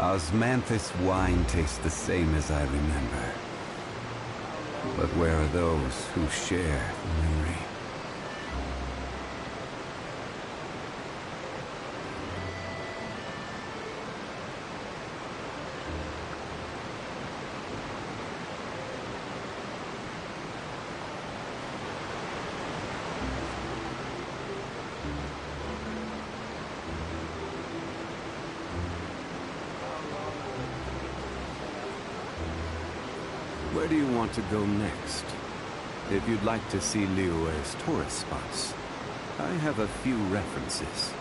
Osmanthus wine tastes the same as I remember. But where are those who share the memory? Where do you want to go next? If you'd like to see Liyue's tourist spots, I have a few references.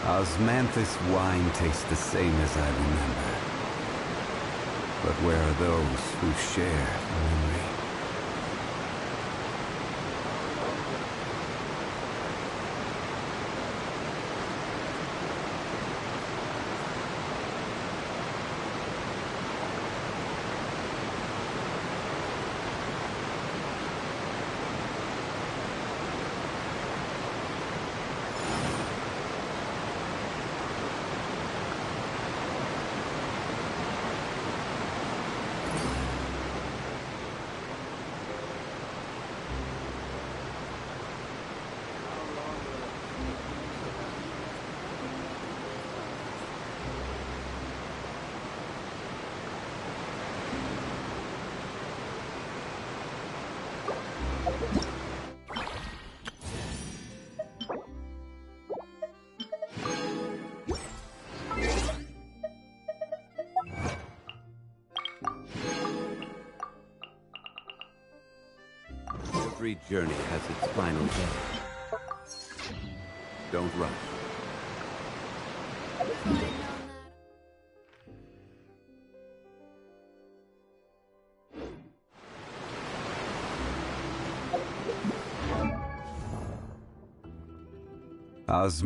Osmanthus wine tastes the same as I remember. But where are those who share the memory? Every journey has its final day. Don't rush. Os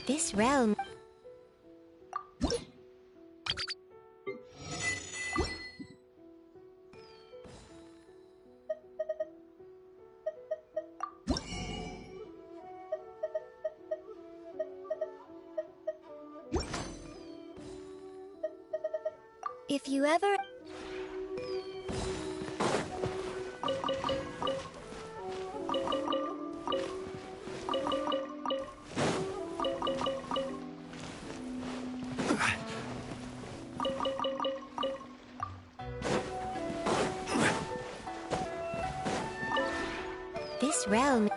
This realm... If you ever... This realm...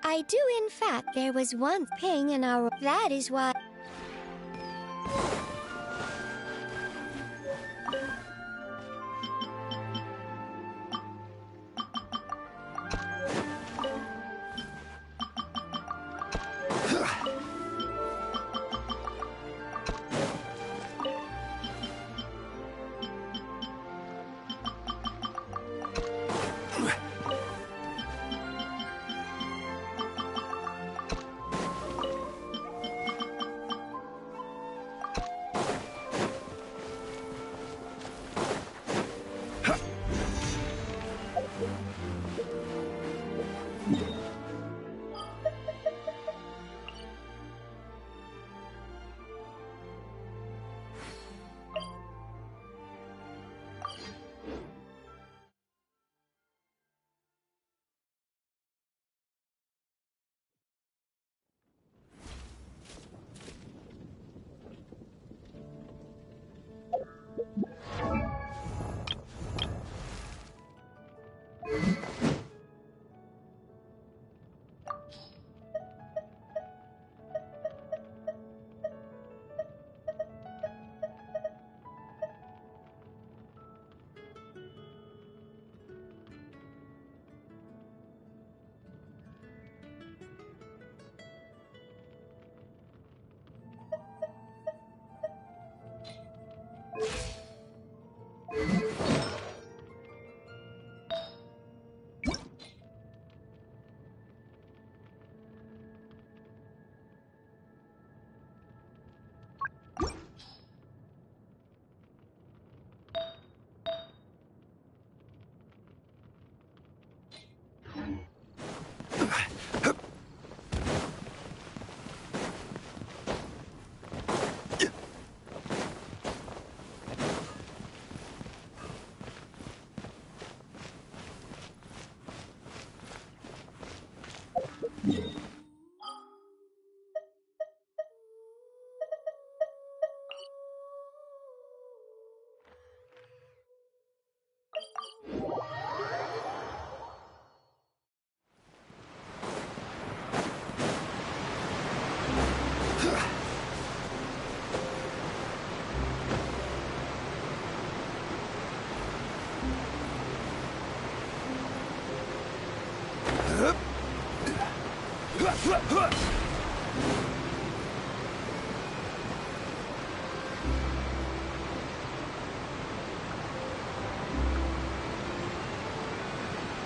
I do, in fact, there was one thing in our... That is why...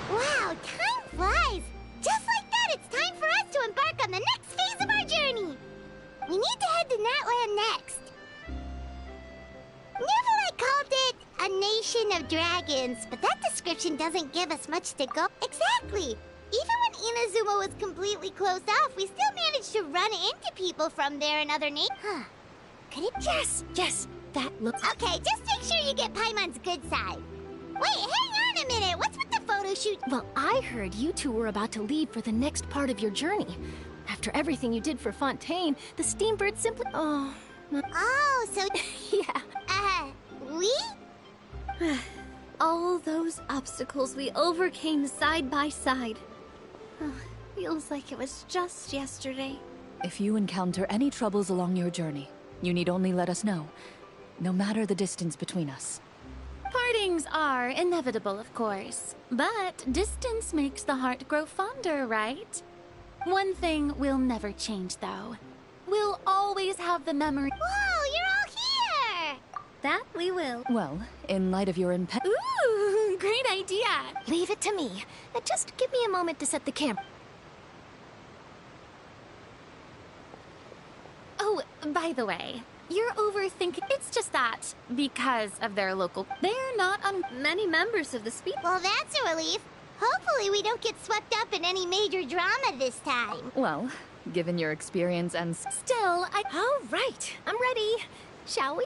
Wow, time flies! Just like that, it's time for us to embark on the next phase of our journey! We need to head to Natlan next. Neverlight called it a nation of dragons, but that description doesn't give us much to go. Exactly! Even when Inazuma was completely closed off, we still managed to run into people from there and other nations. Huh. Could it... Yes, that looks... Okay, just make sure you get Paimon's good side. Wait, hang on a minute! What's with the photo shoot. Well, I heard you two were about to leave for the next part of your journey. After everything you did for Fontaine, the Steambird simply... Oh, Oh, so... yeah. We? All those obstacles we overcame side by side. Feels like it was just yesterday. If you encounter any troubles along your journey, you need only let us know, no matter the distance between us. Partings are inevitable, of course. But distance makes the heart grow fonder, right? One thing will never change, though. We'll always have the memory. Whoa, you're all here! That we will. Well, in light of your Ooh, great idea! Leave it to me. Just give me a moment to set the camera. Oh, by the way, you're overthinking. It's just that, because of their local... They're not on many members of the Well, that's a relief. Hopefully we don't get swept up in any major drama this time. Well, given your experience and... Still, All right, I'm ready. Shall we?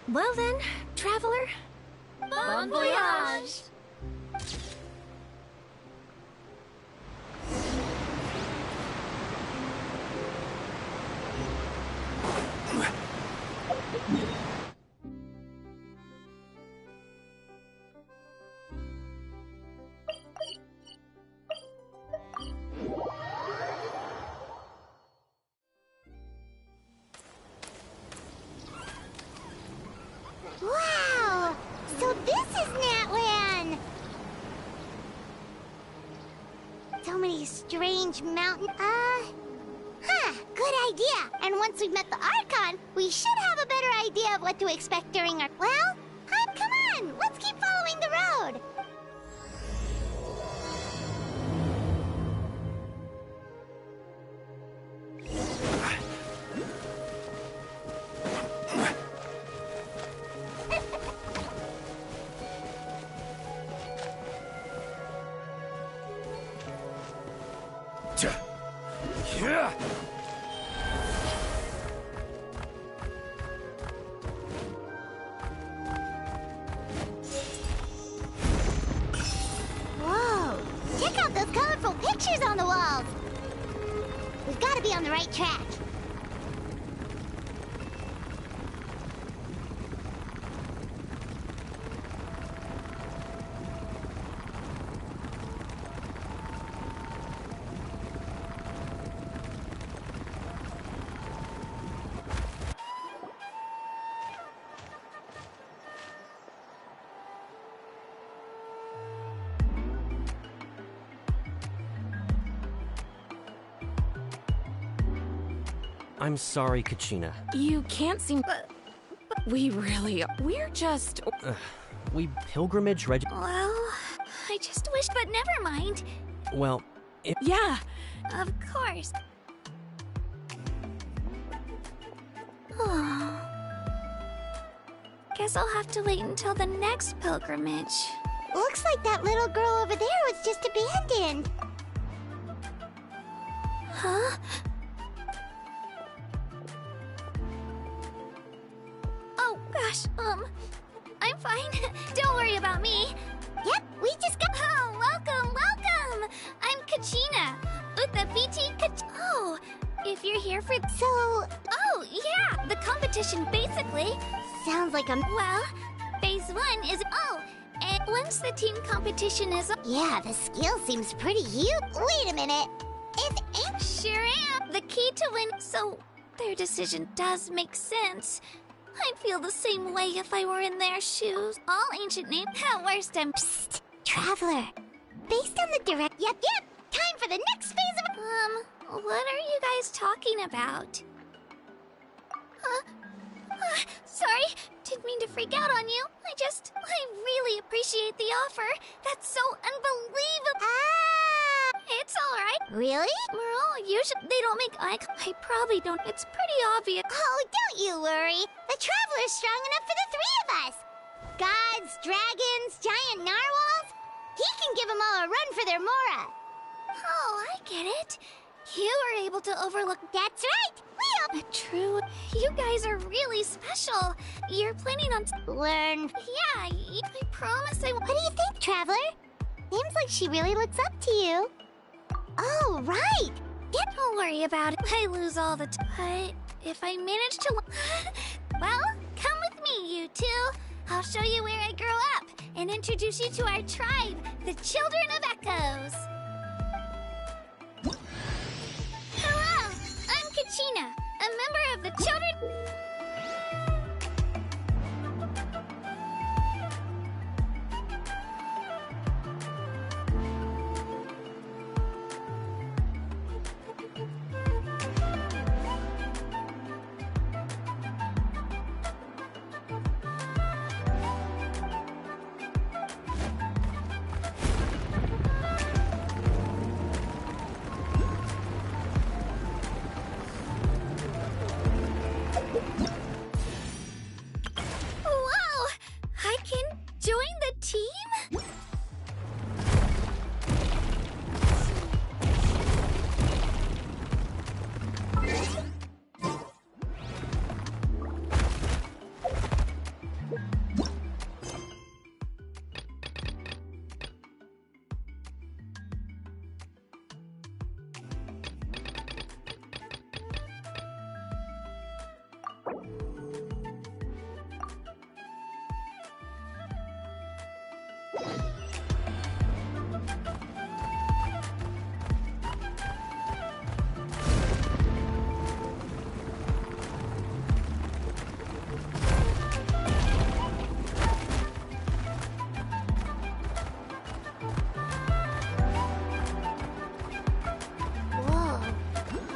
Well then, traveler. Bon voyage! Wow! So this is Natlan! So many strange mountains. Good idea. And once we've met the Archon, we should have a better idea of what to expect during our... Well, come on! Let's keep following the road! Whoa! Check out those colorful pictures on the walls! We've got to be on the right track. I'm sorry, Kachina. You can't seem... We really are. We're just... We pilgrimage reg... Well, I just wish, but never mind. Well, Yeah, of course. Guess I'll have to wait until the next pilgrimage. Looks like that little girl over there was just abandoned. Huh? Oh, gosh, I'm fine. Don't worry about me. Yep, we just got... Oh, welcome! I'm Kachina, with the PT Oh, if you're here for... So... Oh, yeah, the competition, basically. Sounds like I'm... Well, phase 1 is... Oh, and once the team competition is... Yeah, the skill seems pretty huge. Wait a minute. If Sure am. The key to win... So, their decision does make sense. I'd feel the same way if I were in their shoes. All ancient names. At worst, I'm... Psst, Traveler. Based on the direct... Yep. Time for the next phase of... What are you guys talking about? Huh? Sorry, didn't mean to freak out on you. I really appreciate the offer. That's so unbelievable. It's alright. Really? We're all usually... They don't make eye... I probably don't... It's pretty obvious. Oh, don't you worry. The Traveler's strong enough for the three of us. Gods, dragons, giant narwhals. He can give them all a run for their Mora. Oh, I get it. You were able to overlook. That's right! True. You guys are really special. You're planning on. Learn. Yeah, I promise I. What do you think, Traveler? Seems like she really looks up to you. Oh, right! Don't worry about it. I lose all the time. But if I manage to. Well, come with me, you two. I'll show you where I grew up and introduce you to our tribe, the Children of Echoes. Hello, I'm Kachina, a member of the Children... Whoa! I can join the team? Whoa.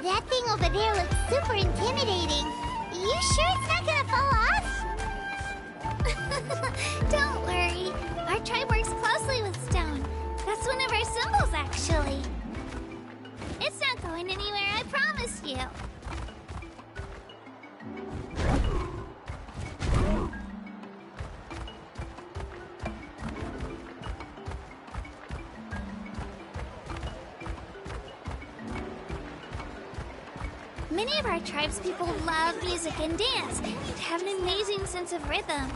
That thing over there looks super intimidating. You sure it's not gonna fall off? Don't worry. Our tribe works closely with stone. That's one of our symbols, actually. It's not going anywhere, I promise you. Many of our tribespeople love music and dance and have an amazing sense of rhythm.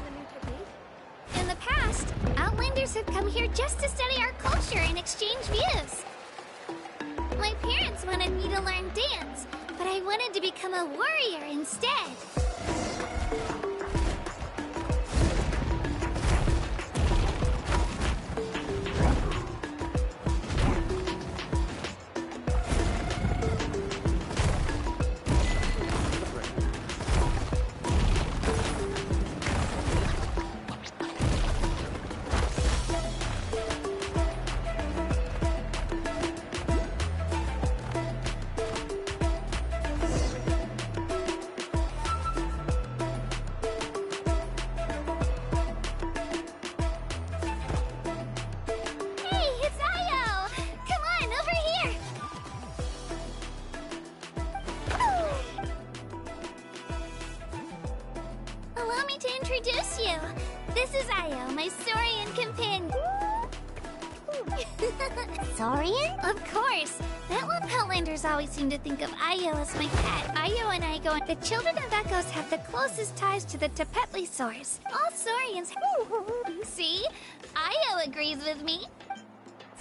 In the past, Outlanders have come here just to study our culture and exchange views. My parents wanted me to learn dance, but I wanted to become a warrior instead. Hey, it's Ayo! Come on, over here! Allow me to introduce you. This is Ayo, my Saurian companion. Saurian? Of course. That one Outlanders always seem to think of Ayo as my pet. Ayo and I go on. The Children of Echoes have the closest ties to the Tepetlisaurs. All Saurians. See? Ayo agrees with me.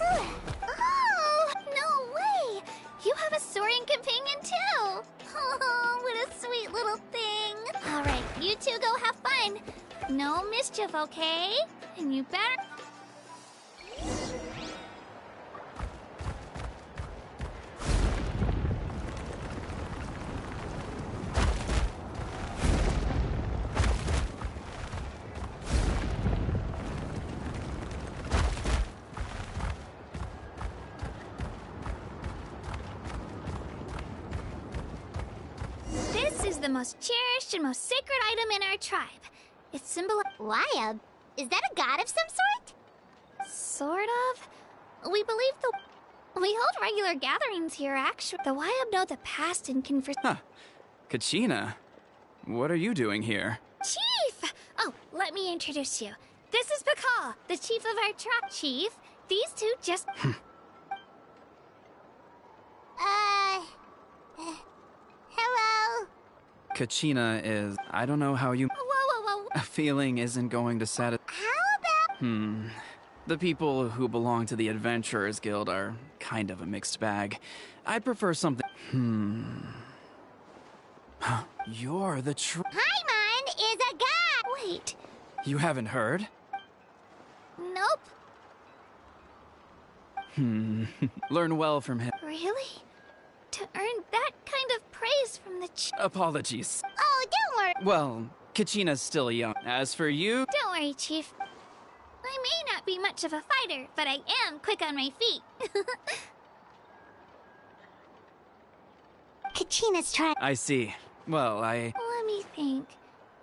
Oh, no way! You have a Saurian companion too! Oh, what a sweet little thing! Alright, you two go have fun. No mischief, okay? And you better... This is the most cherished and most sacred item in our tribe. It symbolizes... Why, is that a god of some sort? Sort of. We believe the... We hold regular gatherings here, actually. The Wyab know the past and can... Huh. Kachina, what are you doing here? Chief! Oh, let me introduce you. This is Pakal, the chief of our tribe. Chief, these two just... Kachina is... I don't know how you... Whoa, whoa, whoa. A feeling isn't going to satisfy... How about... The people who belong to the Adventurers Guild are kind of a mixed bag. I'd prefer something... You're the Paimon is a god! Wait, You haven't heard? nope. Learn well from him. Really? To earn that kind of praise from the Apologies. Oh, don't worry. Well, Kachina's still young. As for you... Don't worry, Chief. I may not be much of a fighter, but I am quick on my feet. Kachina's trying... I see. Well, Let me think.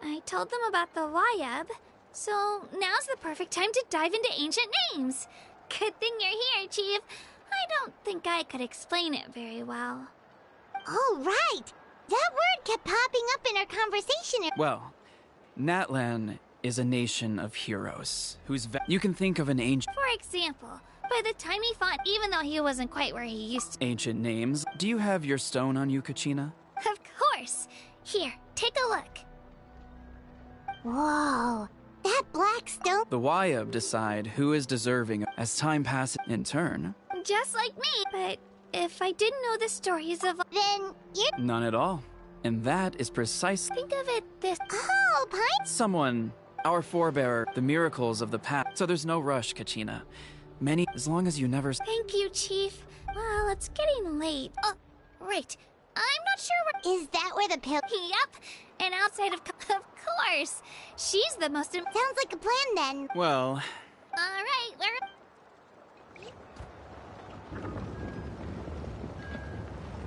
I told them about the Wayab, so now's the perfect time to dive into ancient names. Good thing you're here, Chief. I don't think I could explain it very well. Oh, right! That word kept popping up in our conversation. Well, Natlan is a nation of heroes whose you can think of an ancient For example, by the time he fought, even though he wasn't quite where he used to. ancient names. Do you have your stone on you, Kachina? Of course. Here, take a look. Whoa, that black stone... The Wayab decide who is deserving as time passes in turn. Just like me. But if I didn't know the stories of... Then you're... None at all. And that is precisely Think of it this... Oh, Paimon! someone, our forebearer, the miracles of the past. So there's no rush, Kachina. Many, as long as you never... Thank you, Chief. Well, it's getting late. Oh, right. I'm not sure where... Is that where the pill... Yep. And outside of course. She's the most... Sounds like a plan, then. Well, All right, we're...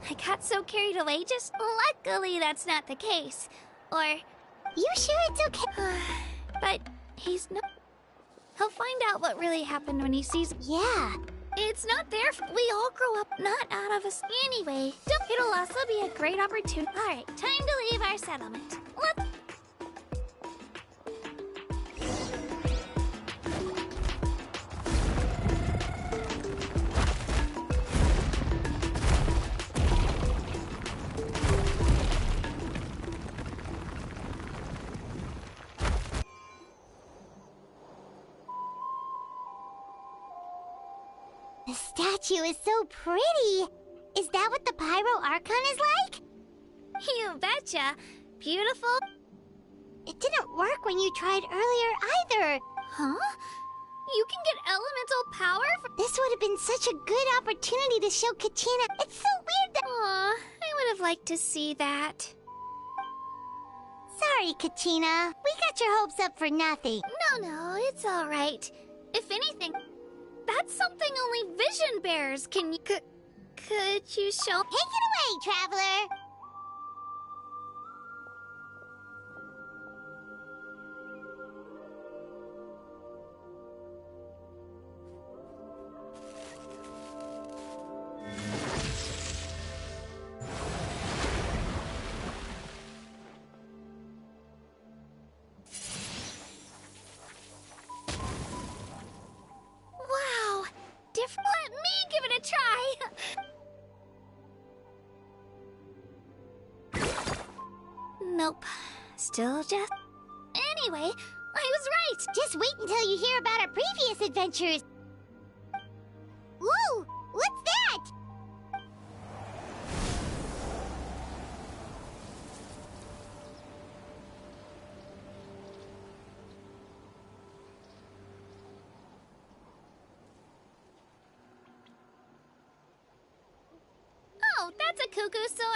I got so carried away, just luckily that's not the case. Or... You sure it's okay? But he's not... He'll find out what really happened when he sees... Yeah. It's not their we all grow up not out of us. Anyway, it'll also be a great opportunity. Alright, time to leave our settlement. Let's... The statue is so pretty. Is that what the Pyro Archon is like? You betcha. Beautiful. It didn't work when you tried earlier either. Huh? You can get elemental power from... This would have been such a good opportunity to show Kachina. It's so weird that... Aw, I would have liked to see that. Sorry, Kachina. We got your hopes up for nothing. No, it's all right. If anything, that's something only vision bearers can... Could you show... Take it away, Traveler. Wow! Let me give it a try! Nope. Still just... Anyway, I was right! Just wait until you hear about our previous adventures. Whoa! What's that? Oh, that's a cuckoo soar!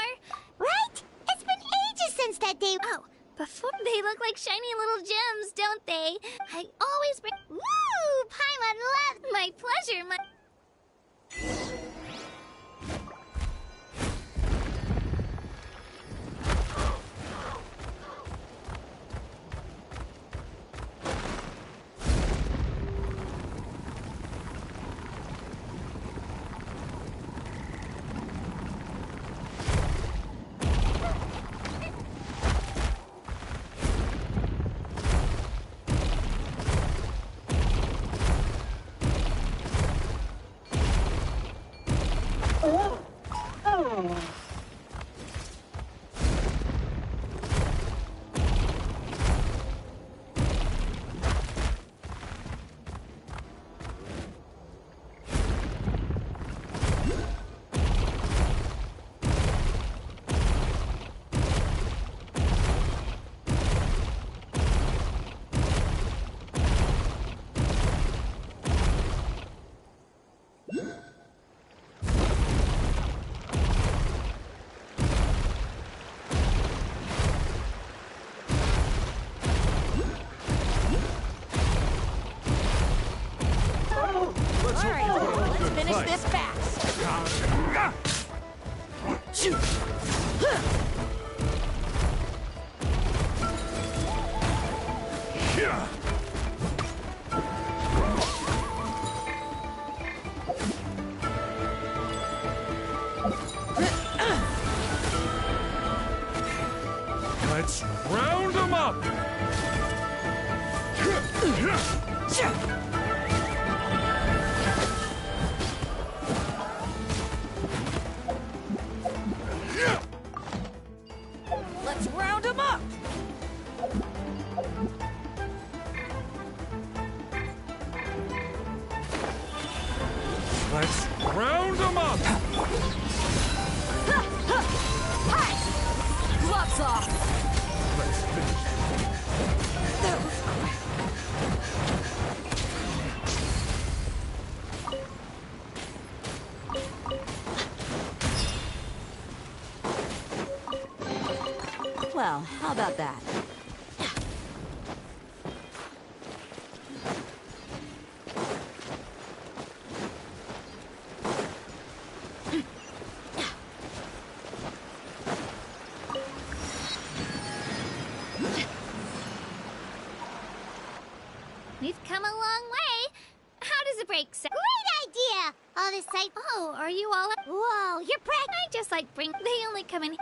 Right? It's been ages since that day. Oh, before they look like shiny little gems, don't they? I always bring... Woo! Paimon loves... My pleasure, my... finish this fast. Let's round them up! Let's round them up. Let's round them up! Gloves off. Let's finish. Well, how about that? We've come a long way. How does a break sound? Great idea! All this sight. Oh, are you all... Whoa, you're pregnant! I just like bring... They only come in...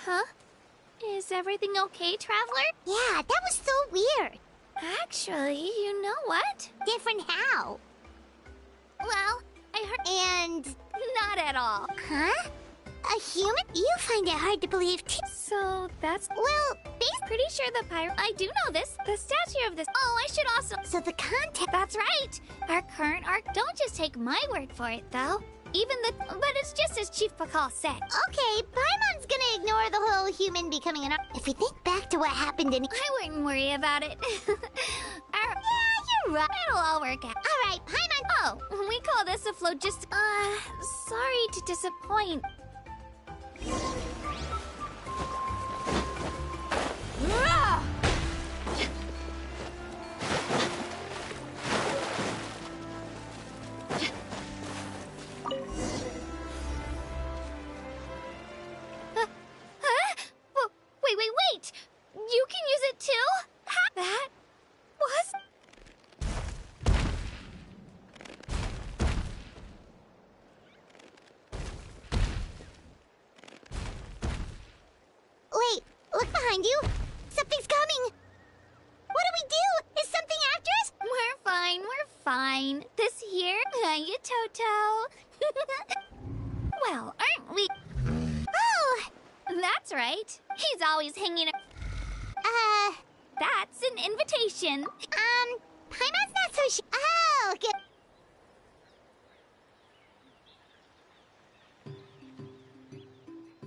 Huh? Is everything okay, Traveler? Yeah, that was so weird. Actually, you know what? Different how? Well, I heard... And... Not at all. Huh? A human? You find it hard to believe too. So, that's... Well, Pretty sure the pirate... I do know this. The statue of this... Oh, I should also... so the context... That's right. Our current arc... Don't just take my word for it, though. Even the... But it's just as Chief Pakal said. Okay, Paimon's gonna ignore the whole human becoming an... If we think back to what happened in... I wouldn't worry about it. Yeah, you're right. It'll all work out. All right, Paimon... Oh, we call this a float just... sorry to disappoint. Wait! You can use it too? That was... Wait, look behind you. Something's coming. What do we do? Is something after us? We're fine. This here, you Toto. Well, aren't we? Oh, That's right. He's always hanging. That's an invitation. Paimon's not so oh, good.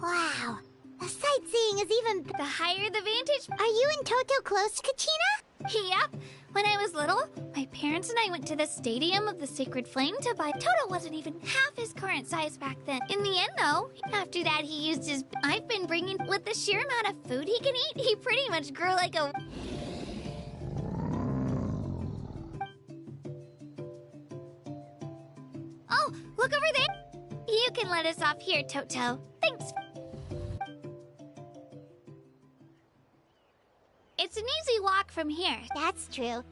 Wow, the sightseeing is even... The higher the vantage. Are you and Toto close to Kachina? Yep. When I was little, my parents and I went to the Stadium of the Sacred Flame to buy. Toto wasn't even half his current size back then. In the end, though, after that he used his... I've been bringing... With the sheer amount of food he can eat, he pretty much grew like a... Oh, look over there! You can let us off here, Toto. Thanks. It's an easy walk from here. That's true.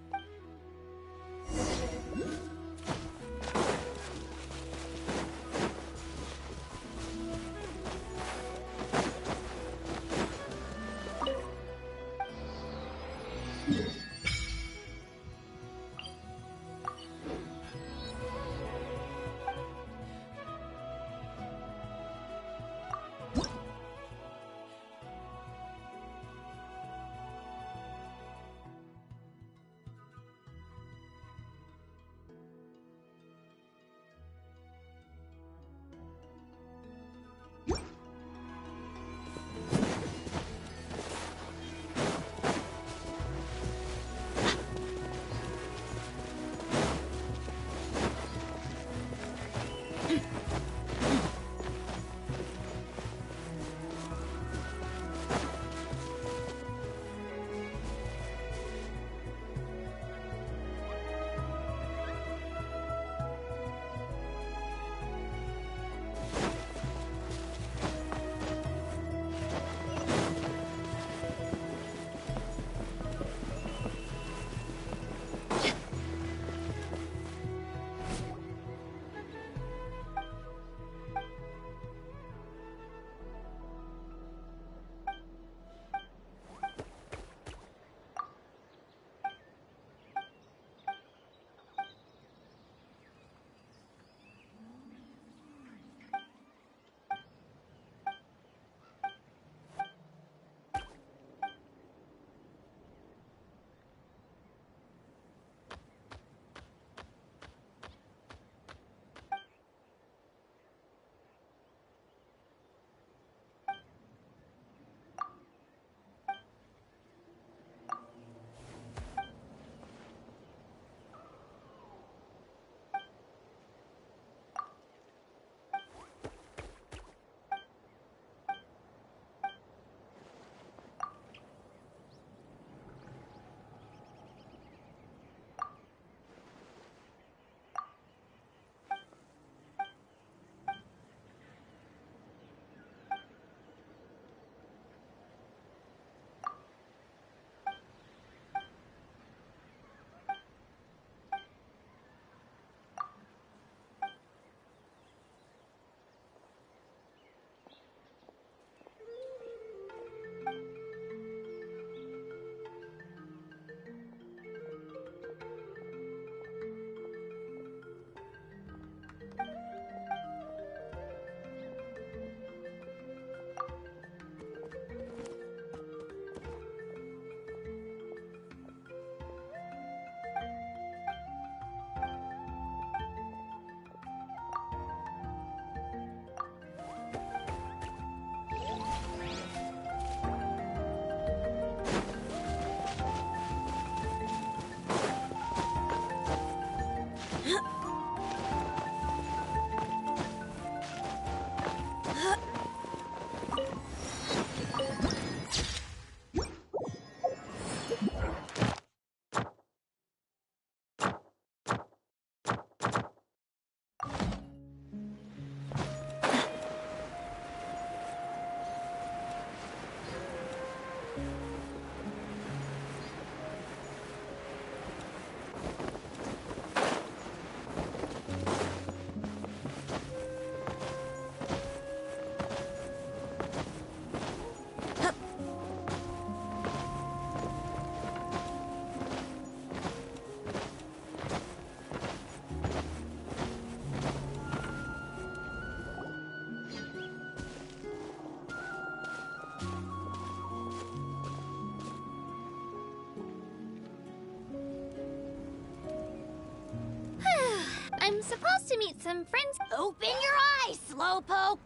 I'm supposed to meet some friends. Open your eyes, Slowpoke!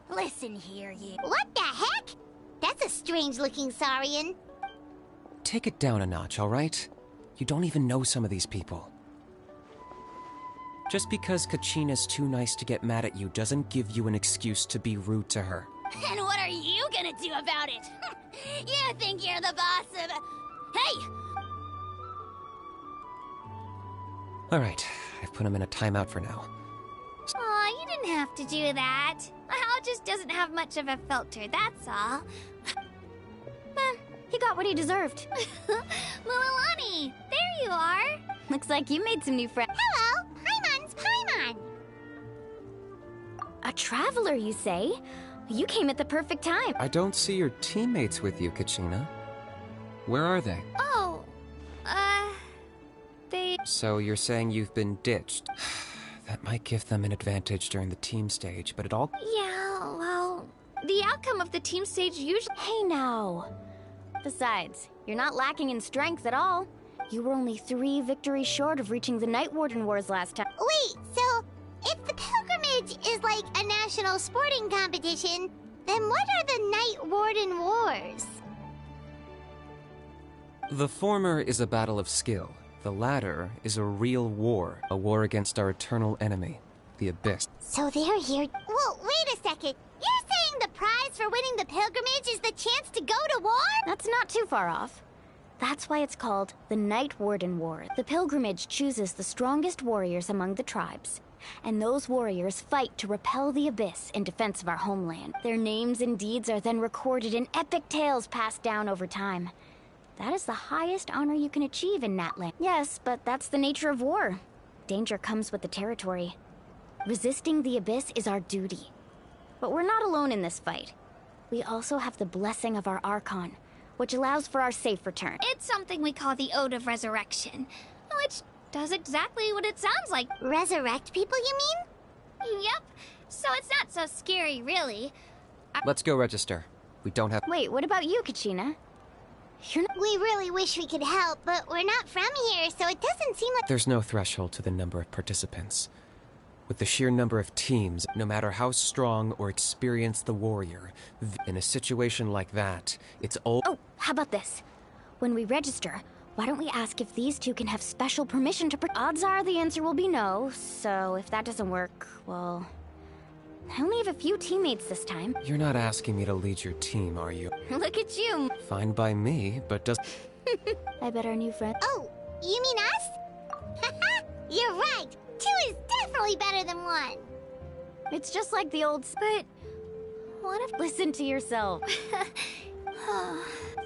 Listen here, you. What the heck? That's a strange-looking Saurian. Take it down a notch, all right? You don't even know some of these people. Just because Kachina's too nice to get mad at you doesn't give you an excuse to be rude to her. And what are you gonna do about it? You think you're the boss of... Hey! All right, I've put him in a timeout for now. Aw, you didn't have to do that. My house just doesn't have much of a filter, that's all. He got what he deserved. Mualani, there you are. Looks like you made some new friends. Hello! Paimon's Paimon! A traveler, you say? You came at the perfect time. I don't see your teammates with you, Kachina. Where are they? Oh, they... So you're saying you've been ditched. That might give them an advantage during the team stage, but it all... Yeah, well, the outcome of the team stage usually... Hey now. Besides, you're not lacking in strength at all. You were only 3 victories short of reaching the Night Warden Wars last time. Wait, so if the pilgrimage is like a national sporting competition, then what are the Night Warden Wars? The former is a battle of skill. The latter is a real war. A war against our eternal enemy, the Abyss. So they're here... Whoa, wait a second. You're saying the prize for winning the pilgrimage is the chance to go to war? That's not too far off. That's why it's called the Night Warden War. The pilgrimage chooses the strongest warriors among the tribes. And those warriors fight to repel the Abyss in defense of our homeland. Their names and deeds are then recorded in epic tales passed down over time. That is the highest honor you can achieve in Natlan. Yes, but that's the nature of war. Danger comes with the territory. Resisting the Abyss is our duty. But we're not alone in this fight. We also have the blessing of our Archon, which allows for our safe return. It's something we call the Ode of Resurrection, which does exactly what it sounds like. Resurrect people, you mean? Yep, so it's not so scary, really. Let's go register. We don't have... Wait, what about you, Kachina? You're not... We really wish we could help, but we're not from here, so it doesn't seem like... There's no threshold to the number of participants. With the sheer number of teams, no matter how strong or experienced the warrior, in a situation like that, it's all... Oh, how about this? When we register, why don't we ask if these two can have special permission to... Odds are the answer will be no, so if that doesn't work, well... I only have a few teammates this time. You're not asking me to lead your team, are you? Look at you! Fine by me, but does... I bet our new friend... Oh, you mean us? Haha, you're right! 2 is definitely better than 1! It's just like the old... But... What if... Listen to yourself.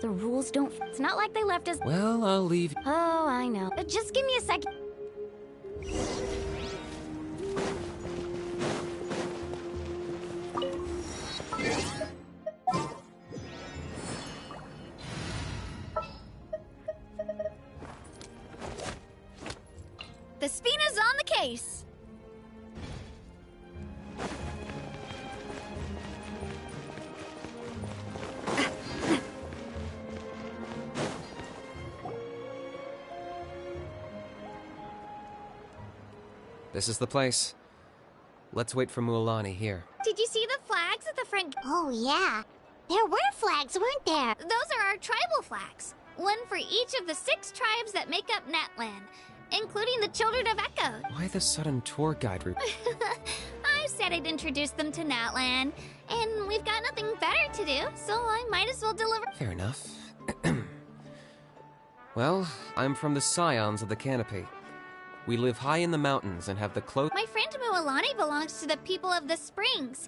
The rules don't... It's not like they left us... Well, I'll leave... Oh, I know. Just give me a second. The Spina's on the case. This is the place. Let's wait for Mualani here. Did you see the flags at the front? Oh, yeah. There were flags, weren't there? Those are our tribal flags. One for each of the 6 tribes that make up Natlan, including the Children of Echo. Why the sudden tour guide route? I said I'd introduce them to Natlan, and we've got nothing better to do, so I might as well deliver. Fair enough. Well, I'm from the Scions of the Canopy. We live high in the mountains and have the close... My friend Mualani belongs to the people of the Springs,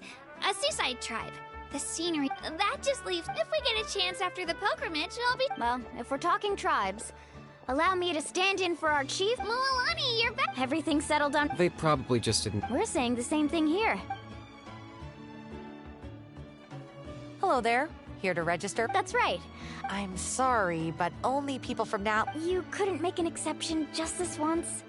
a seaside tribe. The scenery, that just leaves... If we get a chance after the pilgrimage, I'll be... Well, if we're talking tribes, allow me to stand in for our chief. Mualani, you're back. Everything settled on... They probably just didn't... We're saying the same thing here. Hello there. Here to register? That's right. I'm sorry, but only people from now... You couldn't make an exception just this once?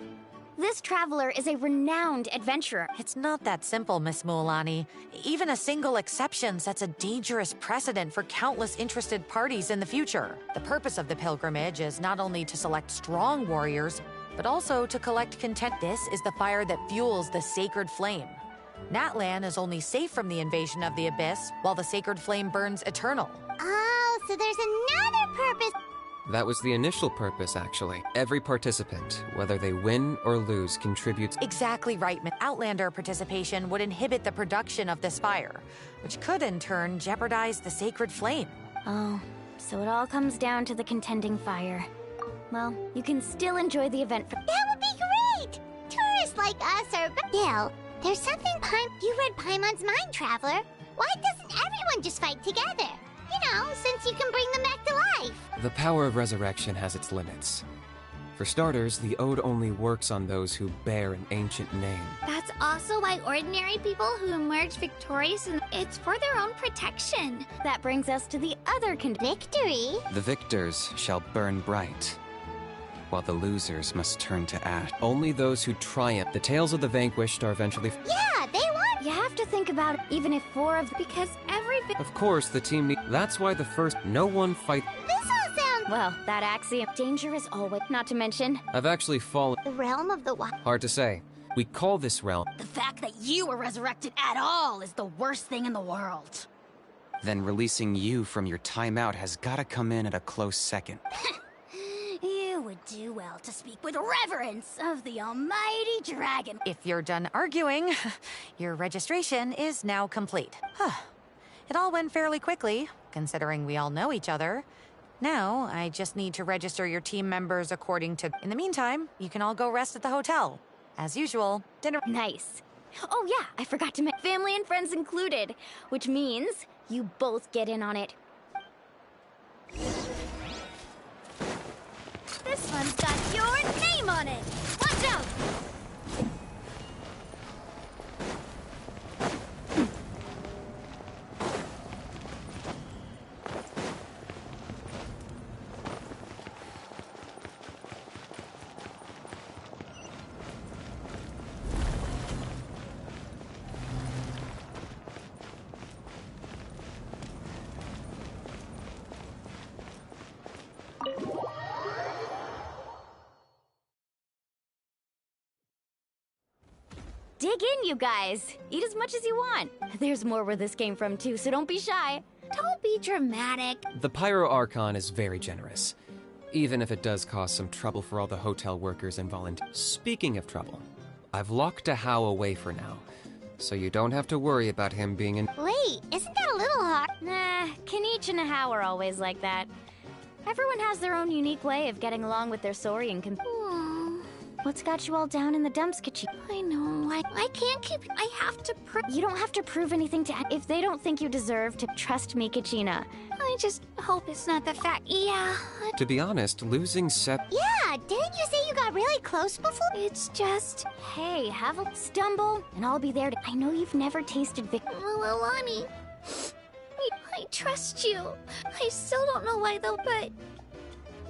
This traveler is a renowned adventurer. It's not that simple, Miss Mualani. Even a single exception sets a dangerous precedent for countless interested parties in the future. The purpose of the pilgrimage is not only to select strong warriors, but also to collect content. This is the fire that fuels the sacred flame. Natlan is only safe from the invasion of the abyss, while the sacred flame burns eternal. Oh, so there's another purpose. That was the initial purpose, actually. Every participant, whether they win or lose, contributes. Exactly right. Outlander participation would inhibit the production of this fire, which could in turn jeopardize the sacred flame. Oh, so it all comes down to the contending fire. Well, you can still enjoy the event for— That would be great! Tourists like us are— Gil, there's something You read Paimon's Mind Traveler. Why doesn't everyone just fight together? You know, since you can bring them back to life. The power of resurrection has its limits. For starters, the ode only works on those who bear an ancient name. That's also why ordinary people who emerge victorious, it's for their own protection. That brings us to the other Victory? The victors shall burn bright, while the losers must turn to ash. Only those who triumph. The tales of the vanquished are eventually— Yeah, they won! You have to think about it, even if 4 of— Because Of course, the team That's why the first— No one fight— This all sounds— Well, that axiom— Danger is always— Not to mention— I've actually fallen— The realm of the wild. Hard to say. We call this realm— The fact that you were resurrected at all is the worst thing in the world. Then releasing you from your timeout has gotta come in at a close second. You would do well to speak with reverence of the almighty dragon. If you're done arguing, your registration is now complete. It all went fairly quickly, considering we all know each other. Now, I just need to register your team members according to— In the meantime, you can all go rest at the hotel. As usual, dinner— Nice. Oh yeah, I forgot to mention— Family and friends included, which means you both get in on it. This one's got your name on it. Watch out! Dig in, you guys. Eat as much as you want. There's more where this came from, too, so don't be shy. Don't be dramatic. The Pyro Archon is very generous, even if it does cause some trouble for all the hotel workers and volunteers. Speaking of trouble, I've locked a How away for now, so you don't have to worry about him being in— Wait, isn't that a little hard? Nah, Kanich and How are always like that. Everyone has their own unique way of getting along with their Saurian What's got you all down in the dumps, Kachina? I know, I can't keep— I have to prove— You don't have to prove anything to— If they don't think you deserve to— Trust me, Kachina. I just hope it's not the fact— Yeah. To be honest, losing Sep— Yeah, didn't you say you got really close before? It's just— Hey, have a stumble, and I'll be there to— I know you've never tasted Milani, I trust you. I still don't know why though, but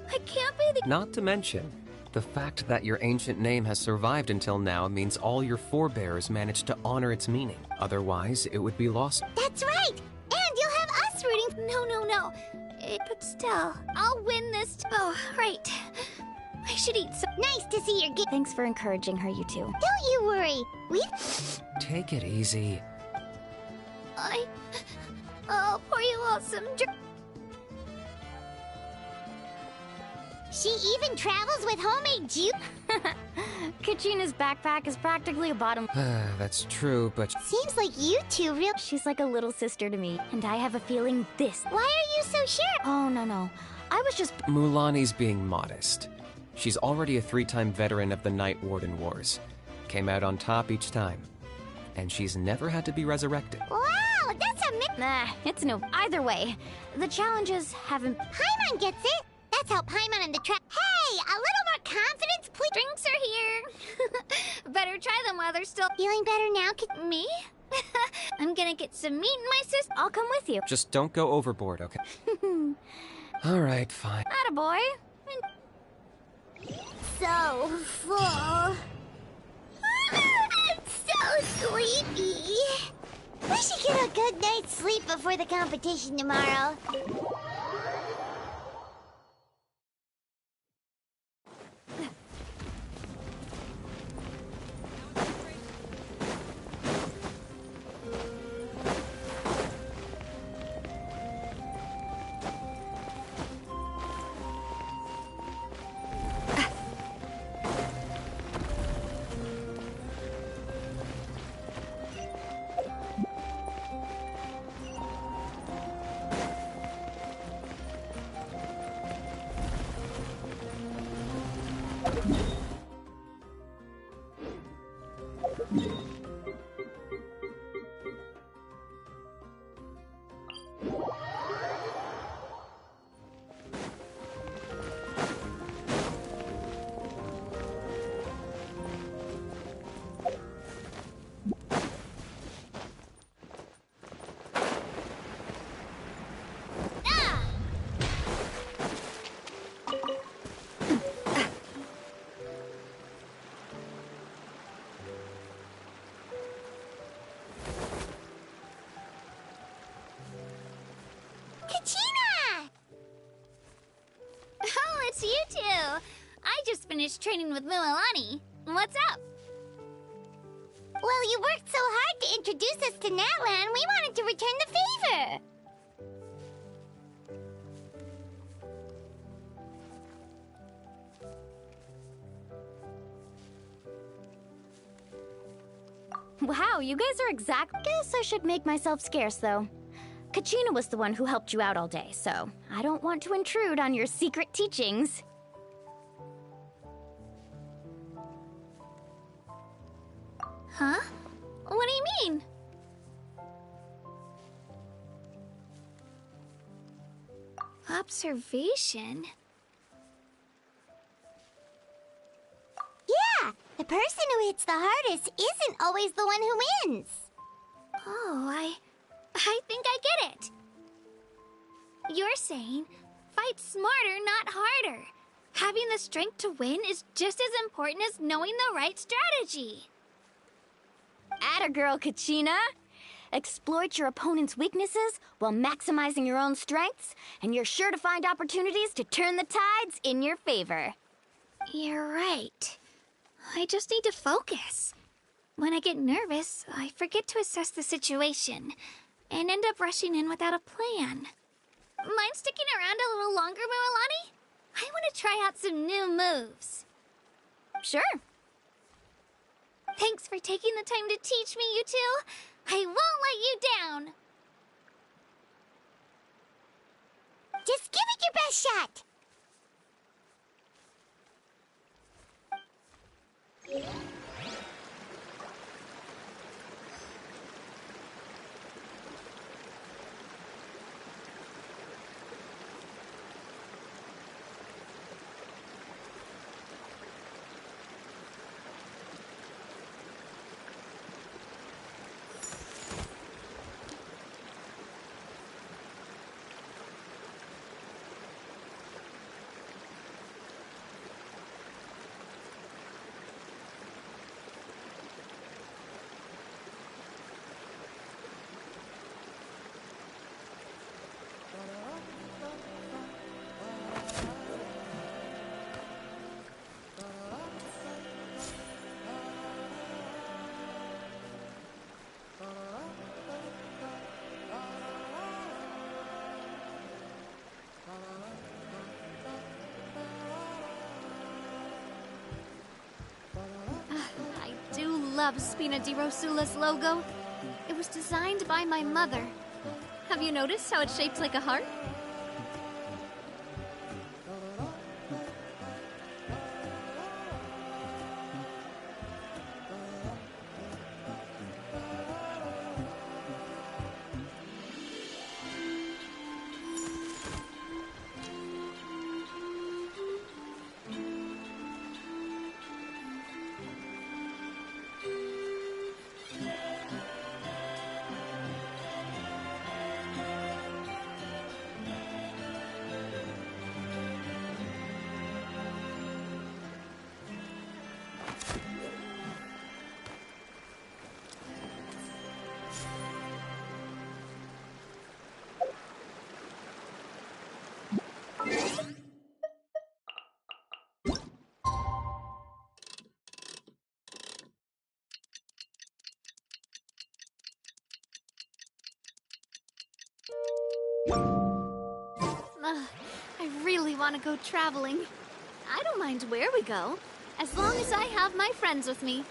I can't be the— Not to mention, the fact that your ancient name has survived until now means all your forebears managed to honor its meaning. Otherwise, it would be lost. That's right! And you'll have us rooting— No. But still, I'll win this— Oh, right. I should eat some— Nice to see your— Thanks for encouraging her, you two. Don't you worry. Take it easy. I'll pour you all some drink. She even travels with homemade juice. Kachina's backpack is practically a bottom— That's true, but— Seems like you two real— She's like a little sister to me, and I have a feeling this— Why are you so sure? Oh, no. I was just— Mulani's being modest. She's already a 3-time veteran of the Night Warden Wars. Came out on top each time. And she's never had to be resurrected. Wow, that's a Nah, it's no— Either way, the challenges haven't— Paimon gets it. That's how Paimon and the trap— Hey, a little more confidence, please. Drinks are here. Better try them while they're still— Feeling better now, Me? I'm gonna get some meat in my system. I'll come with you. Just don't go overboard, okay? Alright, fine. Attaboy. So full. So sleepy. We should get a good night's sleep before the competition tomorrow. just finished training with Mualani. What's up? Well, you worked so hard to introduce us to Natlan, we wanted to return the favor. Wow, you guys are exact. Guess I should make myself scarce, though. Kachina was the one who helped you out all day, so I don't want to intrude on your secret teachings. Huh? What do you mean? Observation? Yeah, the person who hits the hardest isn't always the one who wins. Oh, I think I get it. You're saying, fight smarter, not harder. Having the strength to win is just as important as knowing the right strategy. Atta girl, Kachina! Exploit your opponent's weaknesses while maximizing your own strengths, and you're sure to find opportunities to turn the tides in your favor. You're right. I just need to focus. When I get nervous, I forget to assess the situation, and end up rushing in without a plan. Mind sticking around a little longer, Mualani? I want to try out some new moves. Sure. Thanks for taking the time to teach me, you two. I won't let you down. Just give it your best shot. I do love Spina di Rosula's logo. It was designed by my mother. Have you noticed how it's shaped like a heart? I really want to go traveling. I don't mind where we go, as long as I have my friends with me.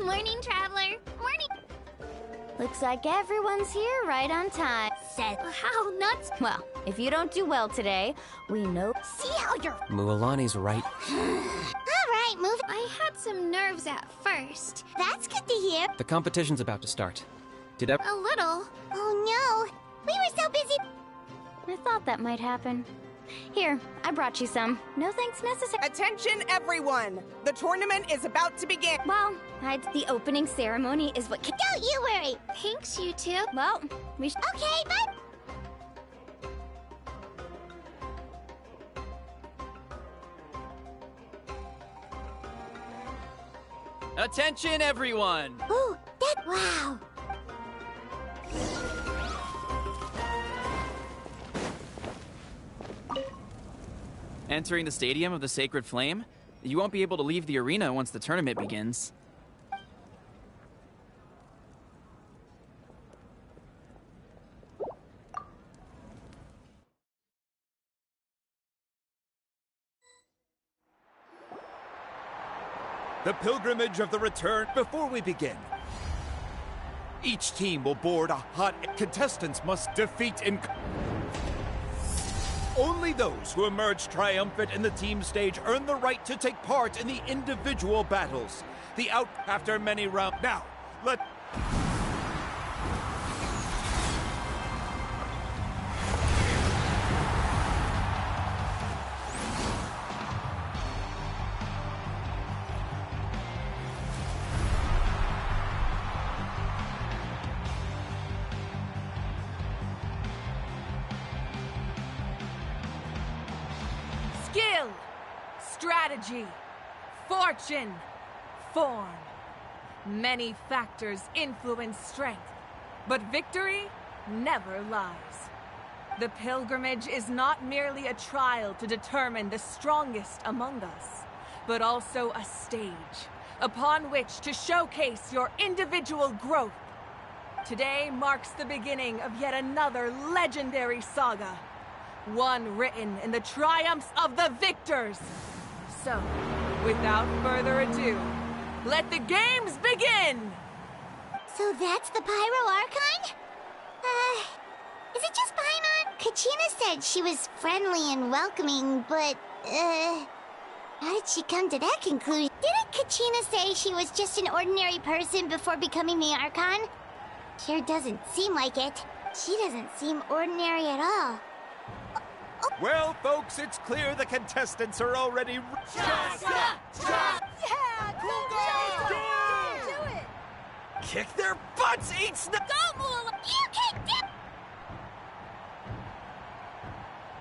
Morning, traveler. Morning. Looks like everyone's here right on time. Said, How nuts? Well, if you don't do well today, we know. see how you're... Mualani's right. All right, move. I had some nerves at first. That's good to hear. The competition's about to start. Did A little. Oh no, we were so busy. I thought that might happen. Here, I brought you some. No thanks necessary. Attention, everyone! The tournament is about to begin. Well, the opening ceremony is what... Don't you worry! Thanks, you two. Well, we should... Okay, bye! Attention, everyone! Ooh, wow! Entering the Stadium of the Sacred Flame? You won't be able to leave the arena once the tournament begins. The pilgrimage of the return. Before we begin, each team will board a hot... Contestants must defeat in... Only those who emerge triumphant in the team stage earn the right to take part in the individual battles. The out... After many rounds... Now, let... Skill, strategy, fortune, form. Many factors influence strength, but victory never lies. The pilgrimage is not merely a trial to determine the strongest among us, but also a stage upon which to showcase your individual growth. Today marks the beginning of yet another legendary saga. One written in the triumphs of the victors. So, without further ado, let the games begin! So that's the Pyro Archon? Is it just Paimon? Kachina said she was friendly and welcoming, but, how did she come to that conclusion? Didn't Kachina say she was just an ordinary person before becoming the Archon? Sure doesn't seem like it. She doesn't seem ordinary at all. Well, folks, it's clear the contestants are already... Yeah, do it! Kick their butts, eat snow! You kicked it!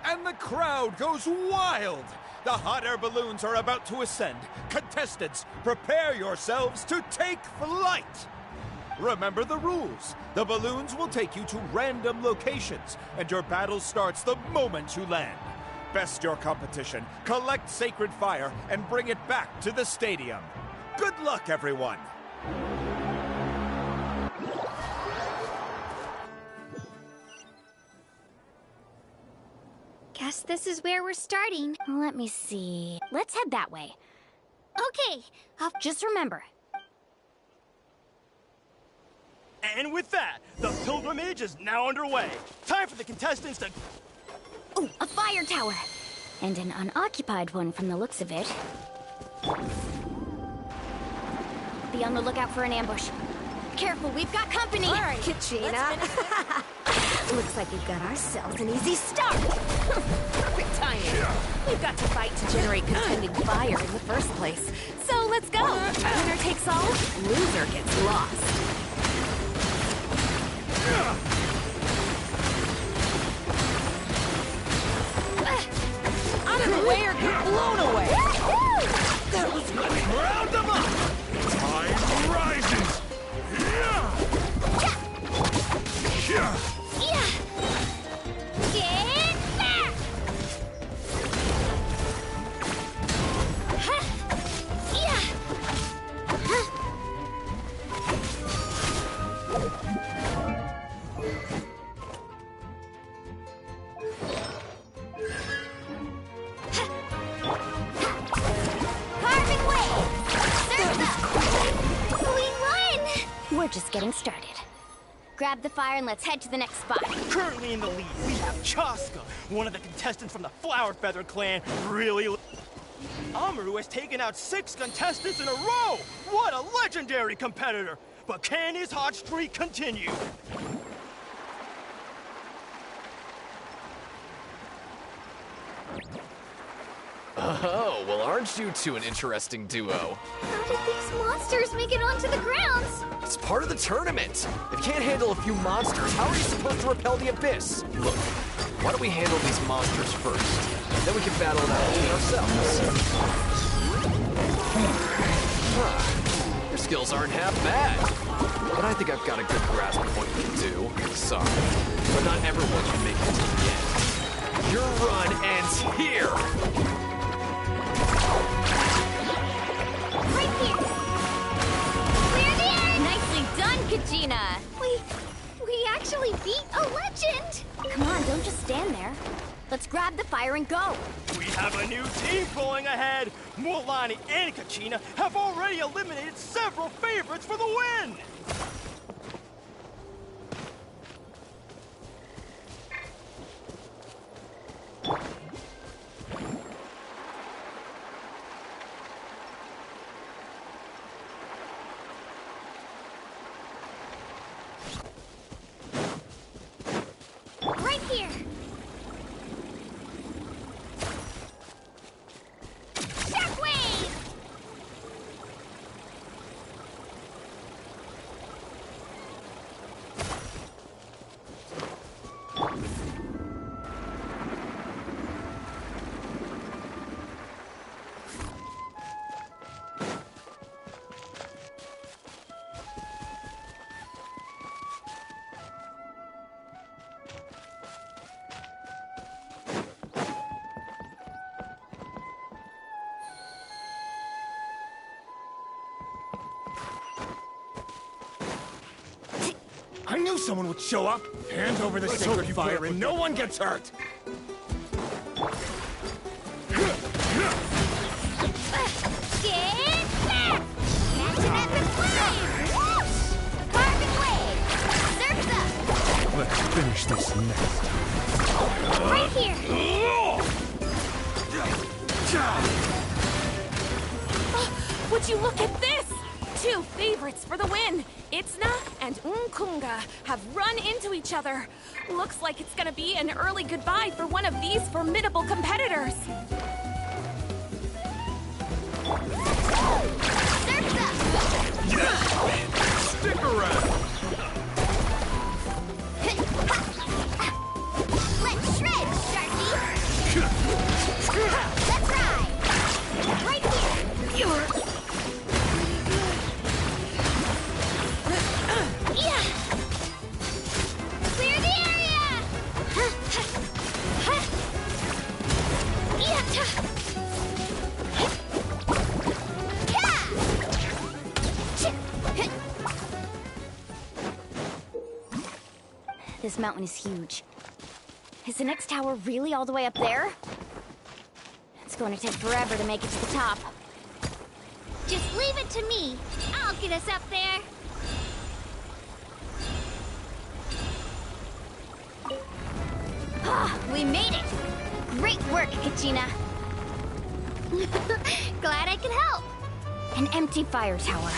And the crowd goes wild! The hot air balloons are about to ascend. Contestants, prepare yourselves to take flight! Remember the rules. The balloons will take you to random locations, and your battle starts the moment you land. Best your competition, collect sacred fire, and bring it back to the stadium. Good luck, everyone! Guess this is where we're starting. Let me see. Let's head that way. Okay, Just remember, And with that, the pilgrimage is now underway. Time for the contestants to... Ooh, a fire tower! And an unoccupied one from the looks of it. Be on the lookout for an ambush. Careful, we've got company! All right, Kachina. Looks like we've got ourselves an easy start! Perfect timing. We've got to fight to generate contending fire in the first place. So let's go. Winner takes all, loser gets lost. Out of the way or get blown away! That was good! Round them up! Time rises! Get back! We're just getting started. Grab the fire and let's head to the next spot. Currently in the lead, we have Chaska, one of the contestants from the Flower Feather clan. Amaru has taken out 6 contestants in a row! What a legendary competitor! But can his hot streak continue? Oh, well, aren't you two an interesting duo? How did these monsters make it onto the grounds? It's part of the tournament. If you can't handle a few monsters, how are you supposed to repel the abyss? Look, why don't we handle these monsters first? Then we can battle it out between ourselves. Your skills aren't half bad. But I think I've got a good grasp of what you can do. Sorry, but not everyone can make it to the end. Your run ends here! Right here! Clear the air! Nicely done, Kachina! We actually beat a legend! Come on, don't just stand there. Let's grab the fire and go. We have a new team going ahead. Mulani and Kachina have already eliminated several favorites for the win. Right here! Shockwave! I knew someone would show up. Hand over the sacred fire and no one gets hurt. Get back! Catch an epic flame! Whoosh! Carving wave! Surf's up! Let's finish this next. Right here! Would you look at this? Two favorites for the win. Itzna and Unkunga have run into each other. Looks like it's gonna be an early goodbye for one of these formidable competitors. Surf's up! Stick around. Let's shred, Sharky! Let's ride! Right here! Yeah! Clear the area! This mountain is huge. Is the next tower really all the way up there? It's going to take forever to make it to the top. Just leave it to me. I'll get us up there. Ah, we made it! Great work, Kachina! Glad I could help. An empty fire tower.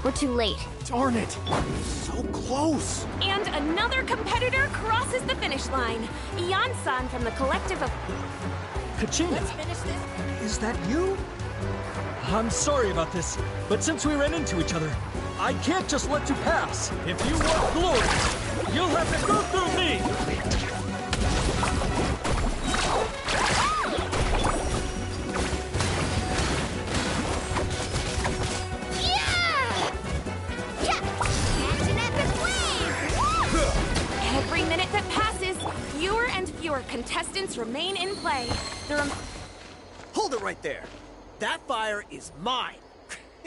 We're too late. Darn it! So close! And another competitor crosses the finish line. Ian-san from the collective of... Kachina, Let's finish this. is that you? I'm sorry about this, but since we ran into each other, I can't just let you pass. If you want glory, you'll have to go through me! Every minute that passes, fewer and fewer contestants remain in play. Hold it right there. That fire is mine.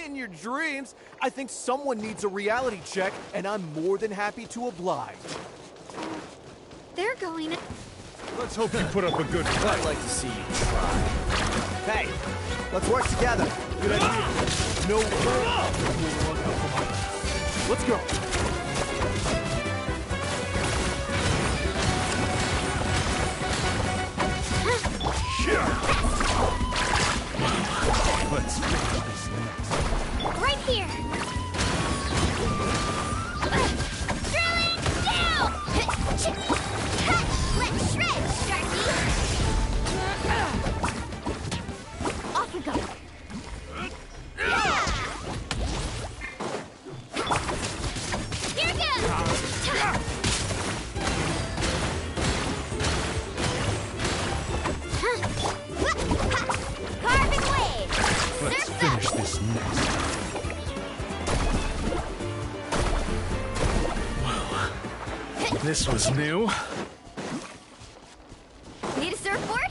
In your dreams, I think someone needs a reality check, and I'm more than happy to oblige. They're going... Let's hope you put up a good fight. I'd like to see you try. Hey, let's work together. Good idea. No, let's go. Let's finish this next. Right here! Drilling down! Let's shred, Sharky! next time. Well, this was new. Need a surfboard?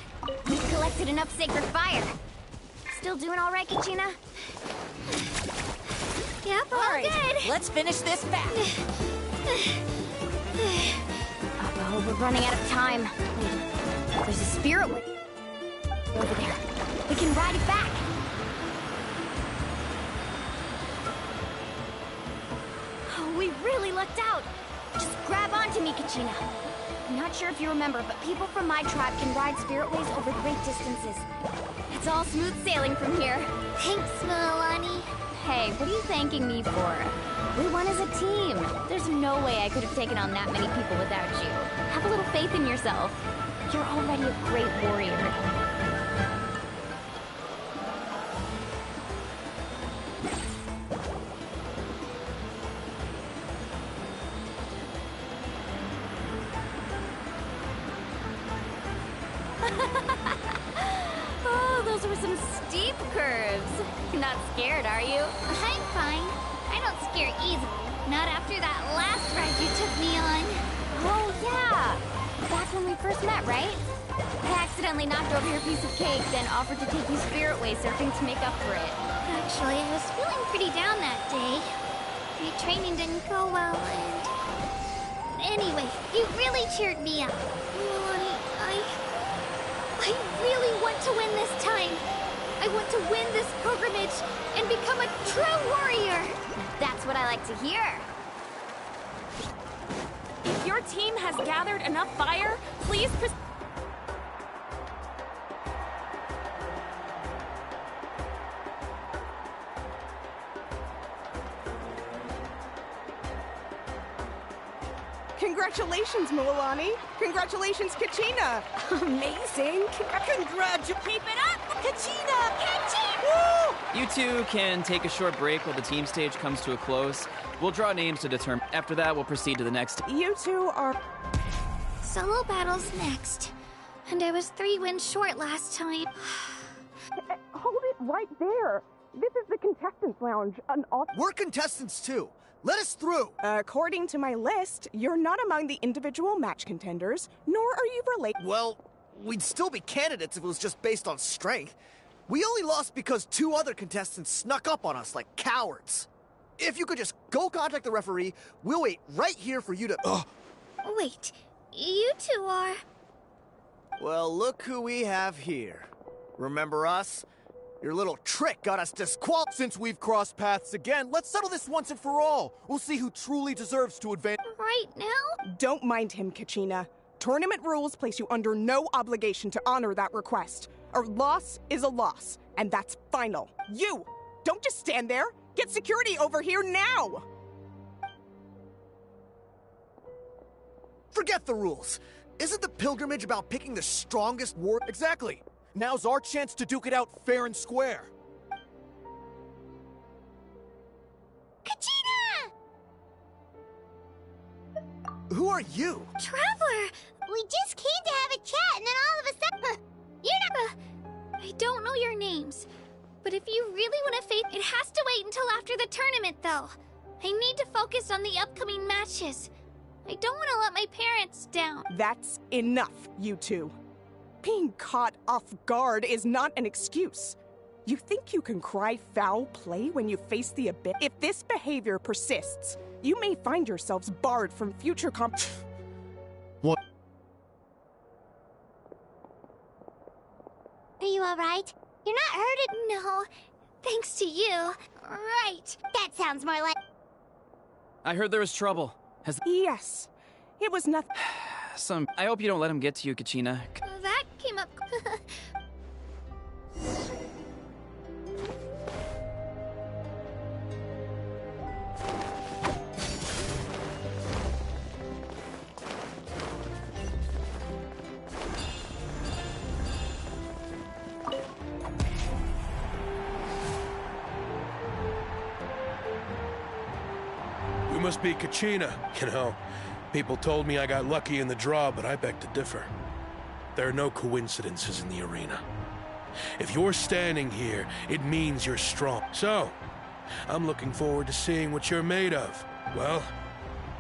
We've collected enough sacred fire. Still doing all right, Kachina? Yep, all right, good. let's finish this fast. Uh-oh, we're running out of time. Wait, there's a spirit way over there. We can ride it back. Oh, we really lucked out. Just grab onto me, Kachina. I'm not sure if you remember, but people from my tribe can ride spiritways over great distances. It's all smooth sailing from here. Thanks, Milani. Hey, what are you thanking me for? We won as a team. There's no way I could have taken on that many people without you. Have a little faith in yourself. You're already a great warrior. Oh, those were some steep curves. You're not scared, are you? I'm fine. I don't scare easily. Not after that last ride you took me on. Oh, yeah. That's when we first met, right? I accidentally knocked over your piece of cake, then offered to take you spiritway surfing to make up for it. Actually, I was feeling pretty down that day. My training didn't go well, and... Anyway, you really cheered me up. Milani, I really want to win this time. I want to win this pilgrimage and become a true warrior. That's what I like to hear. If your team has gathered enough fire, please Congratulations, Milani. Congratulations, Kachina. Amazing. Keep it up, Kachina! Woo! You two can take a short break while the team stage comes to a close. We'll draw names to determine. After that, we'll proceed to the next. You two are... Solo battles next. And I was 3 wins short last time. Hold it right there. This is the contestants' lounge. We're contestants too. Let us through! According to my list, you're not among the individual match contenders, nor are you related. Well, we'd still be candidates if it was just based on strength. We only lost because 2 other contestants snuck up on us like cowards. If you could just go contact the referee, we'll wait right here for you to... Wait, you two are... Well, look who we have here. Remember us? Your little trick got us disqualified. Since we've crossed paths again, let's settle this once and for all. We'll see who truly deserves to advance. Right now? Don't mind him, Kachina. Tournament rules place you under no obligation to honor that request. A loss is a loss, and that's final. You! Don't just stand there! Get security over here now! Forget the rules. Isn't the pilgrimage about picking the strongest war? Exactly. Now's our chance to duke it out fair and square. Kachina! Who are you? Traveler! We just came to have a chat, and then all of a sudden... You're not... I don't know your names. But if you really want to face... It has to wait until after the tournament, though. I need to focus on the upcoming matches. I don't want to let my parents down. That's enough, you two. Being caught off guard is not an excuse. You think you can cry foul play when you face the abyss? If this behavior persists, you may find yourselves barred from future What? Are you alright? You're not hurted? No, thanks to you. Right. That sounds more like... I heard there was trouble. Yes. It was nothing. I hope you don't let him get to you, Kachina. That came up... You must be Kachina. You know, people told me I got lucky in the draw, but I beg to differ. There are no coincidences in the arena. If you're standing here, it means you're strong. So, I'm looking forward to seeing what you're made of. Well,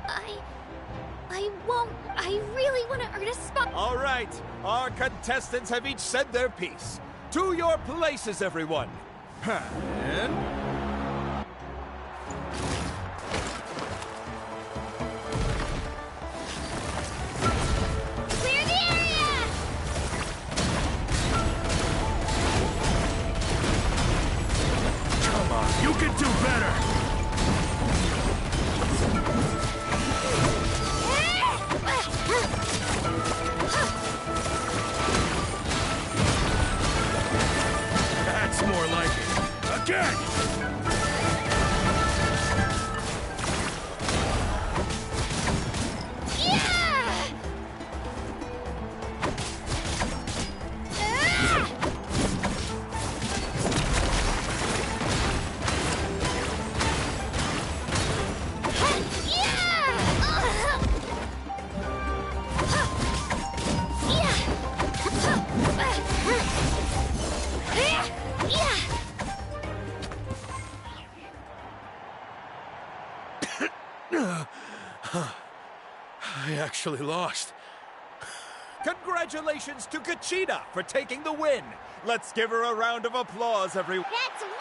I won't. I really want to earn a spot. All right, our contestants have each said their piece. To your places, everyone. And... Clear the area! come on, you can do better! That's more like it. Again! I actually lost. Congratulations to Kachina for taking the win. Let's give her a round of applause, everyone. That's one.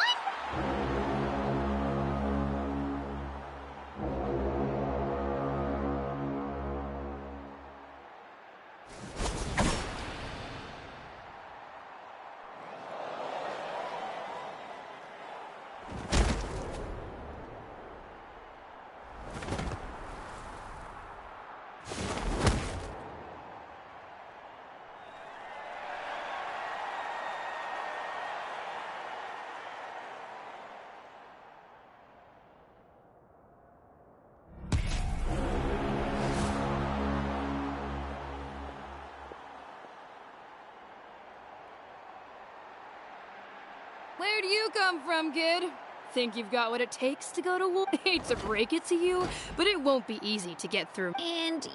Where do you come from, kid? Think you've got what it takes to go to war? Hate to break it to you, but it won't be easy to get through. And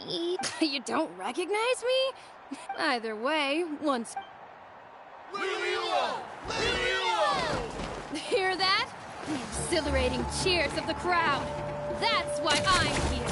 you don't recognize me? Either way, once... Hear that? The exhilarating cheers of the crowd. That's why I'm here.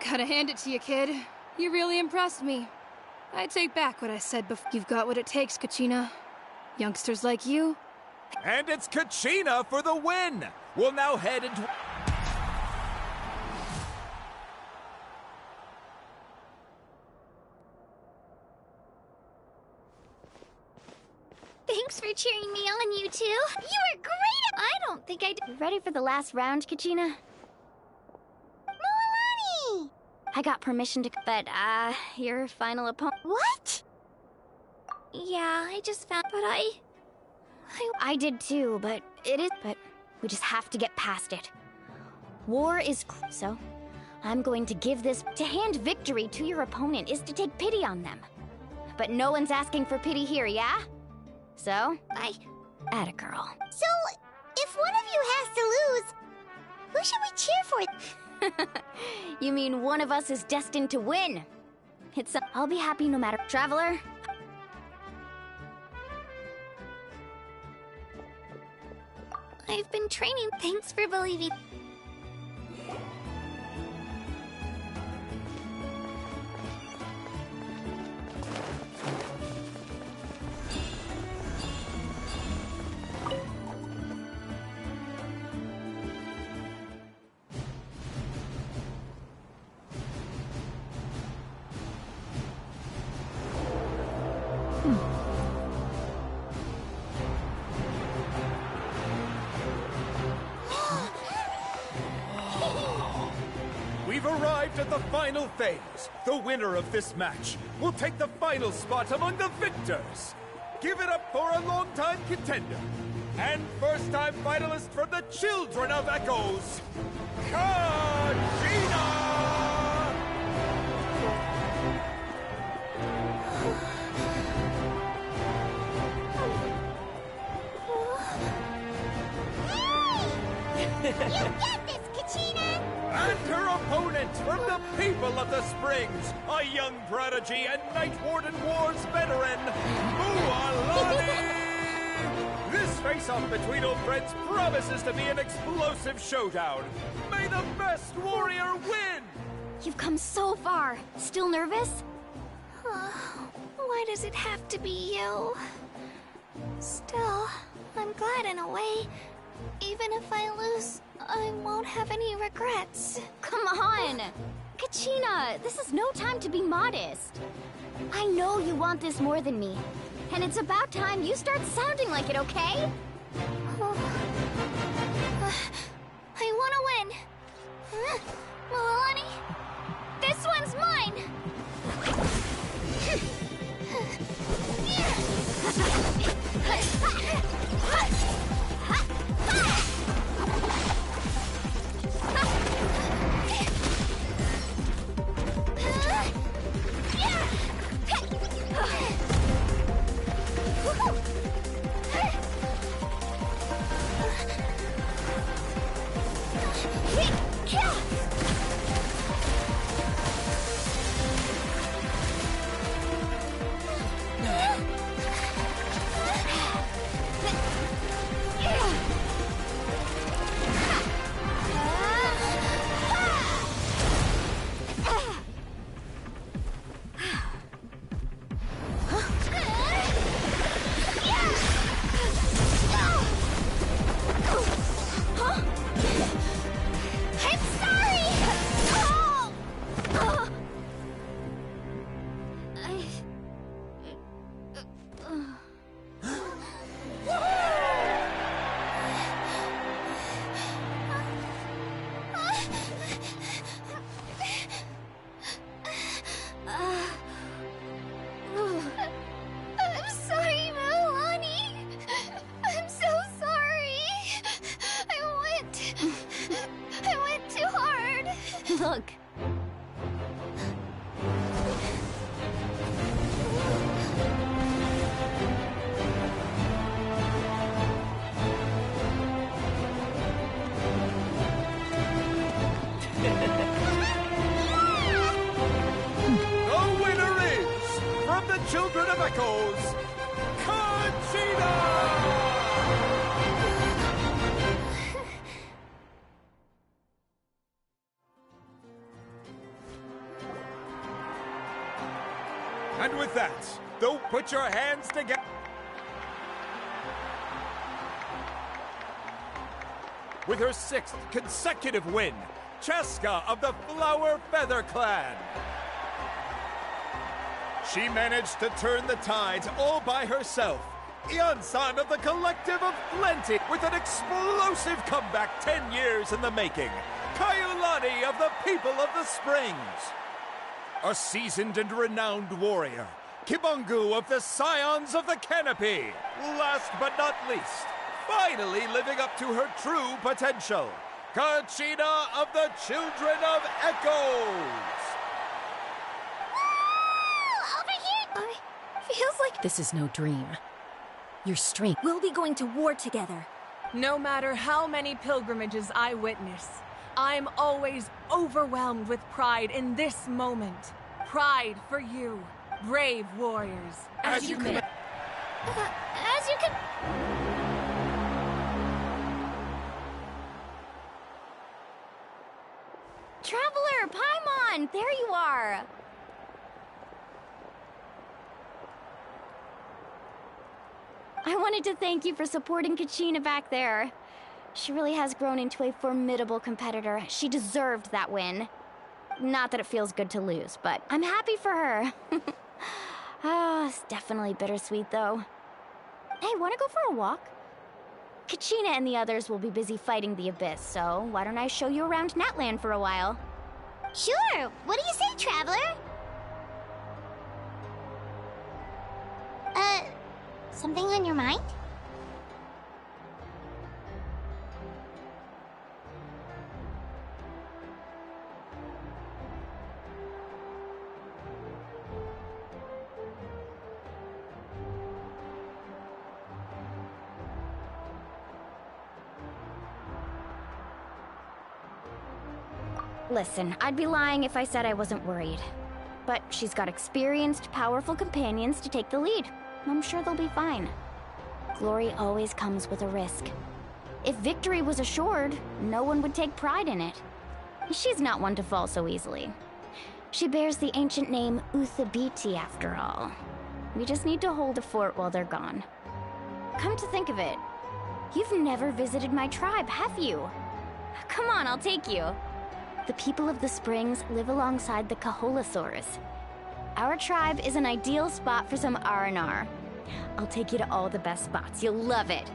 Gotta hand it to you, kid. You really impressed me. I take back what I said before. You've got what it takes, Kachina. Youngsters like you. And it's Kachina for the win! We'll now head into... Thanks for cheering me on, you two. You were great! I don't think I did. Ready for the last round, Kachina? Milani! I got permission to... But, your final opponent... What? Yeah, I just found... But I did too, but it is... But we just have to get past it. War is... So, I'm going to give this... To hand victory to your opponent is to take pity on them. But no one's asking for pity here, yeah? So, atta girl. So, if one of you has to lose, who should we cheer for? You mean one of us is destined to win? I'll be happy no matter... Traveler? I've been training. Thanks for believing. We've arrived at the final phase. The winner of this match will take the final spot among the victors. Give it up for a long-time contender and first-time finalist from the Children of Echoes, Kachina! You get this, Kachina! And her opponent from the people of the Springs, a young prodigy and Night Warden Wars veteran, Mualani! This face-off between old friends promises to be an explosive showdown. May the best warrior win! You've come so far. Still nervous? Why does it have to be you? Still, I'm glad in a way. Even if I lose, I won't have any regrets. Come on! Kachina, this is no time to be modest. I know you want this more than me. And it's about time you start sounding like it, okay? I want to win. Milani, this one's mine! Look. The winner is, from the Children of Echoes, Kachina! And with that, don't put your hands together. With her 6th consecutive win, Cheska of the Flower Feather Clan. She managed to turn the tides all by herself. Ian-san of the Collective of Plenty with an explosive comeback 10 years in the making. Kaiulani of the People of the Springs. A seasoned and renowned warrior, Kibungu of the Scions of the Canopy. Last but not least, finally living up to her true potential, Kachina of the Children of Echoes. Over here! Feels like this is no dream. Your strength. We'll be going to war together. No matter how many pilgrimages I witness, I'm always overwhelmed with pride in this moment. Pride for you, brave warriors. As you can. Traveler, Paimon, there you are. I wanted to thank you for supporting Kachina back there. She really has grown into a formidable competitor. She deserved that win. Not that it feels good to lose, but I'm happy for her. It's definitely bittersweet, though. Hey, wanna go for a walk? Kachina and the others will be busy fighting the Abyss, so why don't I show you around Natlan for a while? Sure! What do you say, Traveler? Something on your mind? Listen, I'd be lying if I said I wasn't worried. But she's got experienced, powerful companions to take the lead. I'm sure they'll be fine. Glory always comes with a risk. If victory was assured, no one would take pride in it. She's not one to fall so easily. She bears the ancient name Uthabiti, after all. We just need to hold the fort while they're gone. Come to think of it, you've never visited my tribe, have you? Come on, I'll take you. The people of the Springs live alongside the Kaholasaurus. Our tribe is an ideal spot for some R&R. I'll take you to all the best spots. You'll love it.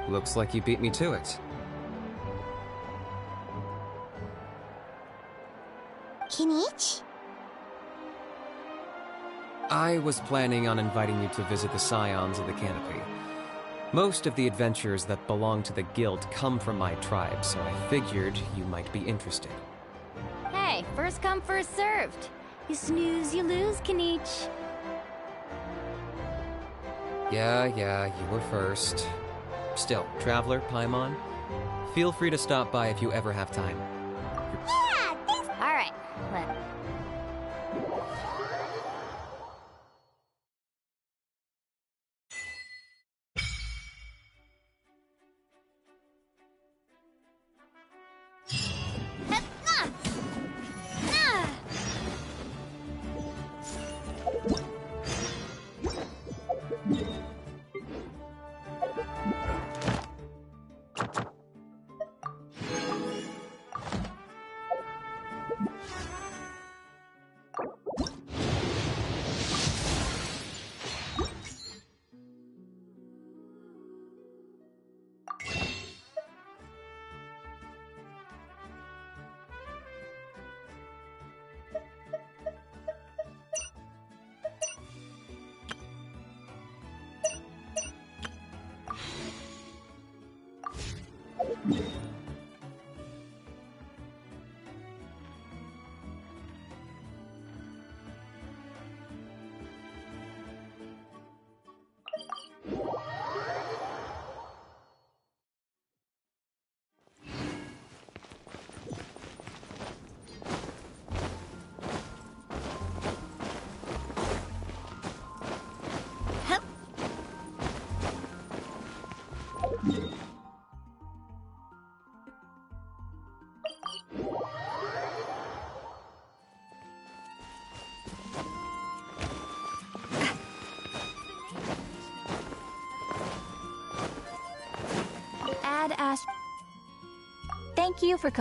Looks like you beat me to it. Kinich? I was planning on inviting you to visit the Scions of the Canopy. Most of the adventures that belong to the Guild come from my tribe, so I figured you might be interested. Hey, first come, first served. You snooze, you lose, Kinich. Yeah, you were first. Still, Traveler, Paimon, feel free to stop by if you ever have time. Yeah, thanks! Alright, Dad asked... Thank you for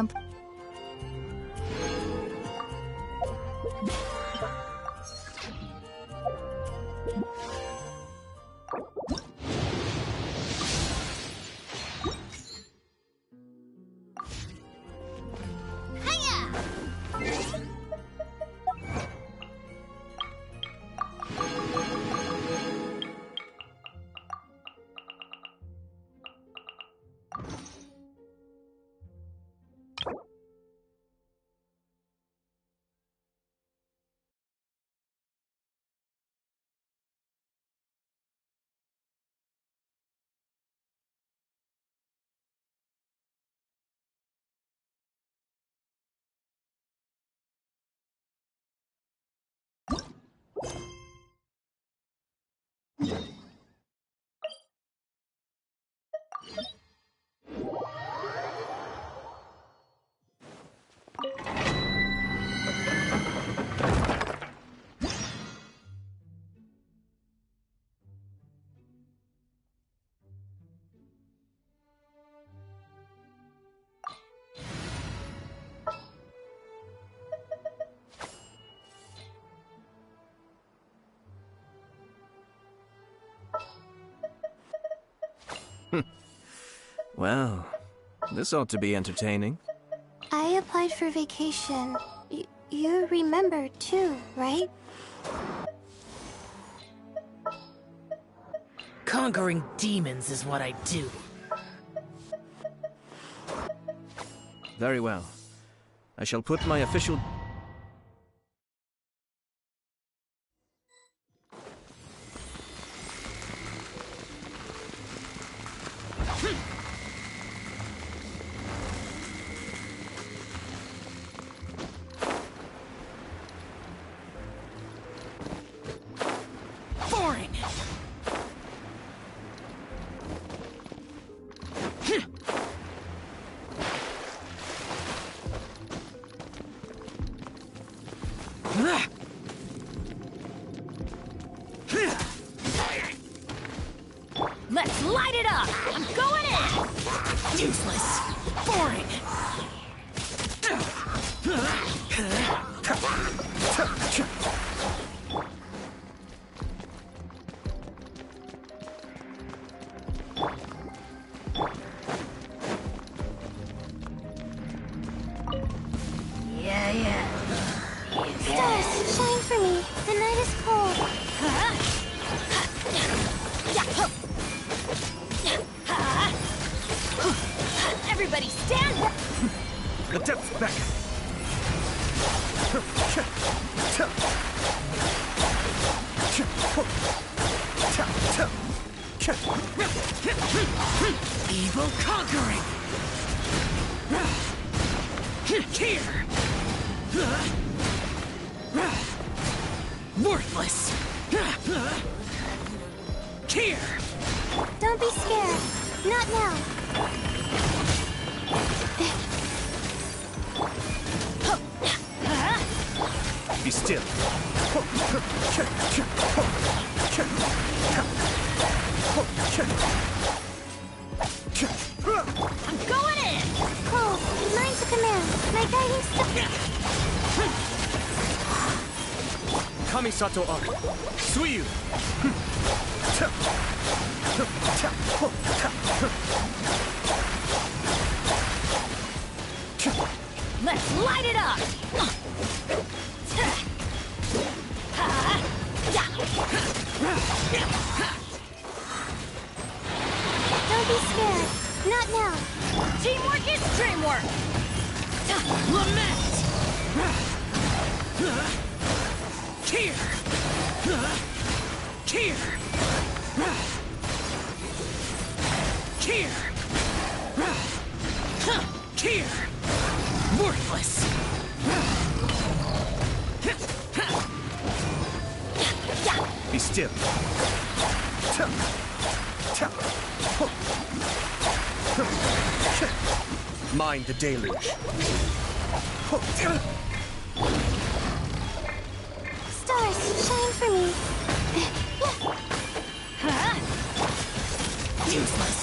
Well, this ought to be entertaining. I applied for vacation. You remember too, right? Conquering demons is what I do. Very well. I shall put my official... Let's light it up! I'm going in! Useless! Boring! Yeah. Stars, shine for me. The night is cold. Everybody stand back! The depth's back. Evil conquering! Here! Worthless! Here! Don't be scared. Not now. Be still. I'm going in! Cold. Mine's a command. My guiding star. Kamisato Arc. Suiyu. Let's light it up! Don't be scared. Not now. Teamwork is dreamwork! Lament! Here! Here! Here! Here! Worthless! Be still. Mind the deluge. Stars, shine for me. Useless!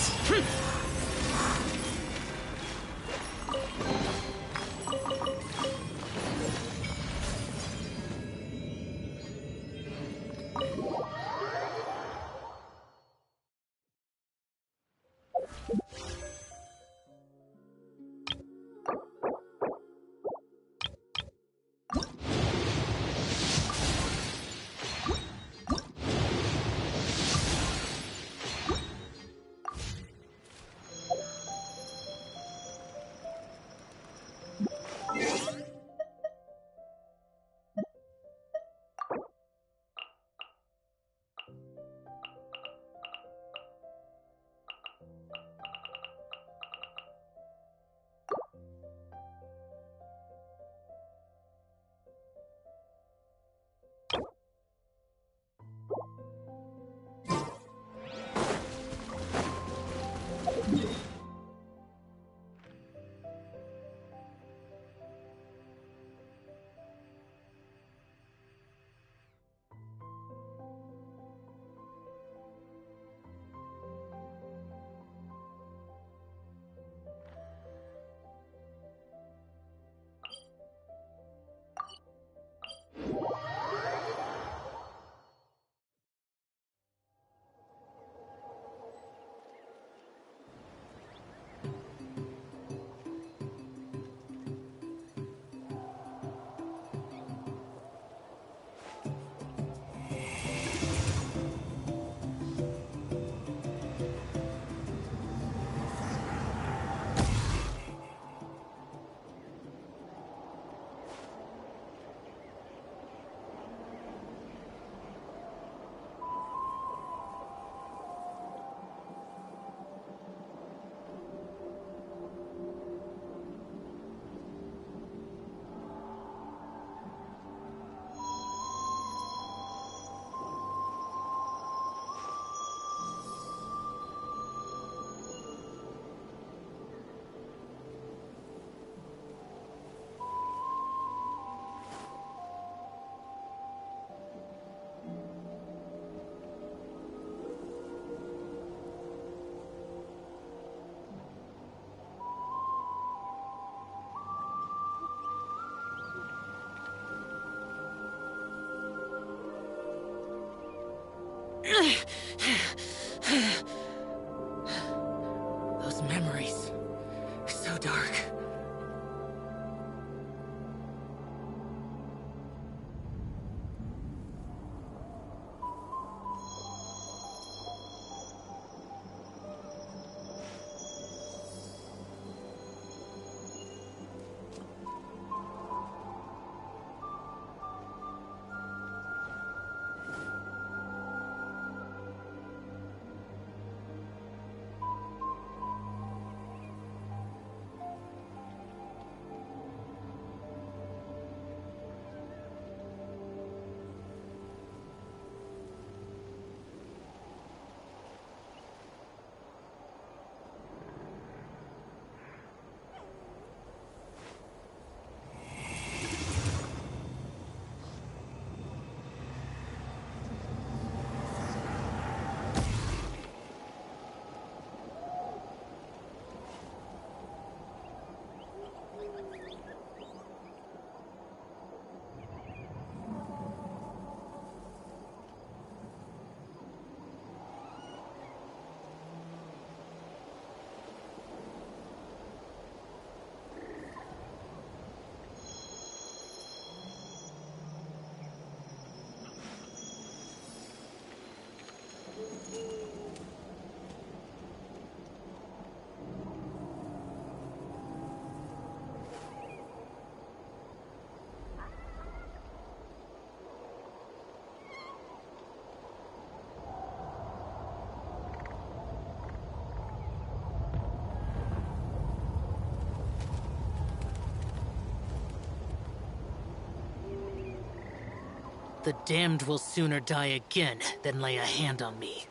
The damned will sooner die again than lay a hand on me.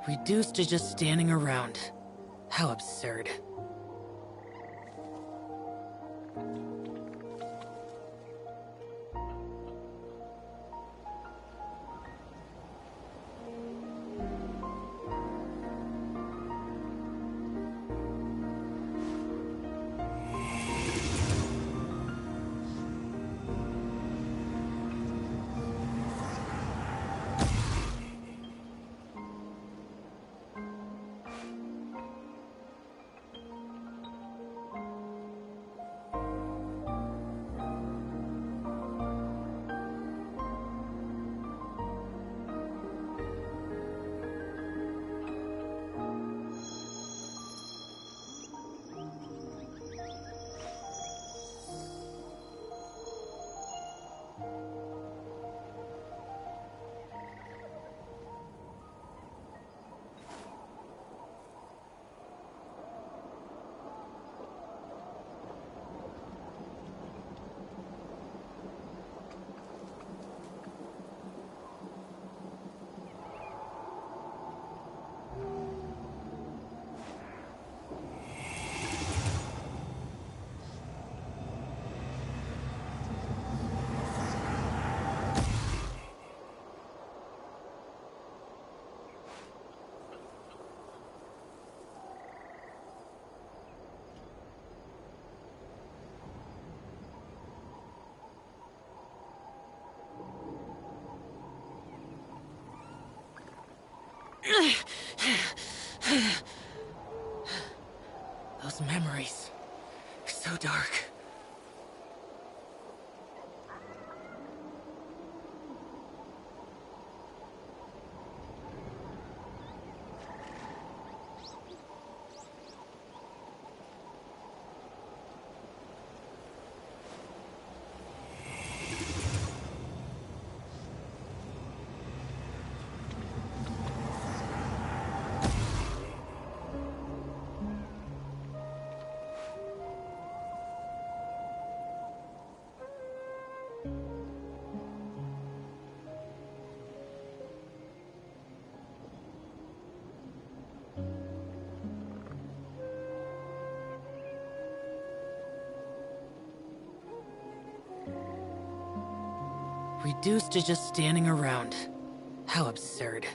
Reduced to just standing around. How absurd. Those memories. So dark. Reduced to just standing around. How absurd.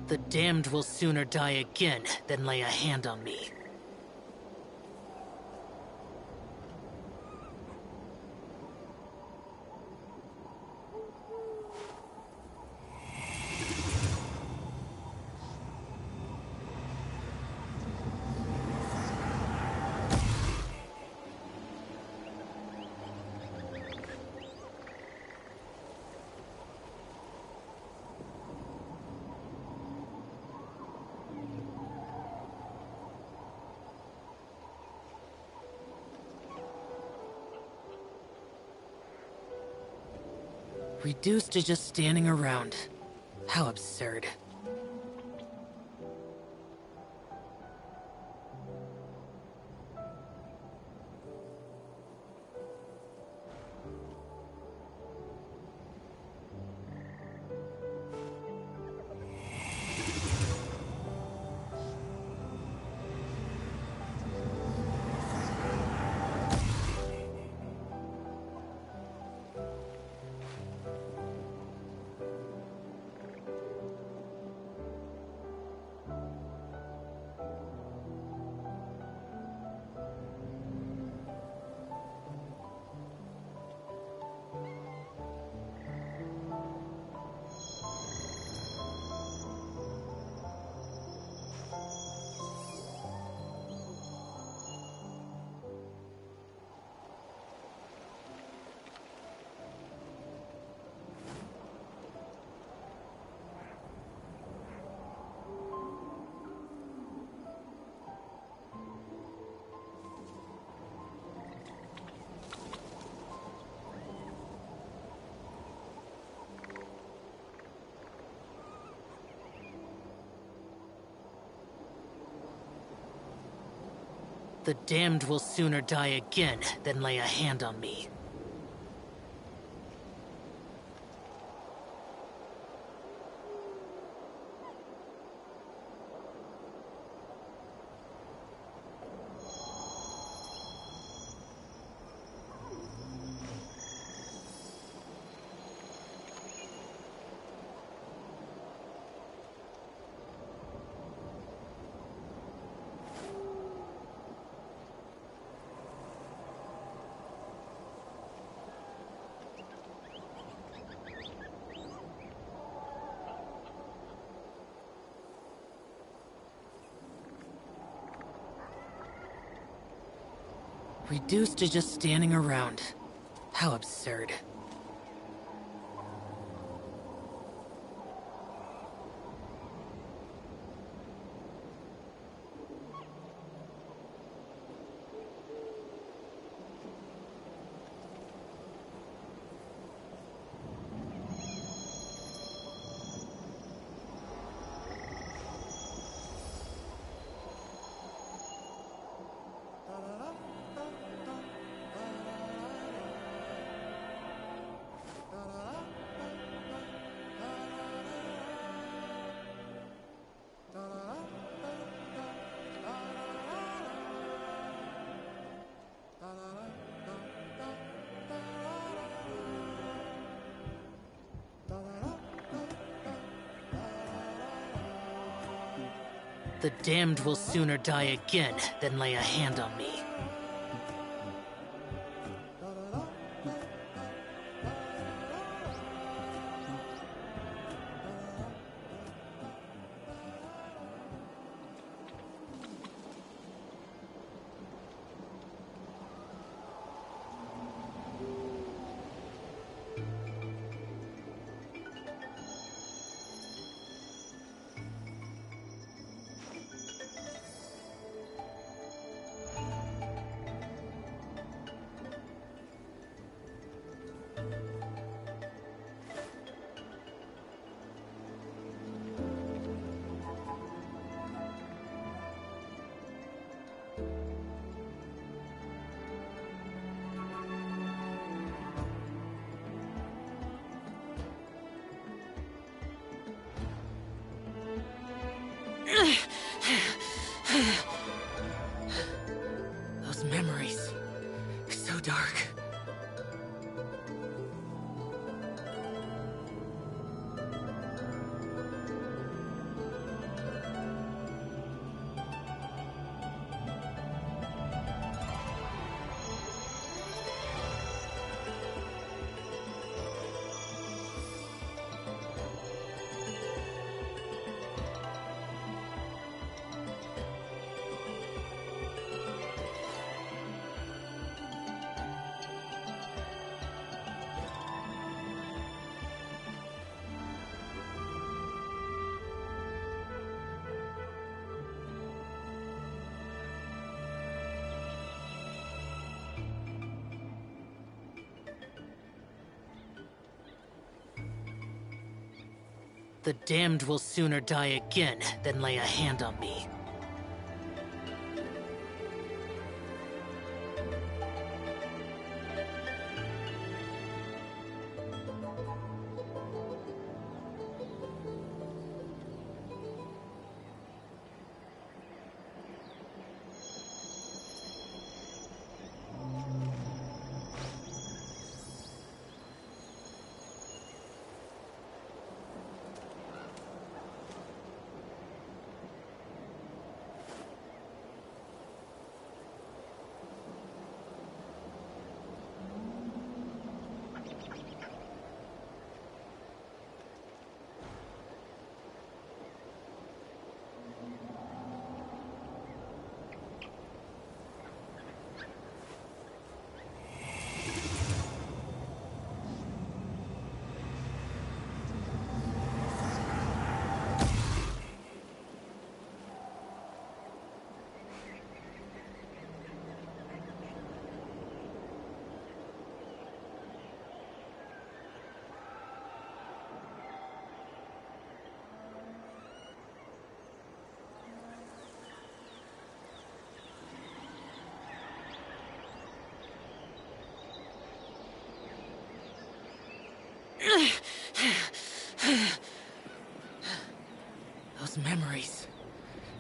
The damned will sooner die again than lay a hand on me. Reduced to just standing around. How absurd. The damned will sooner die again than lay a hand on me. Reduced to just standing around. How absurd. The damned will sooner die again than lay a hand on me. Those memories, so dark. The damned will sooner die again than lay a hand on me. Those memories.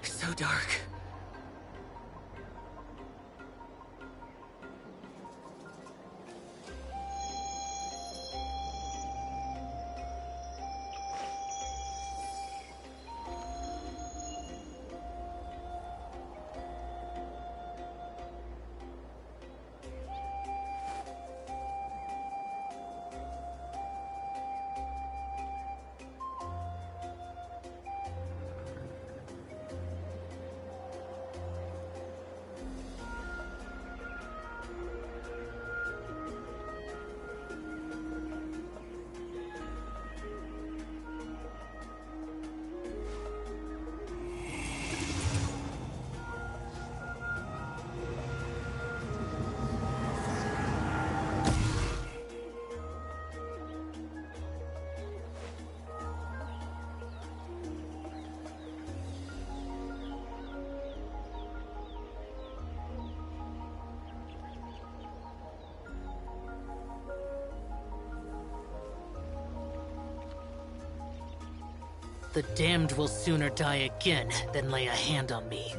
So dark. The damned will sooner die again than lay a hand on me.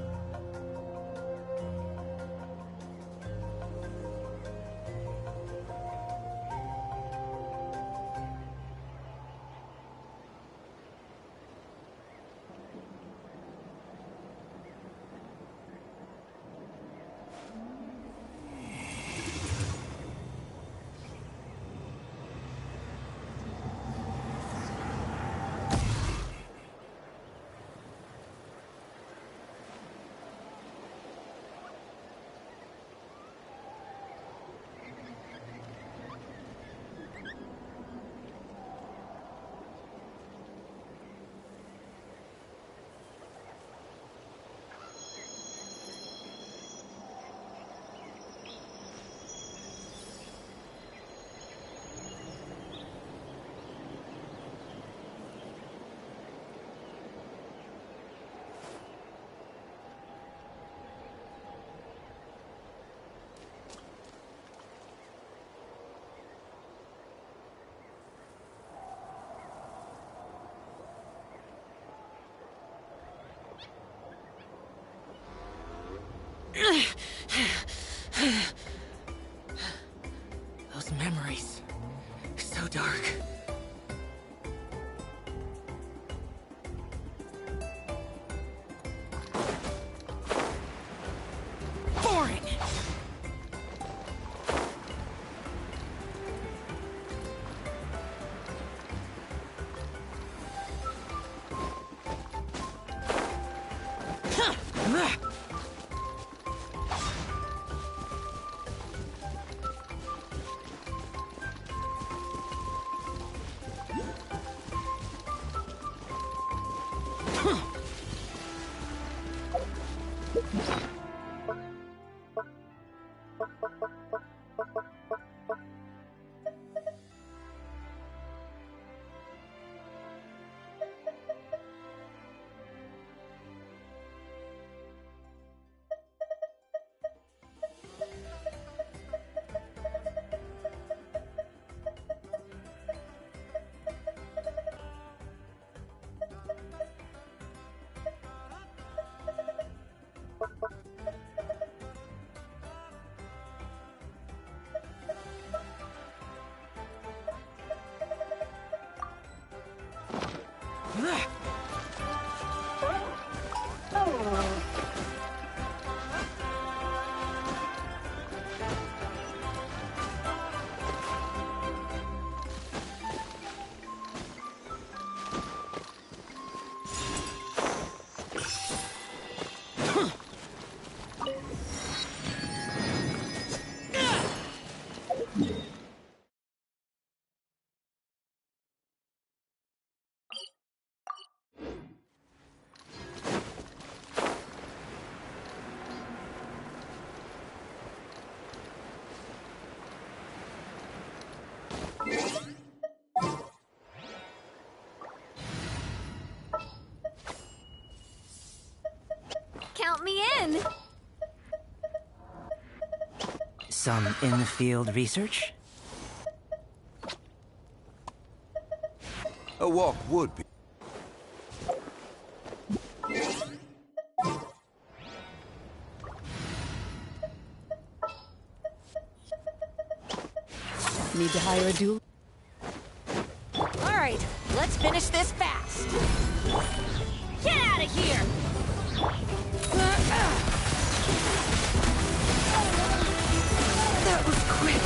Those memories. So dark. Boring! Some in-the-field research? A walk would be. Need to hire a duel? All right, let's finish this fast. Get out of here! That was quick.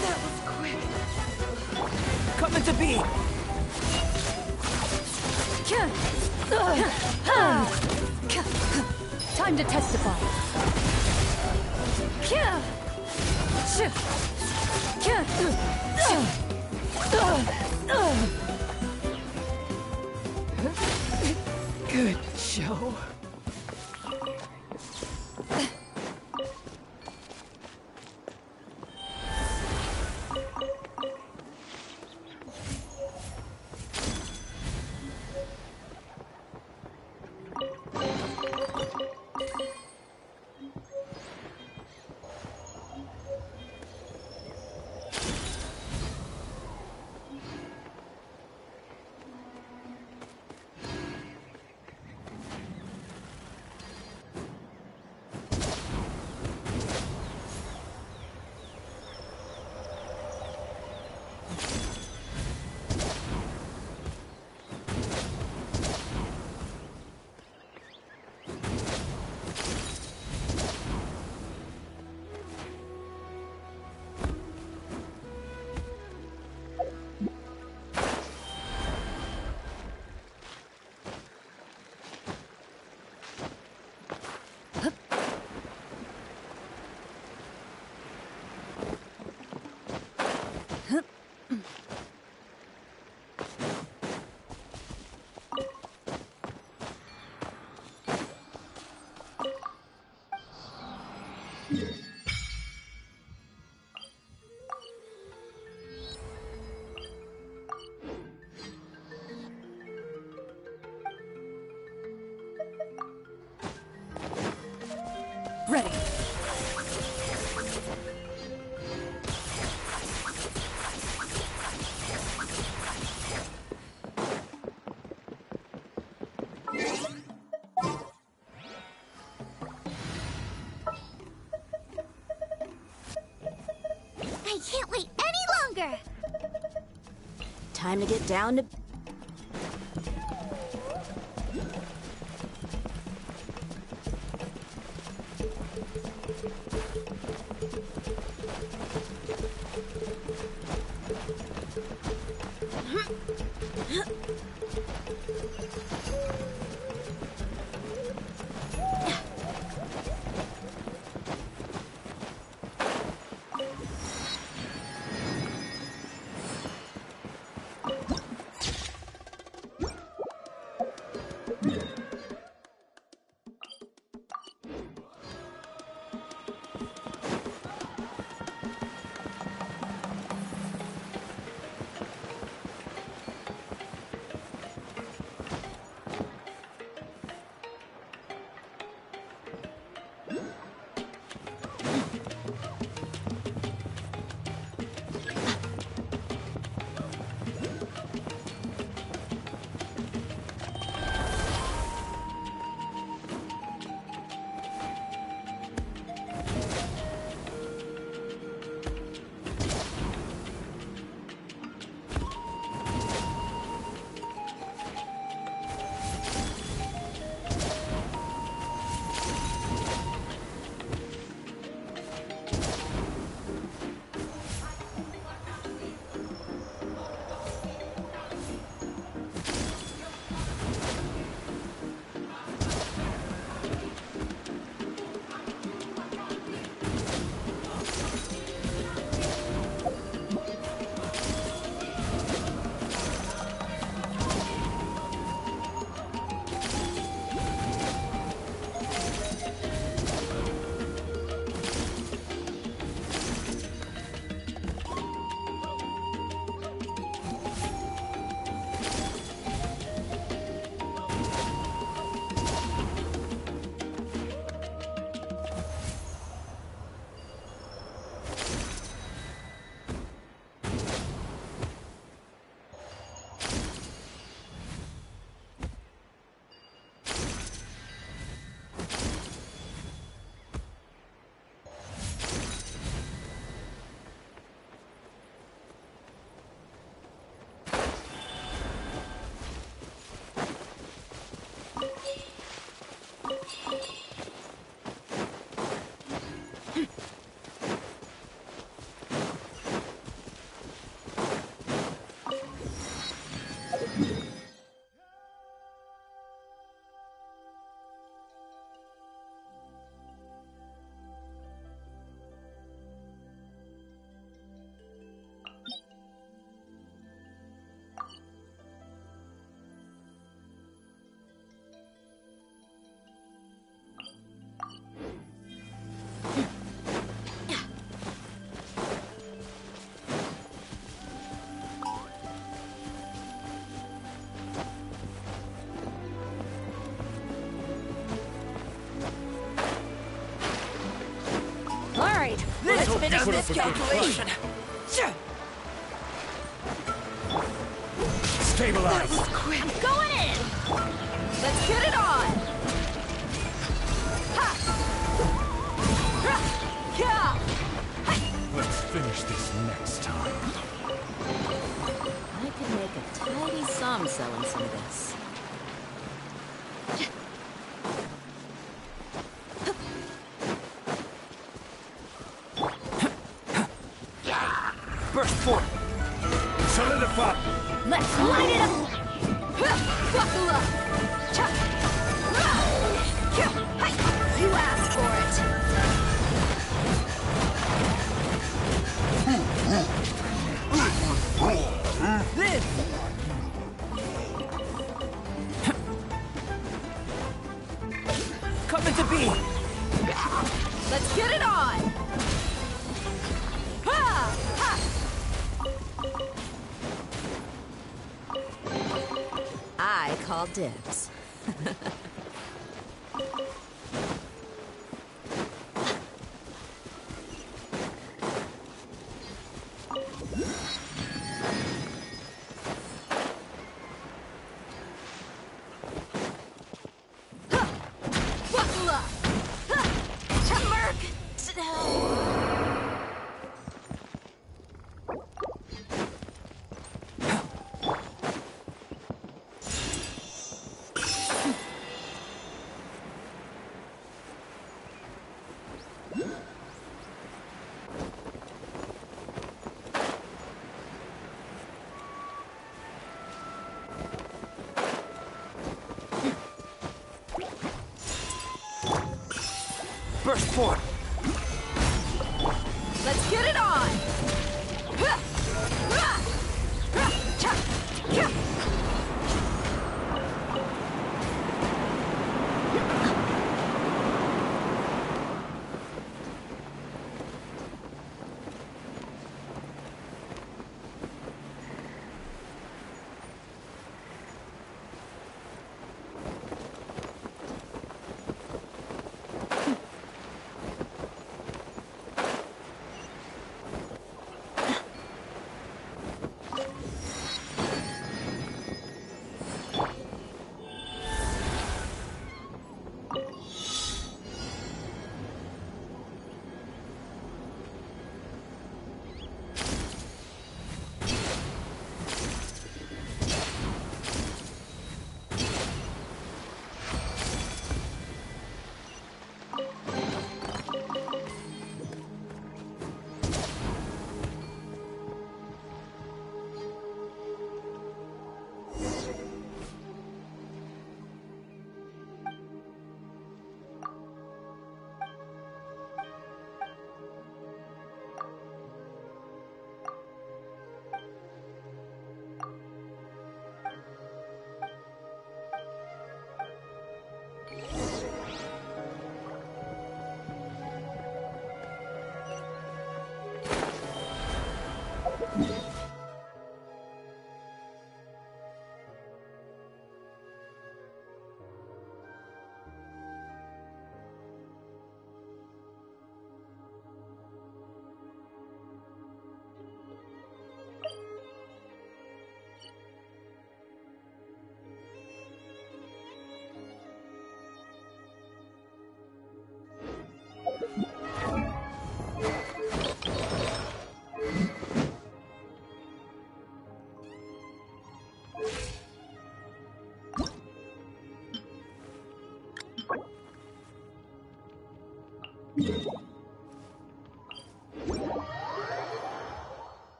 That was quick. Come into being! Time to testify. Good show. Ready. I can't wait any longer! Time to get down to... Let's finish this calculation. Stabilize. That was quick. I'm going in. Let's get it on. Ha! Ha! Yeah! Let's finish this next time. I could make a tidy sum selling some of this. Burst forth. Solidify. Let's light it up! Buckle up! You asked for it! This! Come into being! Let's get it on! Ha! Ha! I call dibs. Buckle up! Merc! Burst forth! Let's get it on!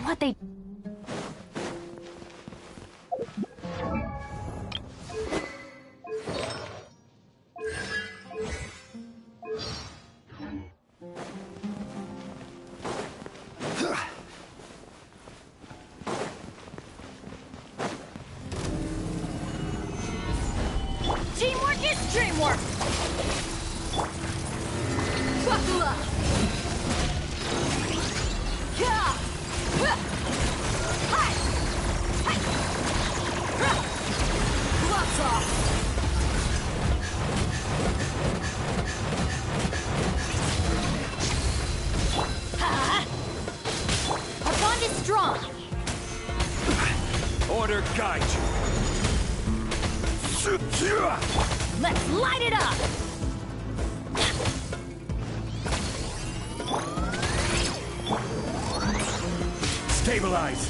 What they... Teamwork is Extreme Warp! Buckle up! Yeah! Hi! Hi! Gloves off! Our bond is strong. Order guide you. Let's light it up. Stabilize.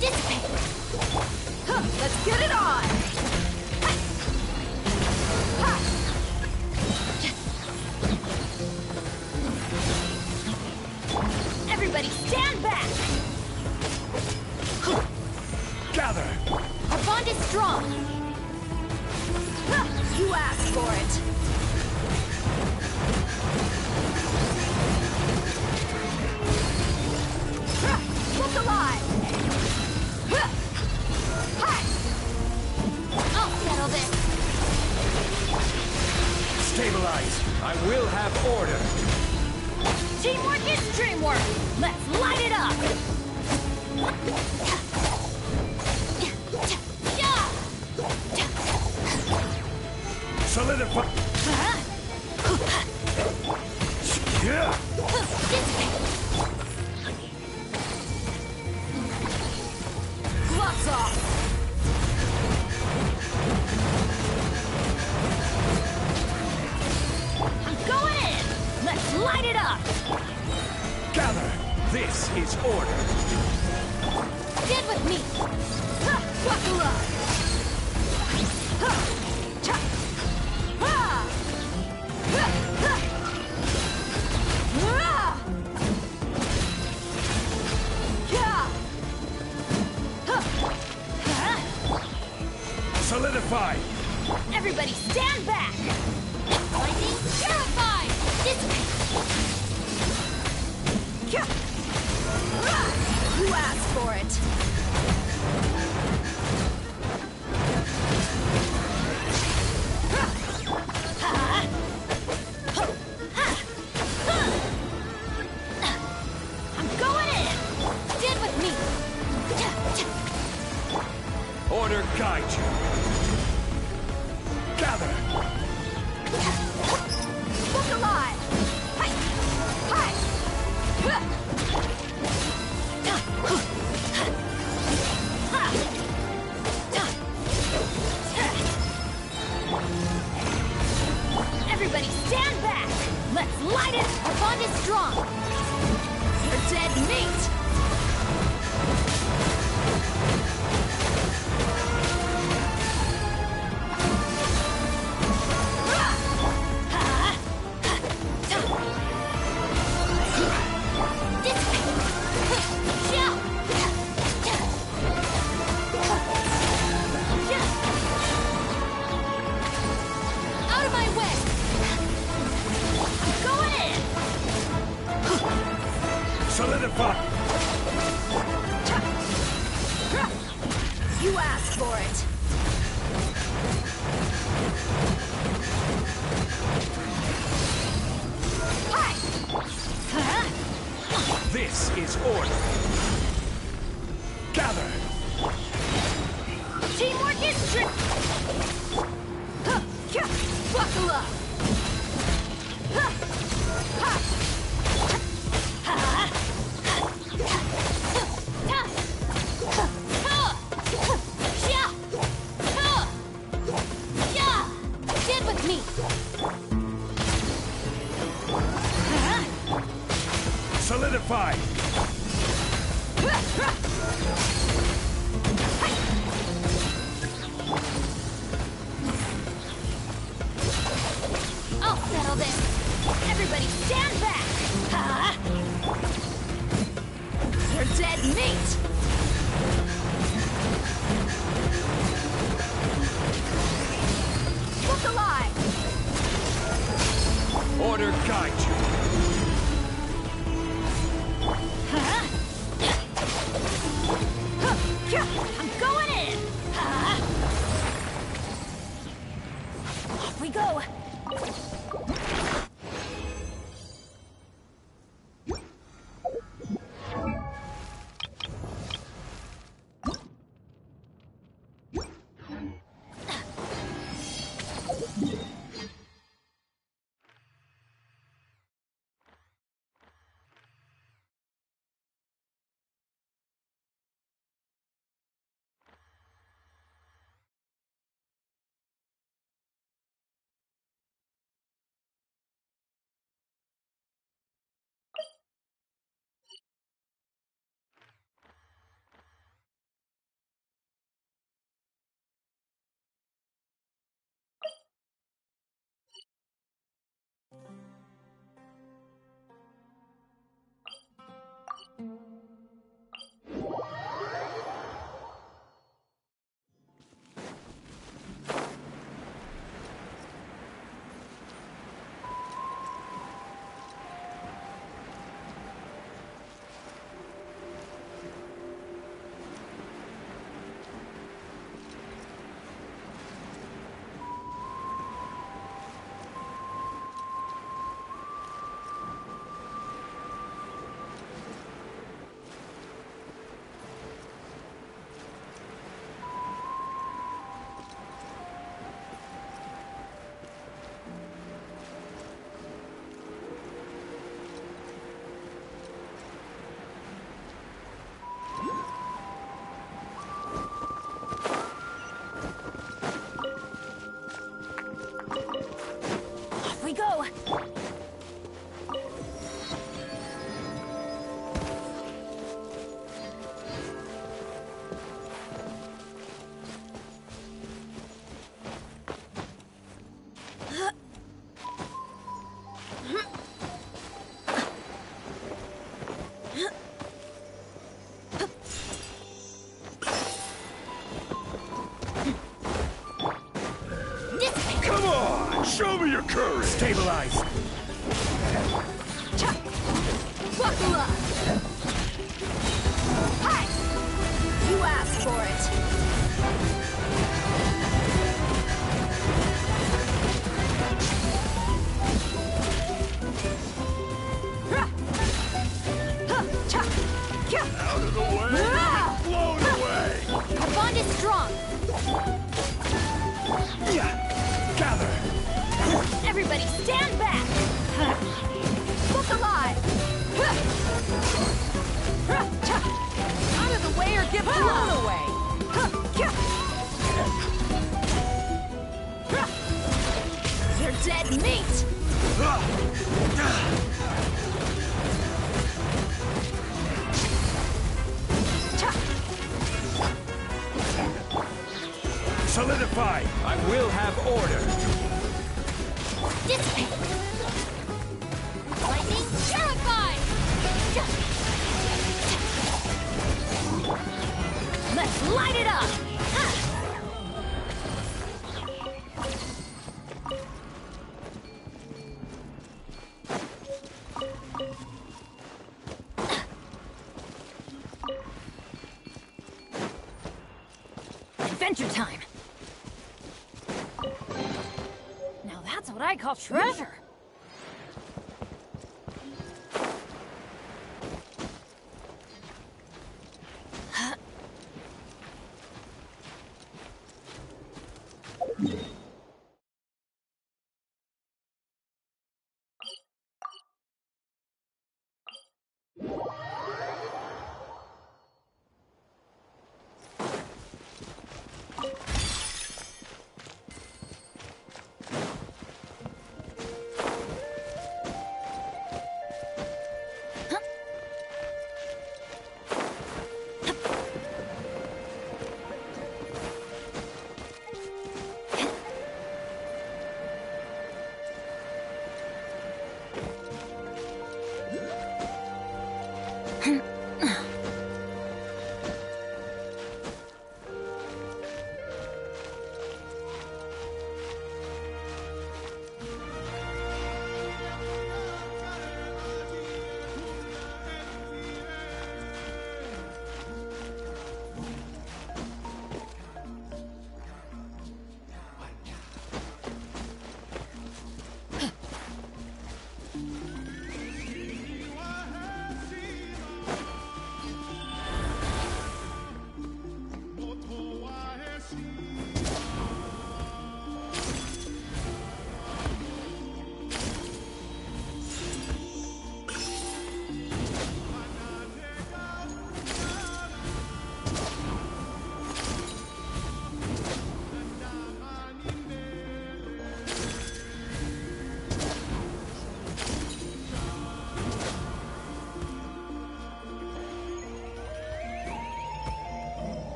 Dissipate. Let's get it on! Everybody stand back. Gather. Our bond is strong. You asked for it. Look alive! I'll settle this. Stabilize. I will have order. Teamwork is dreamwork. Let's light it up. Solidify. Yeah. Gloves off! I'm going in. Let's light it up. Gather. This is order. Get with me. Buckle up! Solidify. Everybody stand back. Lightning terrified. Dissipate. You asked for it. I'm going in. Stand with me. Order guide you. Gather. Look alive! Hi! Hi! Everybody stand back. Let's light it. Our bond is strong. You're dead meat. Out of my way. I'm going in. Solidify. You asked for it. Hi! This is order. Gather. Teamwork is Buckle up! Stand with me. Solidify. I'll settle this. Everybody stand back. You're dead meat. Look alive! Order guide you. I'm going in. we go! We go! Come on! Show me your courage! Stabilize! Buckle up! Hi! You asked for it! Out of the way! Get blown away! Our bond is strong! Gather! Everybody stand back! Look alive! Out of the way or get blown away! You're dead meat! Solidify! I will have order! Dissipate! Lightning, terrified! Let's light it up! Adventure time! Now that's what I call treasure!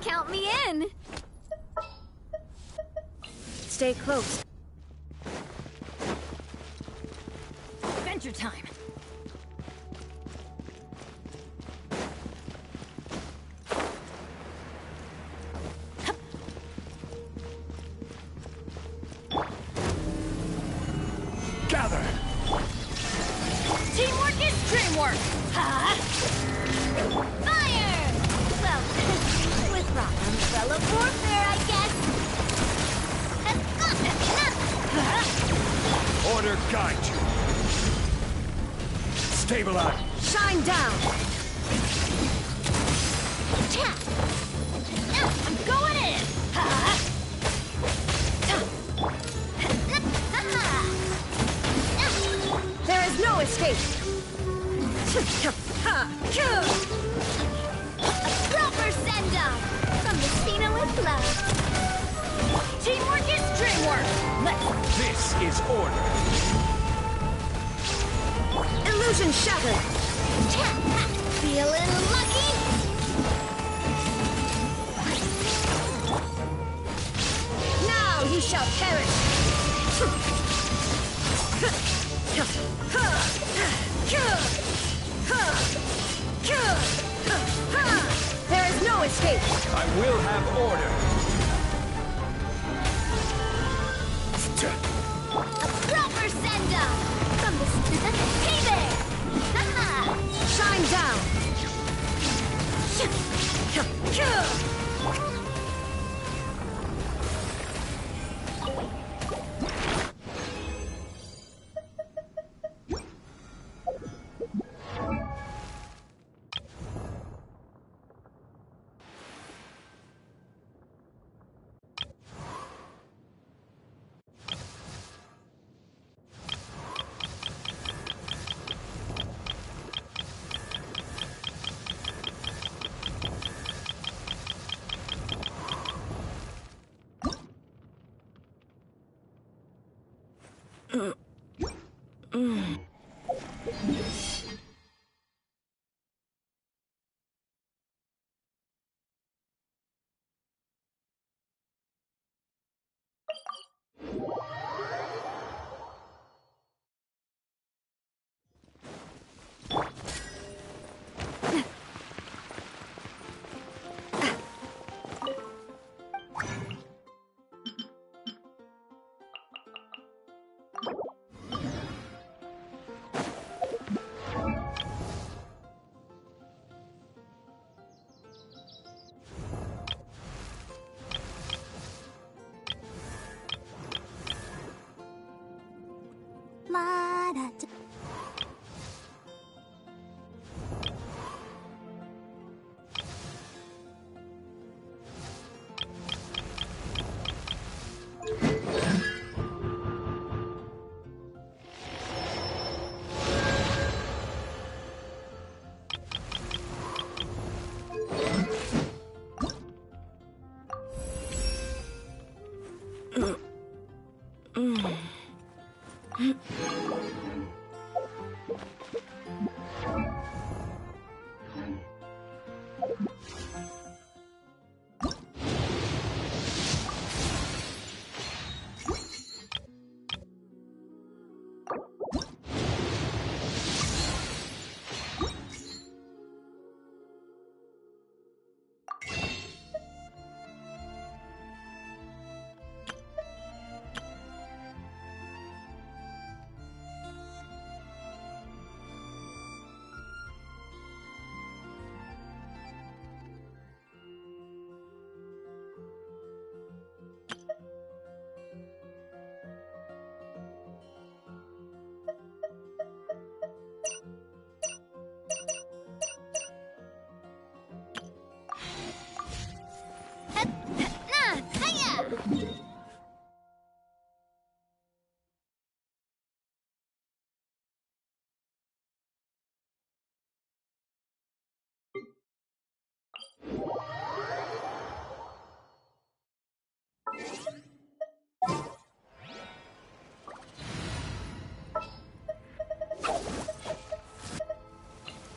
Count me in! Stay close. Adventure time. Gather! Teamwork is dreamwork! Huh? Fire! Well, with rock umbrella warfare, I guess. Order guide you. Stabilize. Shine down. I'm going in! Huh? There is no escape. A proper send-off from the Cena with love. Teamwork is dreamwork. This is order. Illusion shattered. Feeling lucky? Now you shall perish. There is no escape. I will have order. A proper send-off from the Hey there! Shine down.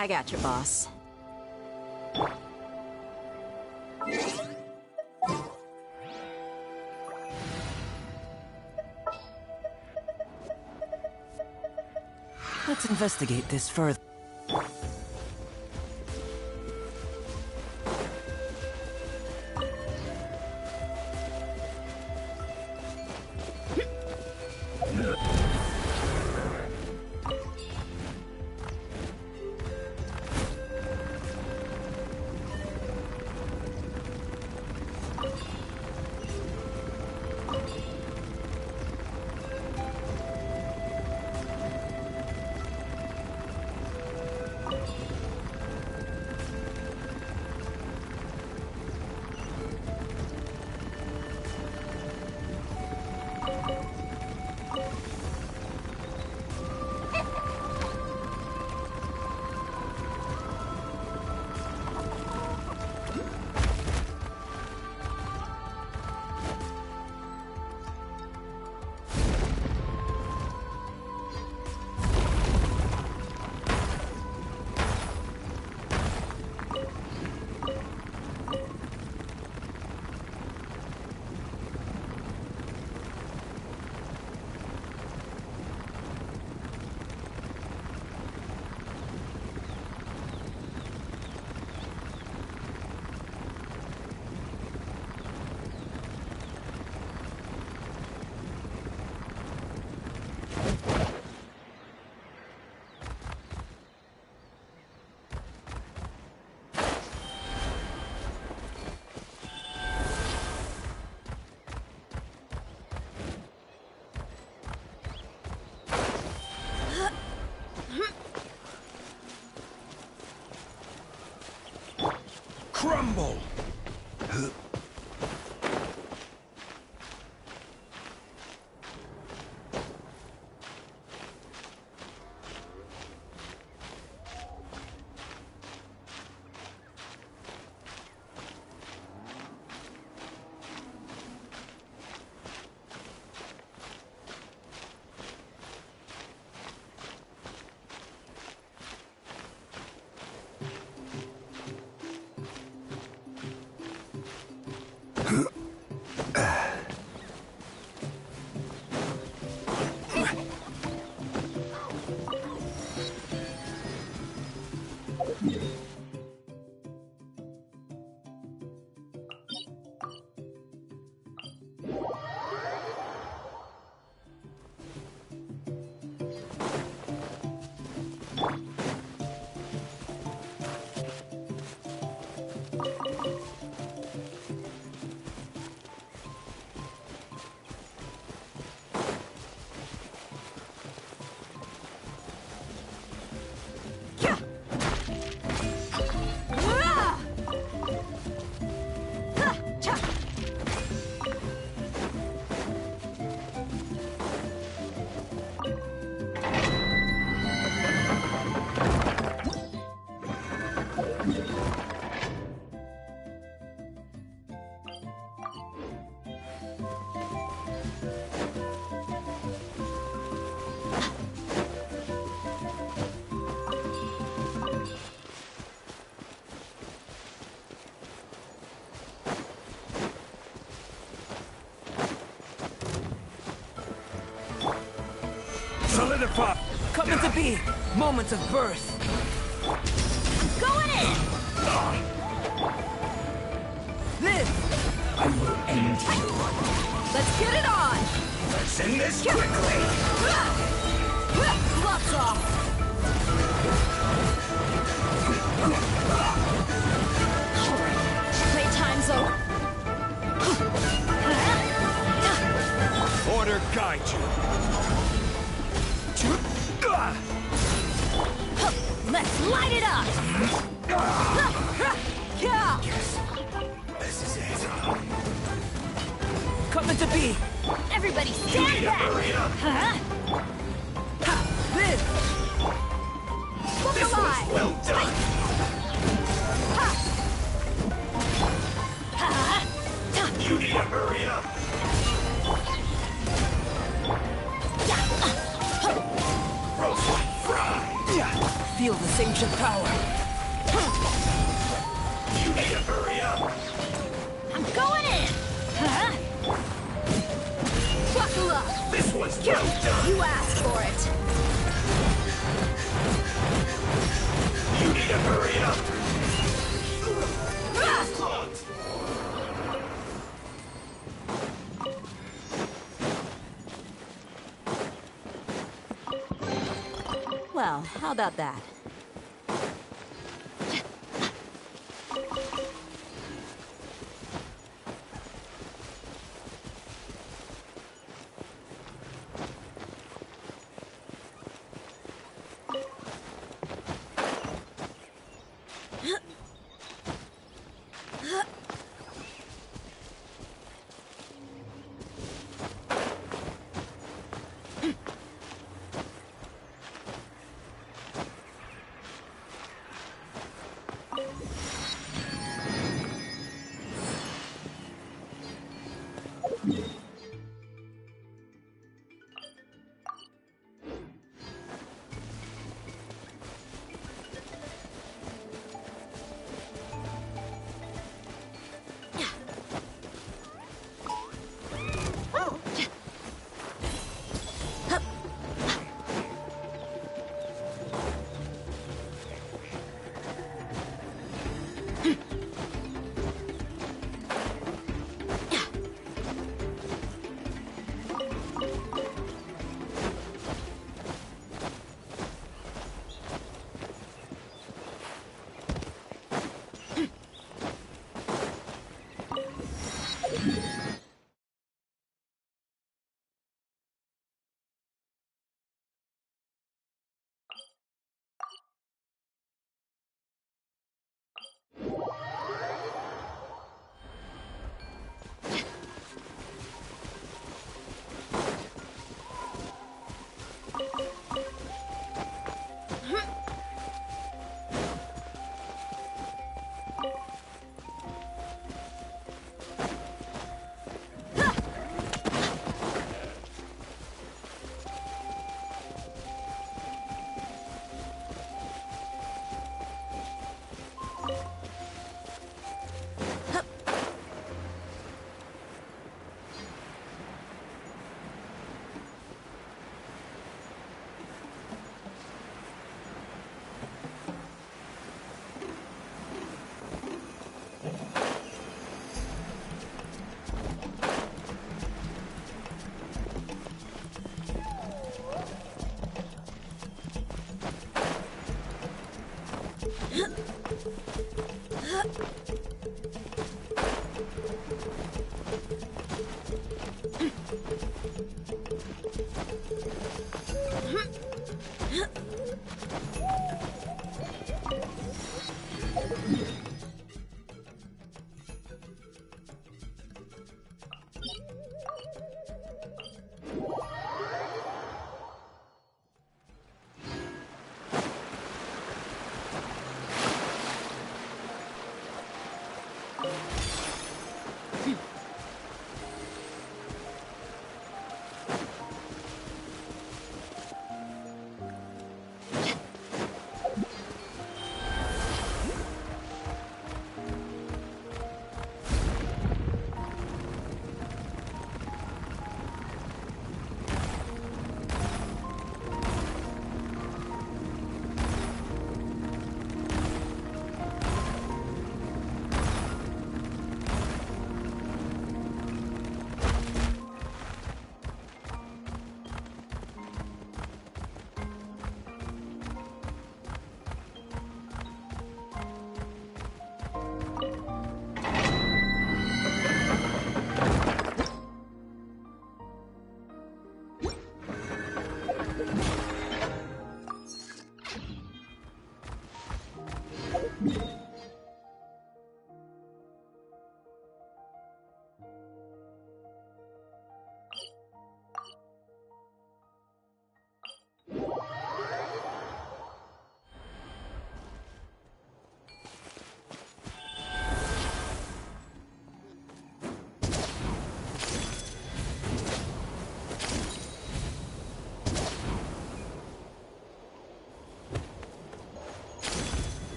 I got your boss. Let's investigate this further. Crumble! Solidify! Coming to be! Moments of birth! Going in! Live! I will end you. Let's get it on! Let's end this quickly! Gloves off! Playtime's over. Order guide you. Let's light it up! Yes. This is it. Coming to be! Everybody stand back! Huh? Live! Look This alive! was well done. You need to hurry up. Roast like fry. Feel the this ancient power. You need to hurry up. I'm going in! Huh? Buckle up! This one's well done. You asked for it! You need to hurry up. Well, how about that?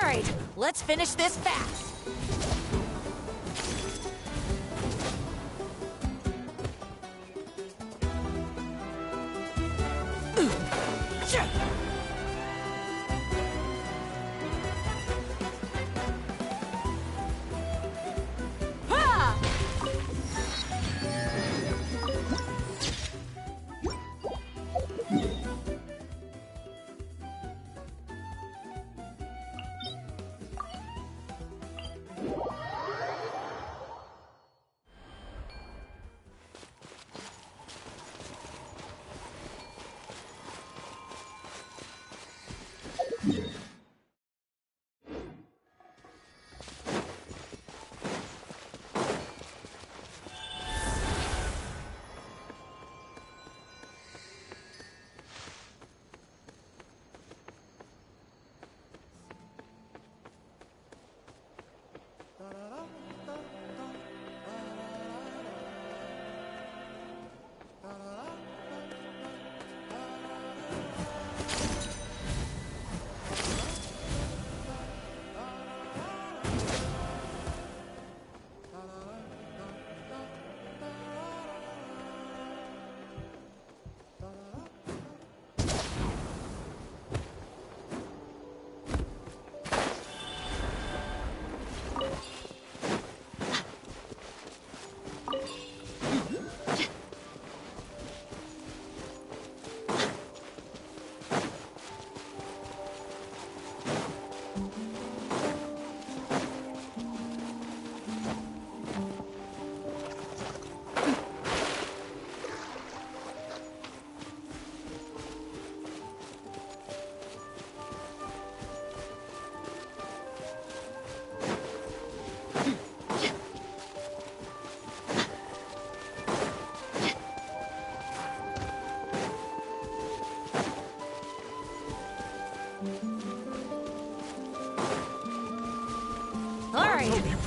right, let's finish this fast.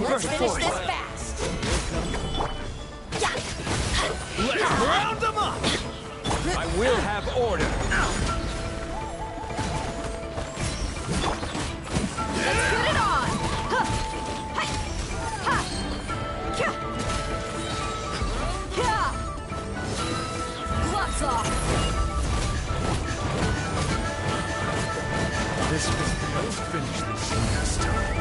Let's finish this fast. Let's round them up! I will have order. Let's get it on! Gloves off! This was let's finish this next time.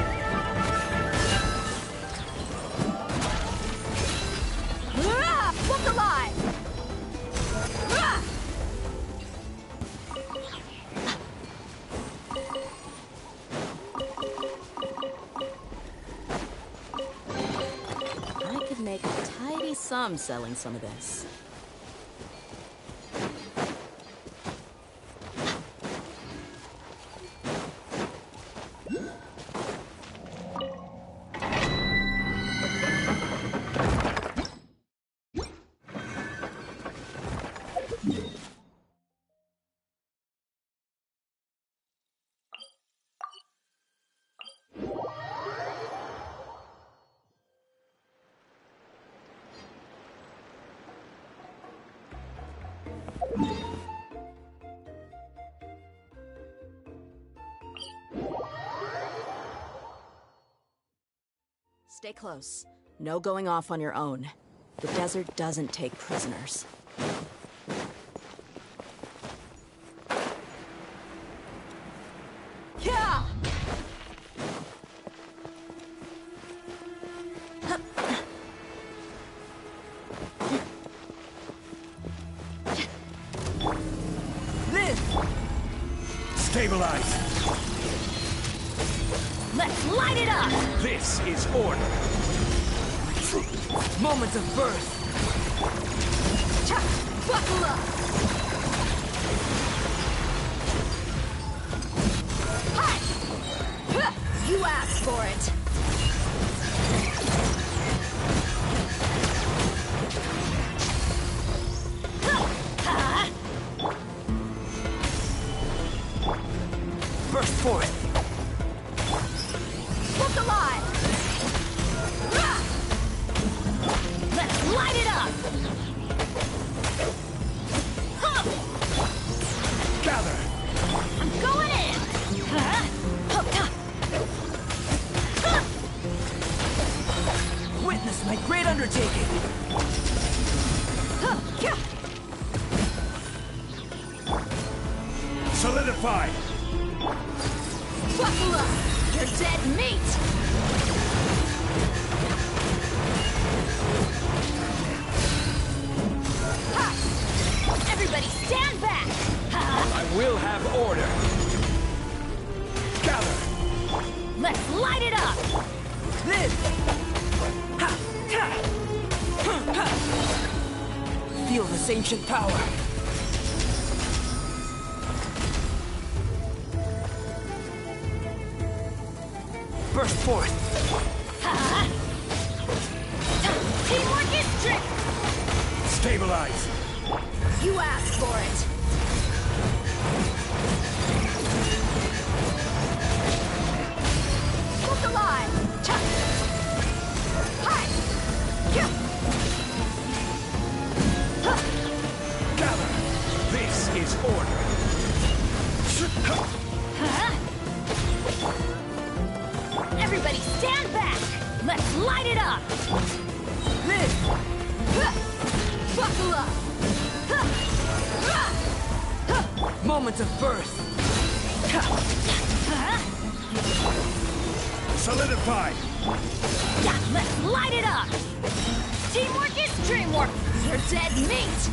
Look alive! I could make a tidy sum selling some of this. Stay close. No going off on your own. The desert doesn't take prisoners. Yeah! Stabilize! Let's light it up! This is order! Moments of birth! Buckle up! Hi! You asked for it! Burst for it! Look alive! Let's light it up! Gather! I'm going in! Solidified! Buckle up! You're dead meat! Ha! Everybody stand back! I will have order. Gather! Let's light it up! This! Ha! Ha! Ha! Feel this ancient power. Burst forth! Ha! Teamwork is strength! Stabilize! You asked for it! Look alive! Chuck! Hi! Yeah! Gather! This is order! Everybody stand back! Let's light it up! This! Buckle up! Moment of birth! Solidified! Yeah, let's light it up! Teamwork is dreamwork! You're dead meat!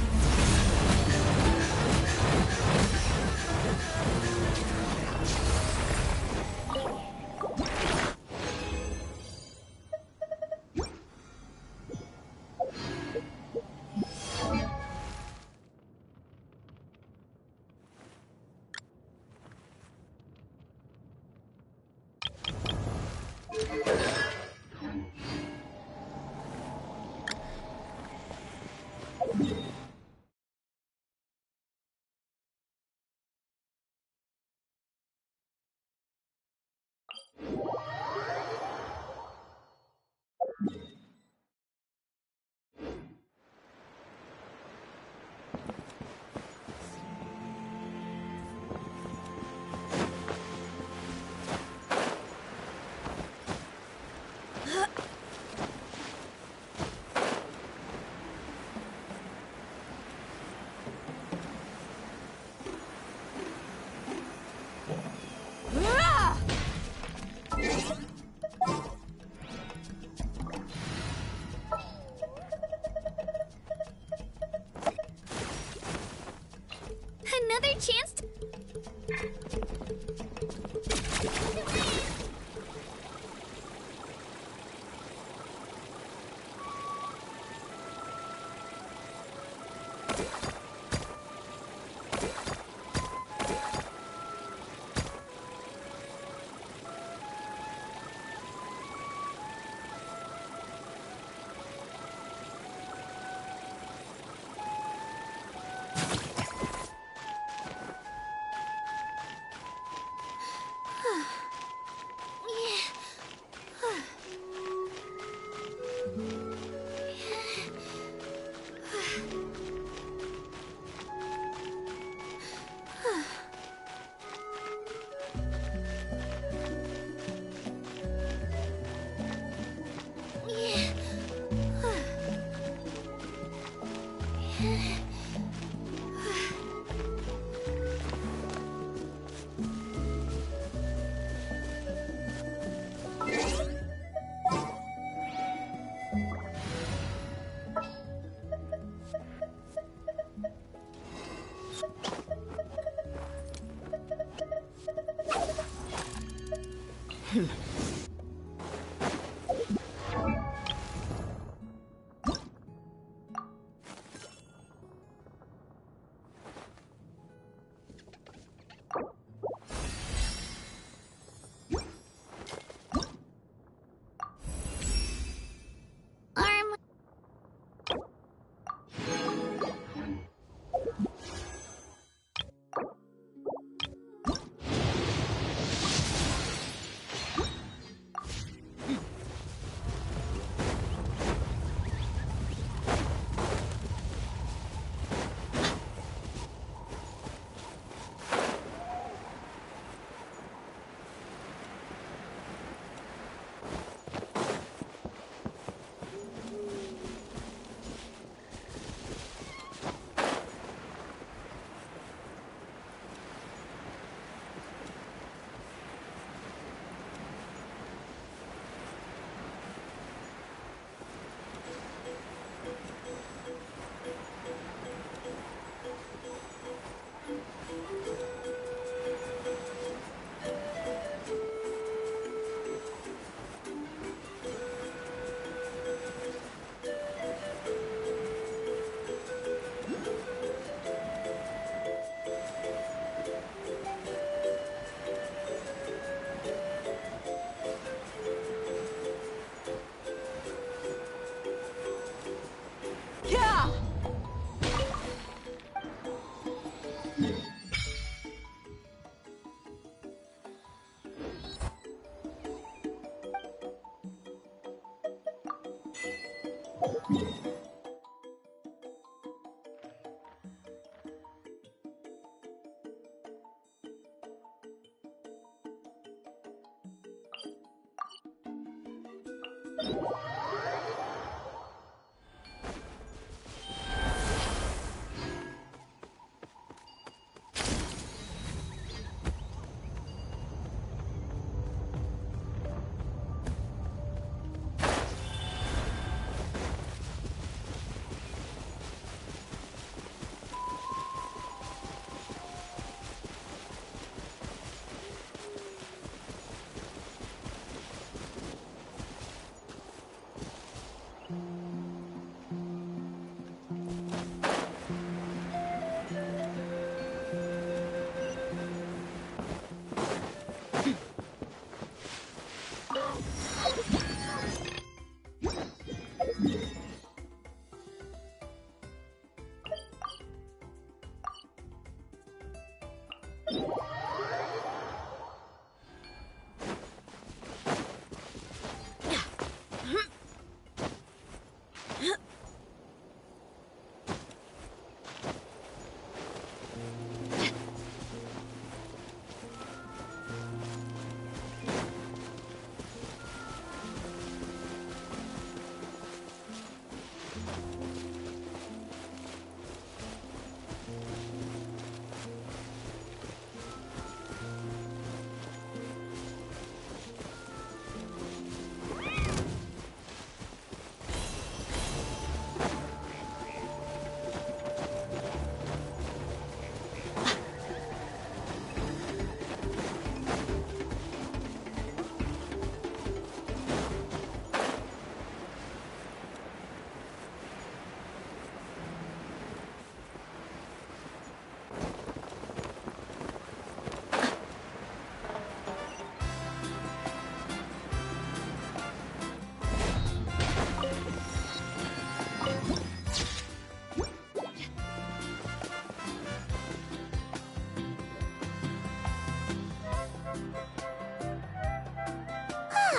Another chance to...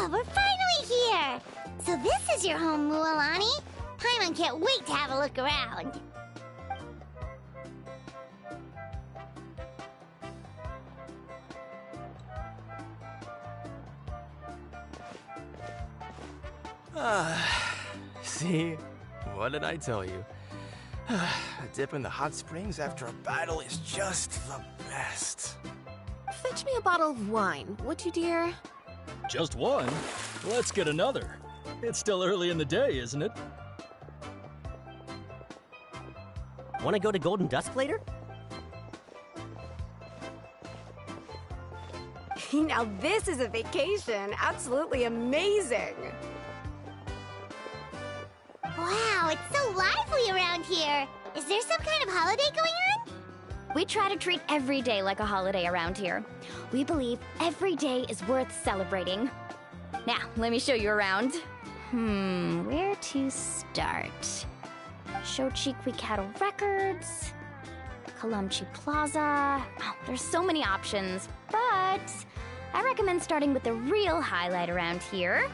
We're finally here! So this is your home, Mualani? Paimon can't wait to have a look around. See? What did I tell you? A dip in the hot springs after a battle is just the best. Fetch me a bottle of wine, would you, dear? Just one? Let's get another. It's still early in the day, isn't it? Want to go to Golden Dusk later? Now this is a vacation. Absolutely amazing. Wow, it's so lively around here. Is there some kind of holiday going on? We try to treat every day like a holiday around here. We believe every day is worth celebrating. Now, let me show you around. Where to start? Shochiqui Cattle Records, Kalamchi Plaza. Oh, there's so many options, but I recommend starting with the real highlight around here.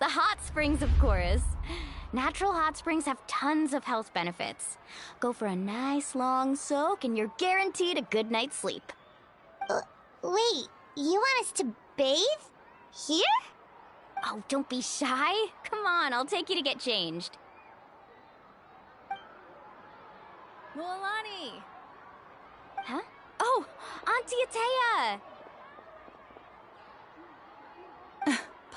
The hot springs, of course. Natural hot springs have tons of health benefits. Go for a nice long soak and you're guaranteed a good night's sleep. Wait, you want us to bathe? Here? Oh, don't be shy. Come on, I'll take you to get changed. Mualani! Huh? Oh, Auntie Atea!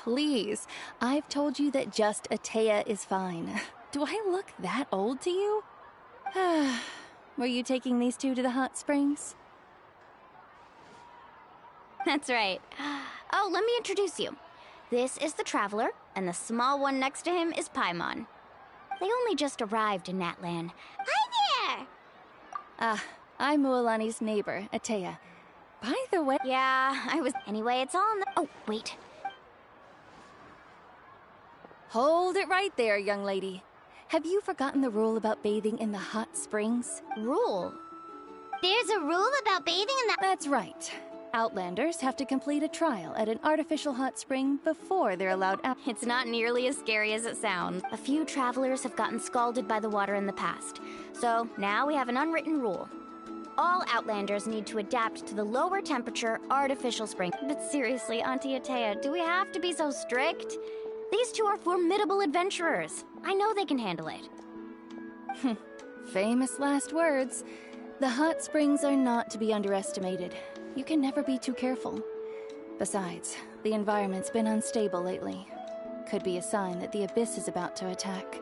Please, I've told you that just Atea is fine. Do I look that old to you? Were you taking these two to the hot springs? That's right. Oh, let me introduce you. This is the Traveler, and the small one next to him is Paimon. They only just arrived in Natlan. Hi there! I'm Mualani's neighbor, Atea. By the way... Yeah, I was... Anyway, it's all in the... Oh, wait. Hold it right there, young lady. Have you forgotten the rule about bathing in the hot springs? Rule? There's a rule about bathing in the... That's right. Outlanders have to complete a trial at an artificial hot spring before they're allowed out. It's not nearly as scary as it sounds. A few travelers have gotten scalded by the water in the past. So now we have an unwritten rule. All Outlanders need to adapt to the lower temperature artificial spring. But seriously, Auntie Atea, do we have to be so strict? These two are formidable adventurers. I know they can handle it. Famous last words. The hot springs are not to be underestimated. You can never be too careful. Besides, the environment's been unstable lately. Could be a sign that the Abyss is about to attack.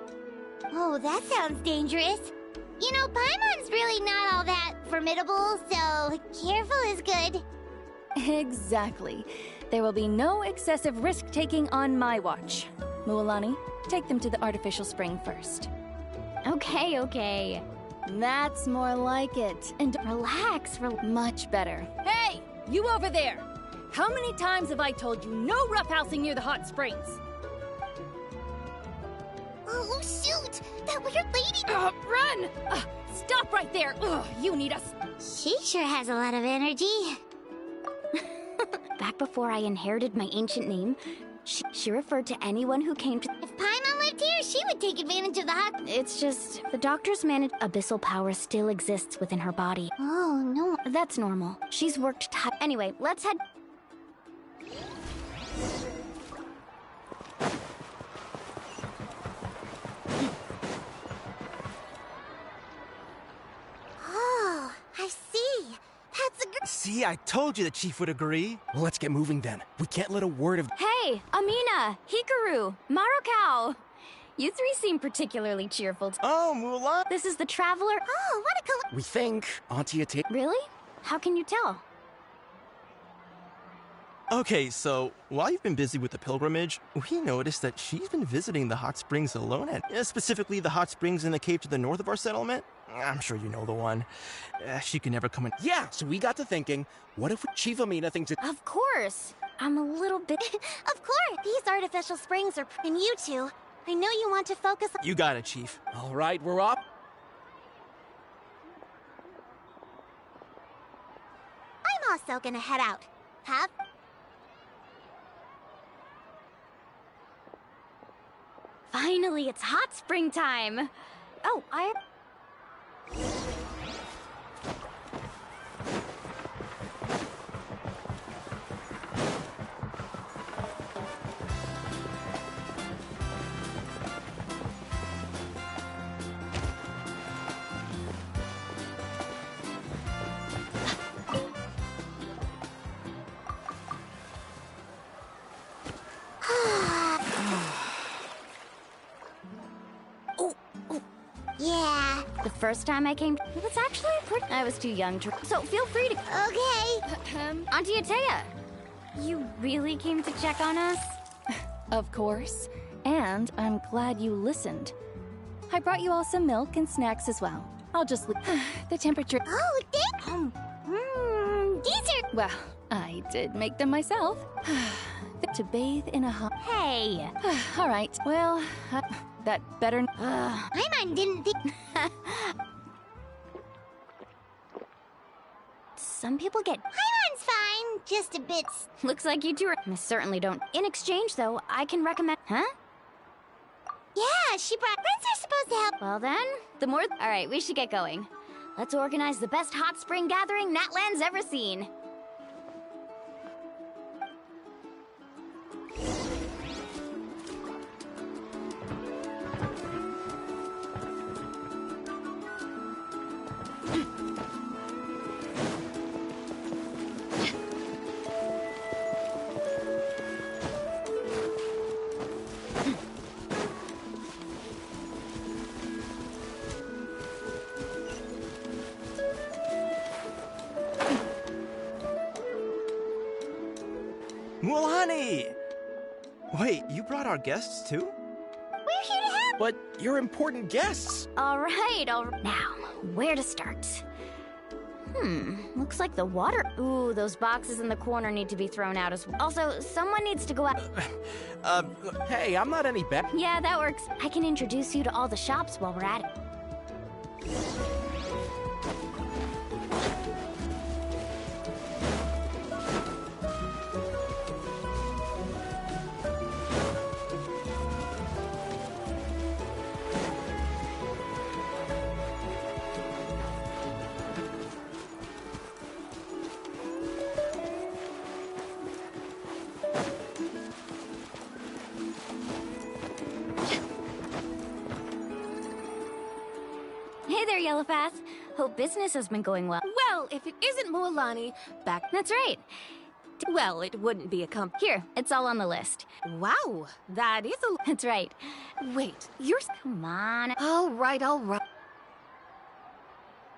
Oh, that sounds dangerous. You know, Paimon's really not all that formidable, so careful is good. Exactly. There will be no excessive risk-taking on my watch. Mualani, take them to the artificial spring first. Okay. That's more like it. And relax. Much better. Hey, you over there! How many times have I told you no roughhousing near the hot springs? Oh, shoot! That weird lady... Run! Stop right there! You need us... She sure has a lot of energy. Back before I inherited my ancient name, she referred to anyone who came to... If Paimon lived here, she would take advantage of the hot... It's just... The doctors managed... Abyssal power still exists within her body. Oh, no. That's normal. She's worked Anyway, let's head... Oh, I see. That's a good... See, I told you the chief would agree. Well, let's get moving then. We can't let a word of... Hey, Amina, Hikaru, Marukao. You three seem particularly cheerful. Oh, Mulan. This is the Traveler. Oh, what a We think Auntie Atea... Really? How can you tell? Okay, so while you've been busy with the pilgrimage, we noticed that she's been visiting the hot springs alone, and specifically the hot springs in the cave to the north of our settlement. I'm sure you know the one. She can never come in. Yeah, so we got to thinking, what if Chief Amina thinks it... Of course. I'm a little bit... Of course. These artificial springs are... And you two, I know you want to focus on... You got it, Chief. All right, we're up. I'm also gonna head out. Have... Finally, it's hot spring time. Oh, Yeah. The first time I came, it was actually pretty... I was too young to... So feel free to... Okay. Auntie Atea, you really came to check on us? Of course. And I'm glad you listened. I brought you all some milk and snacks as well. I'll just leave... The temperature... Oh, thank... These are... Well, I did make them myself. To bathe in a hot... Hey! All right, well, that better... Paimon didn't think... Some people get... Paimon's fine, just a bit... Looks like you two are... I certainly don't. In exchange, though, I can recommend... Huh? Yeah, she brought... Friends are supposed to help. Well then, the more... Alright, we should get going. Let's organize the best hot spring gathering Natlan's ever seen. Mulani! Wait, you brought our guests too? We're here to help! But you're important guests! Alright. Now, where to start? Looks like the water... Ooh, those boxes in the corner need to be thrown out as well. Also, someone needs to go out... Hey, I'm not any better. Yeah, that works. I can introduce you to all the shops while we're at it. Hey there, Yellowpath. Hope business has been going well. Well, if it isn't Mualani, back... That's right. Well, it wouldn't be a Here, it's all on the list. Wow, that is a... That's right. Wait, you're... Come on. All right. Wow,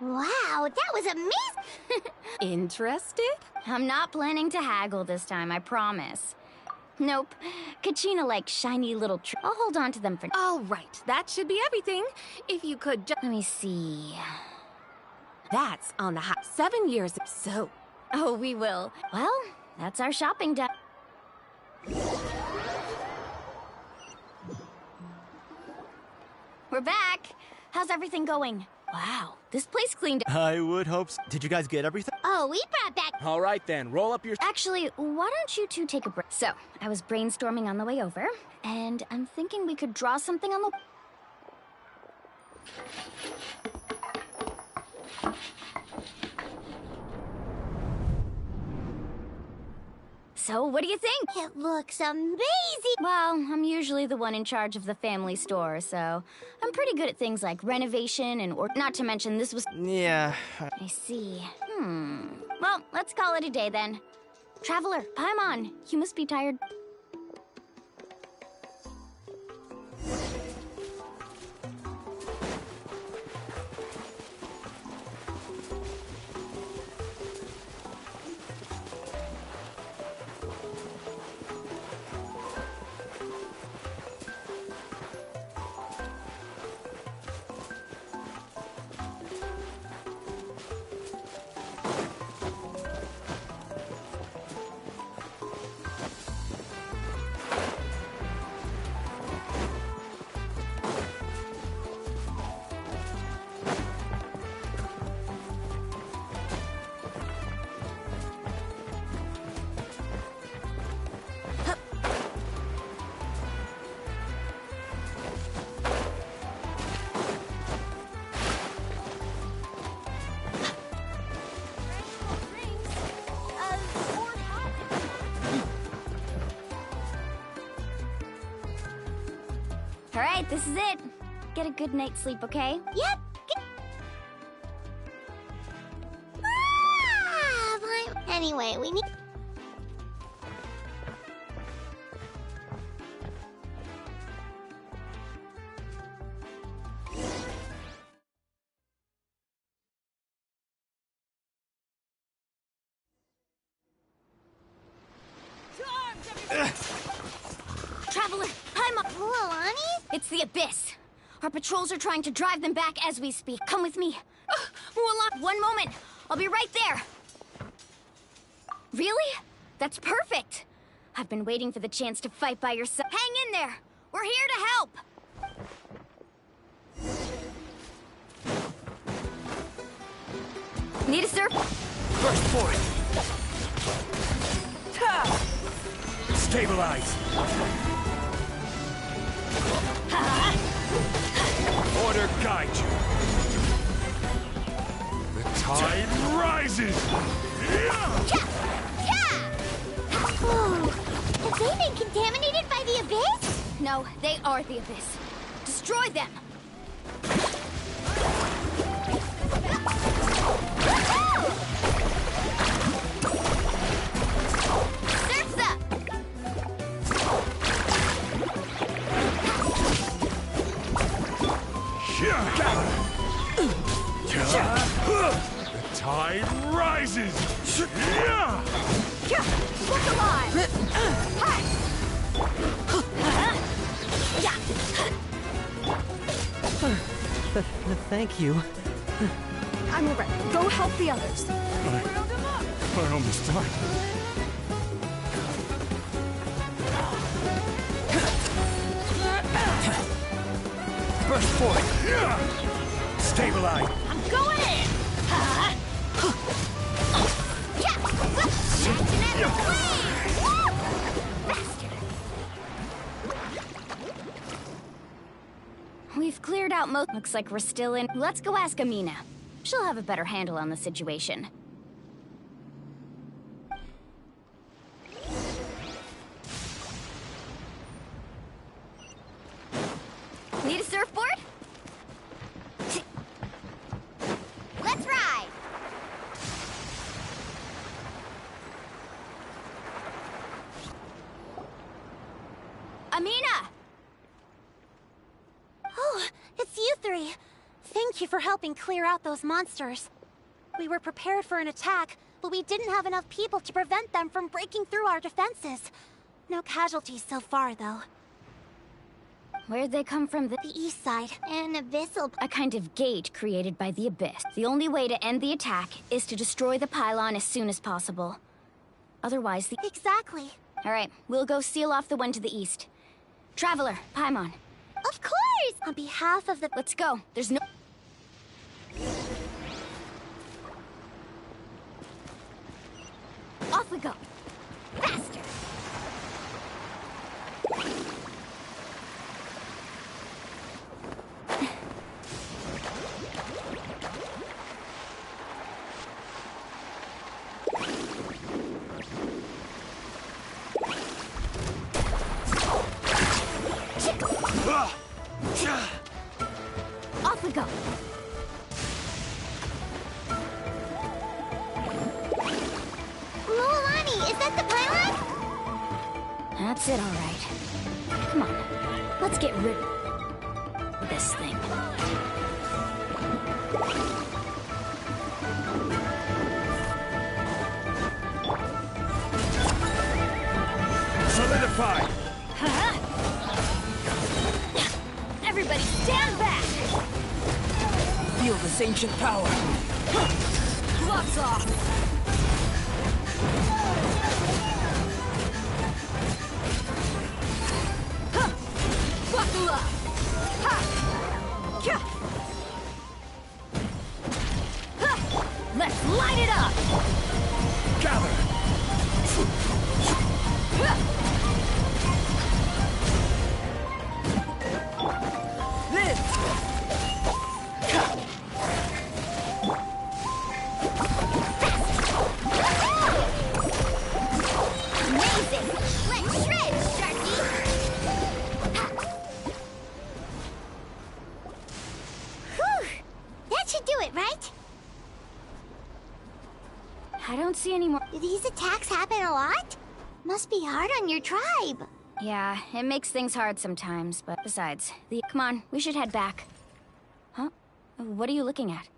that was amazing! Interested? I'm not planning to haggle this time, I promise. Nope. Kachina likes shiny little I'll hold on to them for... All right, that should be everything. If you could just... Let me see... That's on the 7 years or so. Oh, we will. Well, that's our shopping done. We're back. How's everything going? Wow, this place cleaned up. I would hope so. Did you guys get everything? Oh, we brought back... All right then, roll up your... Actually, why don't you two take a break? So, I was brainstorming on the way over, and I'm thinking we could draw something on the... So, what do you think? It looks amazing! Well, I'm usually the one in charge of the family store, so I'm pretty good at things like renovation and not to mention this was... Yeah. I see. Well, let's call it a day then. Traveler, Paimon, you must be tired. All right, this is it. Get a good night's sleep, okay? Yep. Anyway, we need... Traveler, Mualani? it's the Abyss. Our patrols are trying to drive them back as we speak. Come with me. Mualani, one moment. I'll be right there. Really? That's perfect. I've been waiting for the chance to fight by your side. Hang in there. We're here to help. Need a surf? Burst forth! Stabilize! Order guide you! The tide rises! Oh, have they been contaminated by the Abyss? No, they are the Abyss. Destroy them! Surf's up! The tide rises! Look alive! Thank you. I'm alright. Go help the others. I almost died. Burst forth! Stabilize! I'm going in! We've cleared out most. Looks like we're still in. Let's go ask Amina. She'll have a better handle on the situation. Need a surfboard? Let's ride! Amina! Oh, it's you three. Thank you for helping clear out those monsters. We were prepared for an attack, but we didn't have enough people to prevent them from breaking through our defenses. No casualties so far, though. Where'd they come from? The east side. An abyssal... A kind of gate created by the Abyss. The only way to end the attack is to destroy the pylon as soon as possible. Otherwise, the... Exactly. All right, we'll go seal off the one to the east. Traveler, Paimon. Of course! On behalf of the... Let's go. There's no... Off we go. Faster! Off we go. Loalani, is that the pylon? That's it, all right. Come on, let's get rid of this thing. Solidify! Everybody stand back! Feel this ancient power. Gloves off! Buckle up! Let's light it up! Gather! Live! Amazing! Let's shred, Sharky! Whew! That should do it, right? I don't see any more. Do these attacks happen a lot? Must be hard on your tribe. Yeah, it makes things hard sometimes, but besides, Come on, we should head back. Huh? What are you looking at?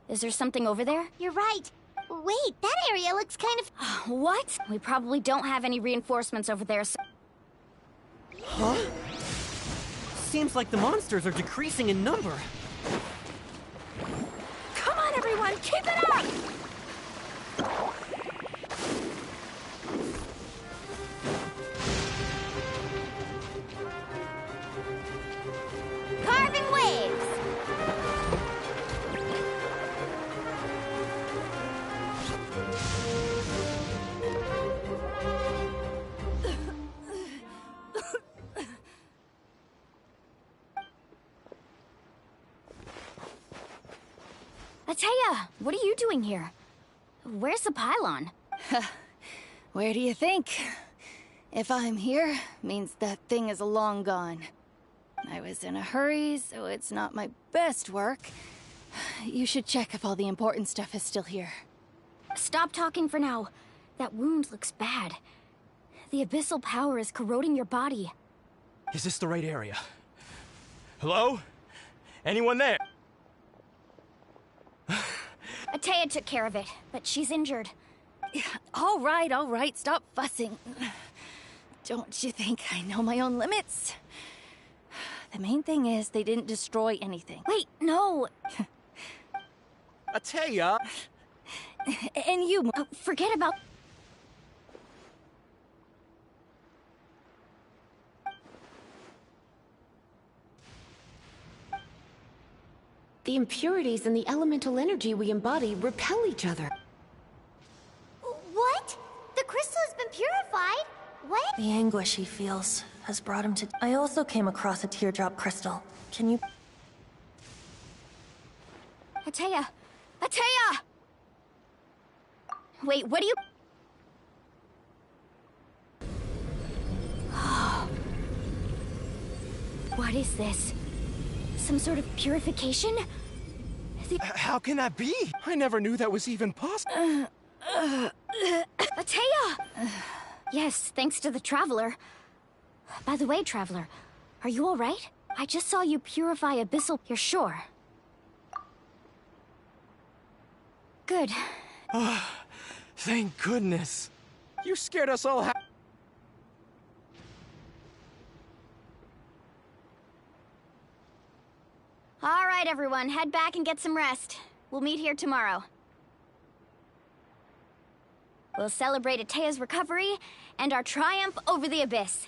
Is there something over there? You're right. Wait, that area looks kind of... What? We probably don't have any reinforcements over there, so... Huh? Seems like the monsters are decreasing in number. Come on, everyone, keep it up! Carving waves! Ateya, what are you doing here? Where's the pylon? Where do you think? If I'm here, means that thing is long gone. I was in a hurry, so it's not my best work. You should check if all the important stuff is still here. Stop talking for now. That wound looks bad. The abyssal power is corroding your body. Is this the right area? Hello? Anyone there? Ateya took care of it, but she's injured. All right, stop fussing. Don't you think I know my own limits? The main thing is they didn't destroy anything. Wait, no! Ateya! And you... forget about... The impurities in the elemental energy we embody repel each other. What? The crystal has been purified? What? The anguish he feels has brought him to... I also came across a teardrop crystal. Can you... Ateya! Ateya! Wait, what do you... What is this? Some sort of purification? How can that be? I never knew that was even possible. Ateya! Yes, thanks to the Traveler. By the way, Traveler, are you alright? I just saw you purify abyssal... You're sure? Good. Thank goodness. You scared us all. Alright, everyone, head back and get some rest. We'll meet here tomorrow. We'll celebrate Ateya's recovery and our triumph over the Abyss.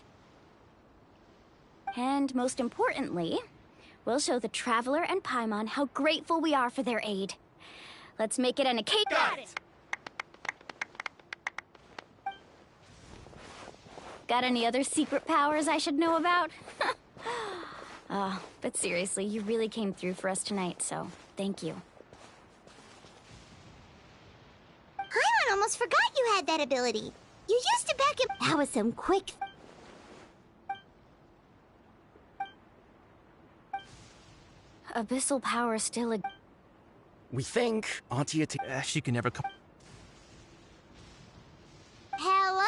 And most importantly, we'll show the Traveler and Paimon how grateful we are for their aid. Let's make it an occasion. Got it! Got any other secret powers I should know about? But seriously, you really came through for us tonight, so thank you. Paimon almost forgot you had that ability. You used it back in... That was some quick... Abyssal power is still a... We think Auntie Ateya... She can never come... Hello?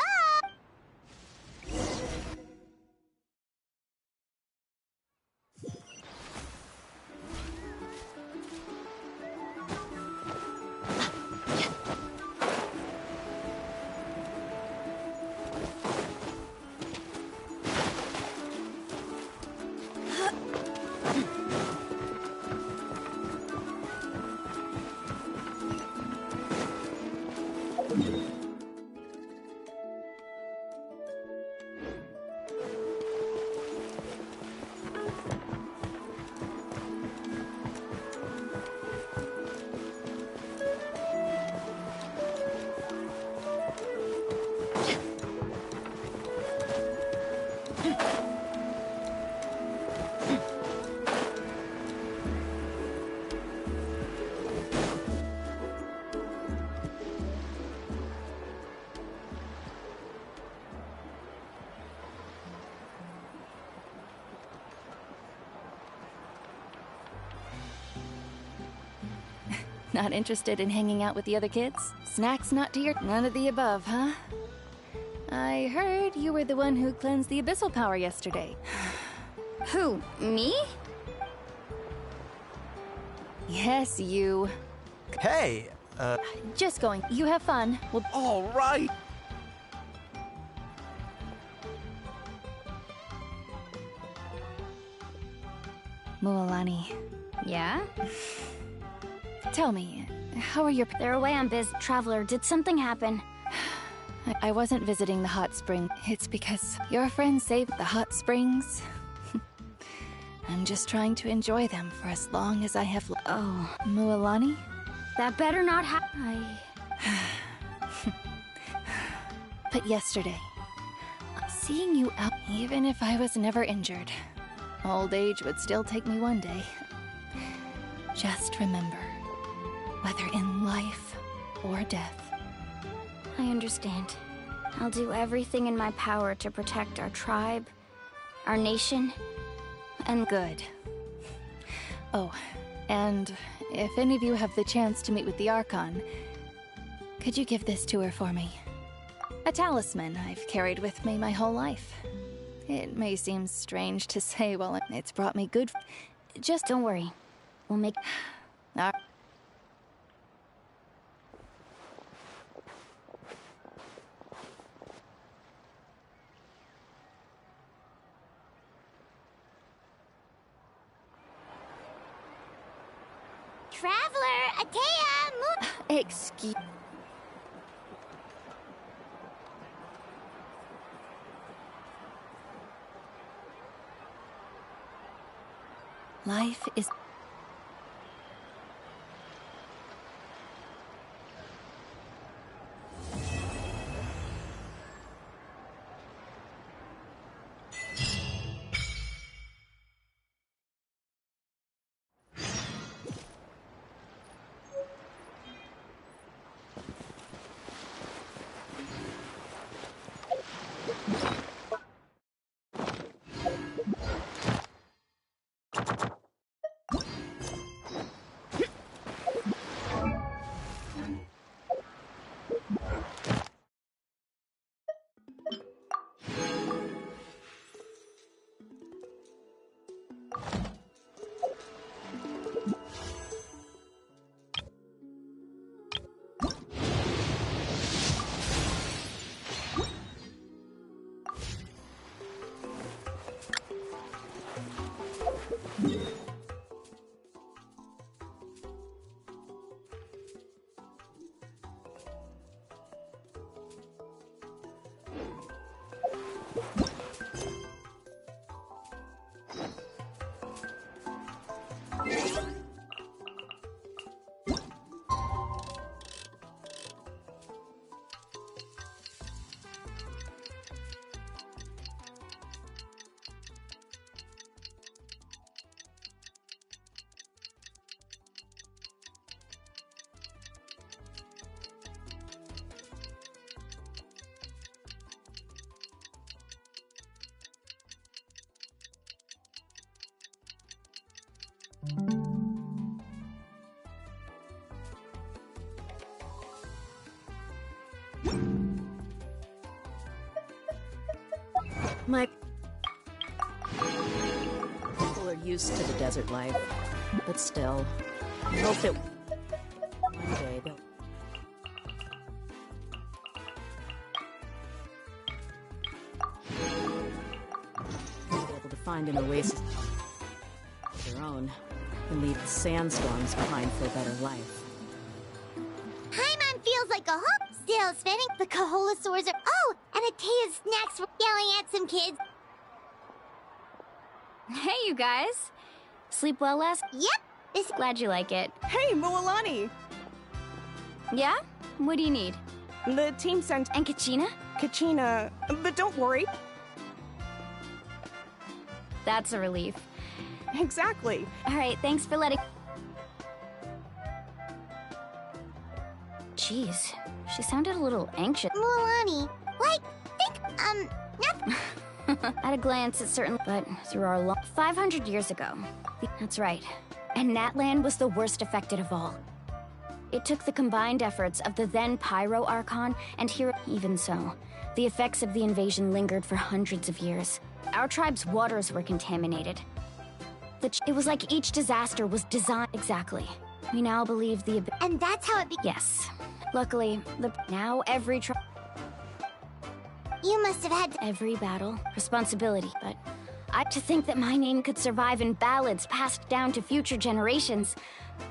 Not interested in hanging out with the other kids? Snacks not to your... None of the above, huh? I heard you were the one who cleansed the abyssal power yesterday. Who? Me? Yes, you. Hey, Just going. You have fun. We'll... All right! Mualani. Yeah? Tell me, how are your... They're away on biz. Traveler, did something happen? I wasn't visiting the hot spring. It's because your friend saved the hot springs. I'm just trying to enjoy them for as long as I have... Oh. Mualani? That better not happen. But yesterday, seeing you out, even if I was never injured, old age would still take me one day. Just remember, whether in life or death. I understand. I'll do everything in my power to protect our tribe, our nation, and good. Oh, and if any of you have the chance to meet with the Archon, could you give this to her for me? A talisman I've carried with me my whole life. It may seem strange to say, well, it's brought me good. Just don't worry. We'll make... Traveler, Atea, move. Excuse... Life is... My people are used to the desert life, but still, I hope that one day they'll be able to find an oasis of their own and leave the sandstorms behind for a better life. Paimon feels like a hook. Still spinning. The Kaholosaurs are... Oh, and Atea's snacks were yelling at some kids. Hey, you guys. Sleep well last? Yep. Glad you like it. Hey, Mualani. Yeah? What do you need? The team sent... And Kachina? Kachina. But don't worry. That's a relief. Exactly. All right, thanks for letting... Jeez, she sounded a little anxious. Mualani, nothing. At a glance, it's certain, but through our 500 years ago. That's right. And Natlan was the worst affected of all. It took the combined efforts of the then Pyro Archon and Hero. Even so, the effects of the invasion lingered for hundreds of years. Our tribe's waters were contaminated. It was like each disaster was designed exactly. We now believe the... And that's how it Yes. Luckily, now every tribe... You must have had every battle, responsibility, but to think that my name could survive in ballads passed down to future generations.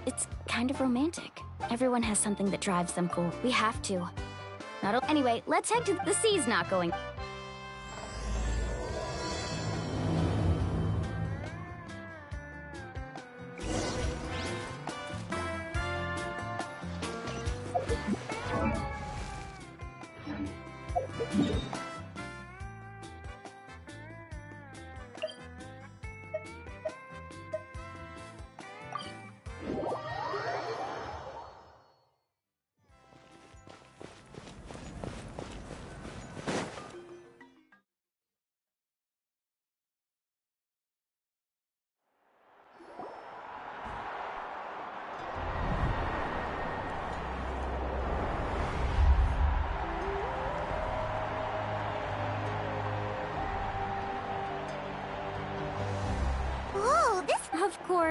It's kind of romantic. Everyone has something that drives them forward. We have to. Anyway, let's head to the sea's not going.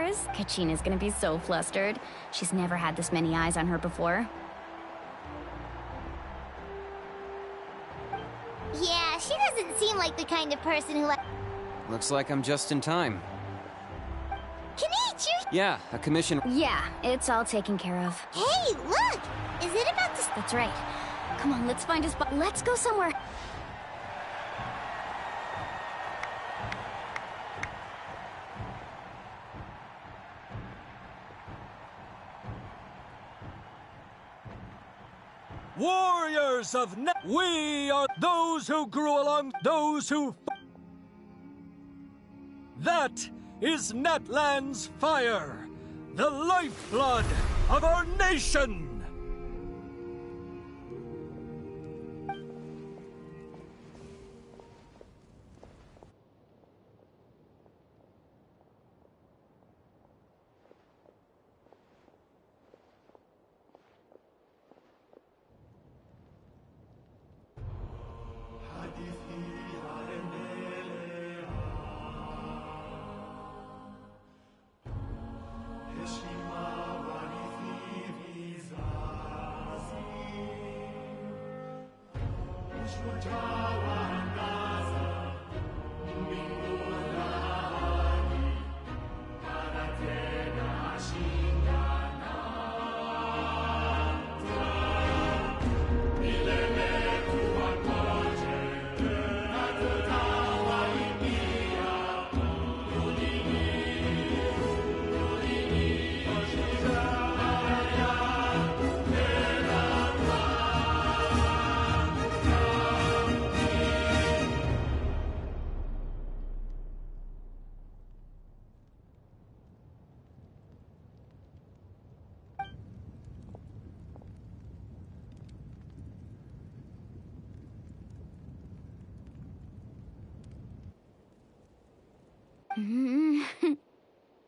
yours? Kachina's gonna be so flustered. She's never had this many eyes on her before. Yeah, she doesn't seem like the kind of person who Looks like I'm just in time. Kenichi! Yeah, a commission. Yeah, it's all taken care of. Hey, look! Is it about to... That's right. Come on, let's find a spot. Let's go somewhere. Warriors of we are those who grew along, those who... That is Natlan's fire, the lifeblood of our nation!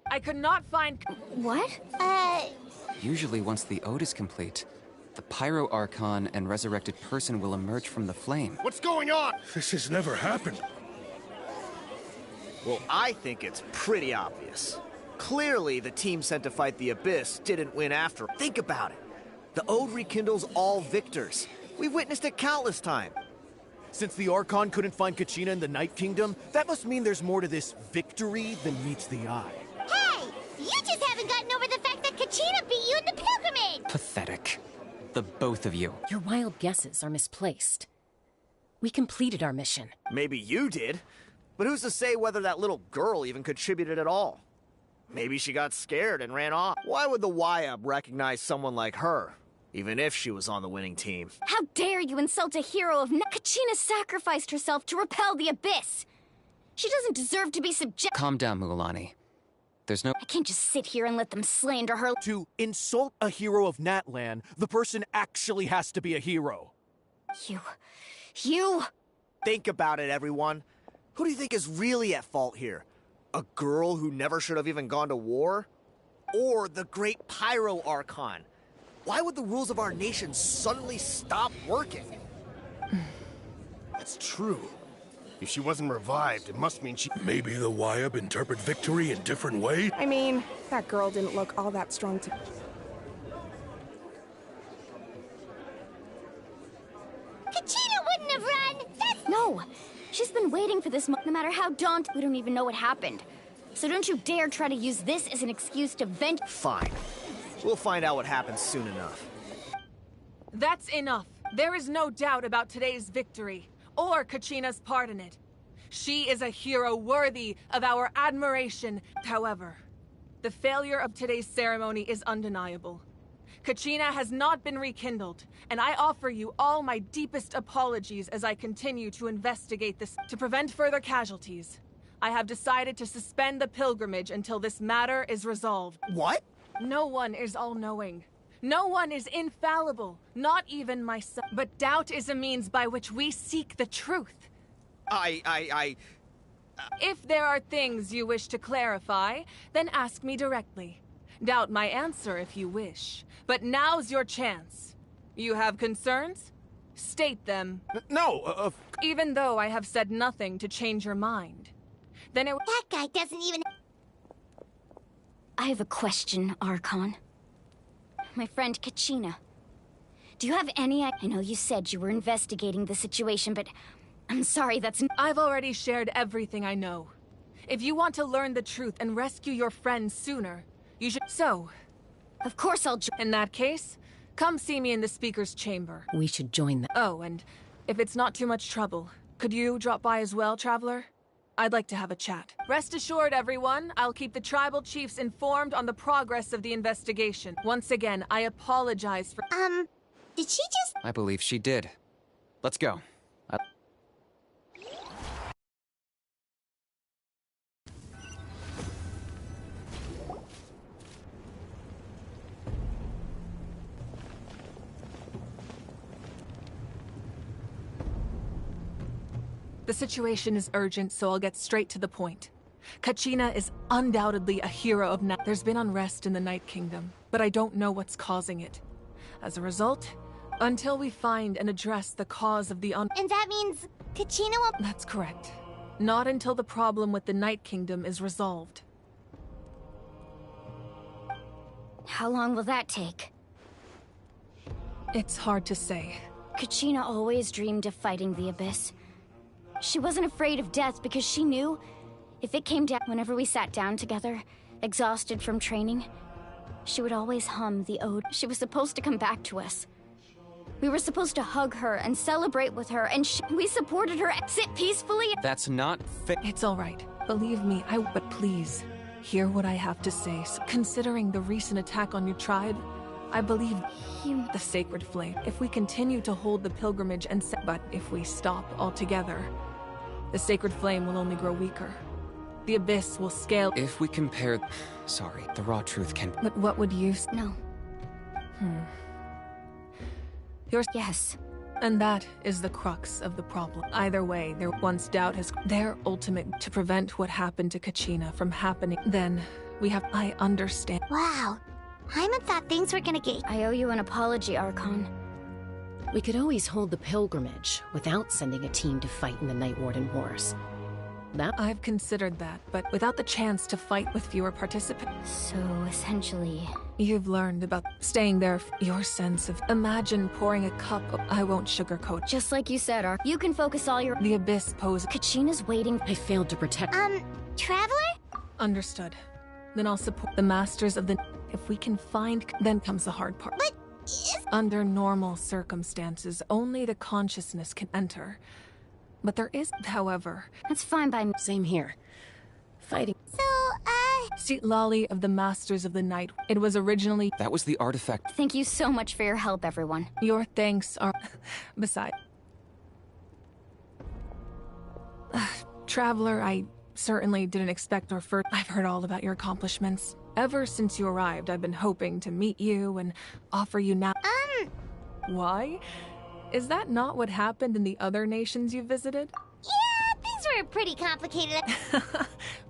I could not find... What? Usually once the ode is complete, the Pyro Archon and resurrected person will emerge from the flame. What's going on? This has never happened. Well, I think it's pretty obvious. Clearly, the team sent to fight the Abyss didn't win after. Think about it. The ode rekindles all victors. We've witnessed it countless times. Since the Archon couldn't find Kachina in the Night Kingdom, that must mean there's more to this victory than meets the eye. Hey! You just haven't gotten over the fact that Kachina beat you in the pilgrimage! Pathetic. The both of you. Your wild guesses are misplaced. We completed our mission. Maybe you did, but who's to say whether that little girl even contributed at all? Maybe she got scared and ran off. Why would the YUB recognize someone like her, even if she was on the winning team? How dare you insult a hero of Kachina sacrificed herself to repel the Abyss! She doesn't deserve to be subject- Calm down, Mualani. There's no- I can't just sit here and let them slander her- To insult a hero of Natlan, the person actually has to be a hero. You... Think about it, everyone. Who do you think is really at fault here? A girl who never should have even gone to war? Or the great Pyro Archon? Why would the rules of our nation suddenly stop working? That's true. If she wasn't revived, it must mean she... Maybe the YUB interpret victory in different ways? I mean, that girl didn't look all that strong to... Kachina wouldn't have run! That's... No! She's been waiting for this no matter how daunting. We don't even know what happened. So don't you dare try to use this as an excuse to vent- Fine. We'll find out what happens soon enough. That's enough. There is no doubt about today's victory, or Kachina's part in it. She is a hero worthy of our admiration. However, the failure of today's ceremony is undeniable. Kachina has not been rekindled, and I offer you all my deepest apologies as I continue to investigate this. To prevent further casualties, I have decided to suspend the pilgrimage until this matter is resolved. What? No one is all-knowing. No one is infallible, not even myself. But doubt is a means by which we seek the truth. If there are things you wish to clarify, then ask me directly. Doubt my answer if you wish. But now's your chance. You have concerns? State them. No, Even though I have said nothing to change your mind. Then it... That guy doesn't even... have a question, Archon. My friend Kachina. Do you have any I know you said you were investigating the situation, but I'm sorry, that's... I've already shared everything I know. If you want to learn the truth and rescue your friends sooner, you should... So... Of course I'll In that case, come see me in the speaker's chamber. We should join them. Oh, and if it's not too much trouble, could you drop by as well, Traveler? I'd like to have a chat. Rest assured, everyone, I'll keep the tribal chiefs informed on the progress of the investigation. Once again, I apologize for... Did she just... I believe she did. Let's go. The situation is urgent, so I'll get straight to the point. Kachina is undoubtedly a hero of There's been unrest in the Night Kingdom, but I don't know what's causing it. As a result, until we find and address the cause of the And that means Kachina will... That's correct. Not until the problem with the Night Kingdom is resolved. How long will that take? It's hard to say. Kachina always dreamed of fighting the Abyss. She wasn't afraid of death because she knew if it came down whenever we sat down together, exhausted from training, she would always hum the ode. She was supposed to come back to us. We were supposed to hug her and celebrate with her, and we supported her and sit peacefully. That's not It's all right. Believe me, but please, hear what I have to say. Considering the recent attack on your tribe, I believe the sacred flame. If we continue to hold the pilgrimage but if we stop altogether, the sacred flame will only grow weaker. The abyss will scale. If we compare... Sorry, the raw truth can... But what would you... No. Yes. And that is the crux of the problem. Either way, once doubt has... Their ultimate to prevent what happened to Kachina from happening. Then, we have... I understand. Wow. Paimon thought things were gonna get... I owe you an apology, Archon. We could always hold the pilgrimage without sending a team to fight in the Night Warden Wars. I've considered that, but without the chance to fight with fewer participants. So, essentially... You've learned about staying there, your sense of... Imagine pouring a cup of... I won't sugarcoat. Just like you said, you can focus all your... The abyss pose... Kachina's waiting... I failed to protect... Traveler? Understood. Then I'll support the Masters of the... If we can find... Then comes the hard part. But... Under normal circumstances, only the consciousness can enter. But there is, however... That's fine by me. Same here. Fighting... So, Seat Lolly of the Masters of the Night. It was originally... That was the artifact. Thank you so much for your help, everyone. Your thanks are... Besides... Traveler, I certainly didn't expect or first... I've heard all about your accomplishments. Ever since you arrived, I've been hoping to meet you and offer you now... Why? Is that not what happened in the other nations you visited? Yeah, things were pretty complicated.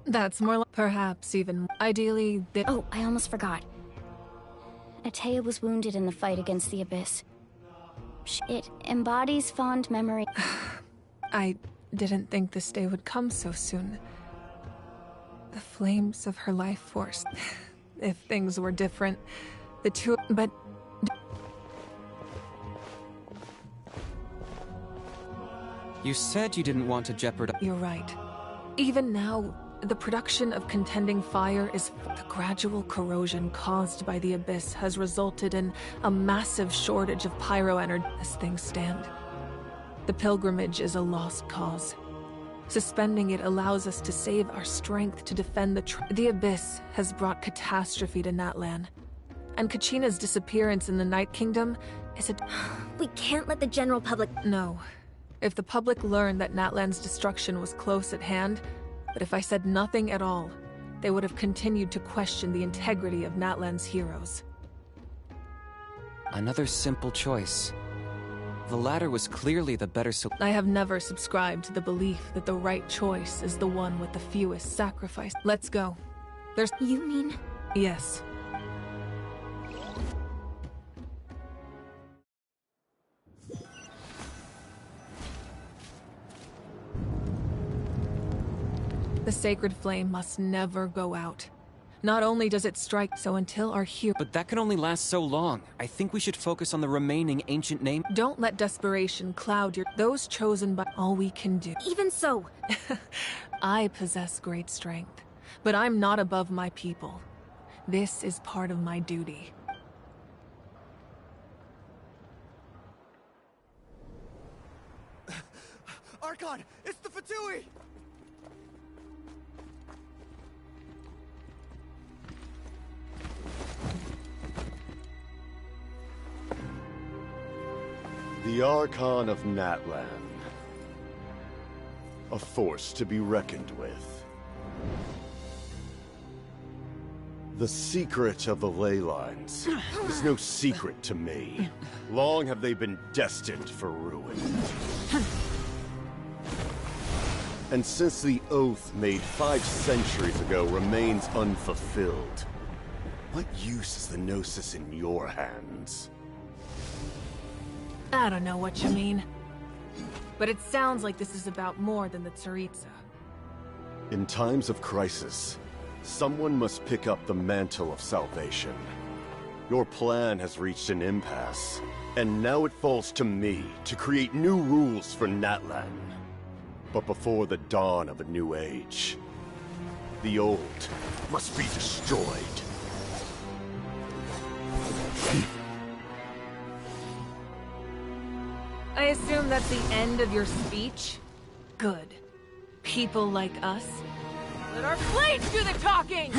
That's more like... Perhaps even... Ideally, Oh, I almost forgot. Atea was wounded in the fight against the Abyss. It embodies fond memory. I didn't think this day would come so soon. The flames of her life force. If things were different, the two... But... You said you didn't want to jeopardize... You're right. Even now, the production of contending fire is... The gradual corrosion caused by the abyss has resulted in a massive shortage of pyroenergy as things stand. The pilgrimage is a lost cause. Suspending it allows us to save our strength to defend the abyss has brought catastrophe to Natlan. And Kachina's disappearance in the Night Kingdom is a... We can't let the general public... No. If the public learned that Natlan's destruction was close at hand, but if I said nothing at all, they would have continued to question the integrity of Natlan's heroes. Another simple choice. The latter was clearly the better solution. I have never subscribed to the belief that the right choice is the one with the fewest sacrifice. Let's go. There's... You mean? Yes. The sacred flame must never go out. Not only does it strike, so until our hero— But that can only last so long. I think we should focus on the remaining ancient name. Don't let desperation cloud your— Those chosen by— All we can do. Even so. I possess great strength, but I'm not above my people. This is part of my duty. Archon, it's the Fatui! The Archon of Natlan. A force to be reckoned with. The secret of the ley lines is no secret to me. Long have they been destined for ruin. And since the oath made 5 centuries ago remains unfulfilled, what use is the Gnosis in your hands? I don't know what you mean. But it sounds like this is about more than the Tsaritsa. In times of crisis, someone must pick up the mantle of salvation. Your plan has reached an impasse, and now it falls to me to create new rules for Natlan. But before the dawn of a new age, the old must be destroyed. I assume that's the end of your speech? Good. People like us. Let our blades do the talking!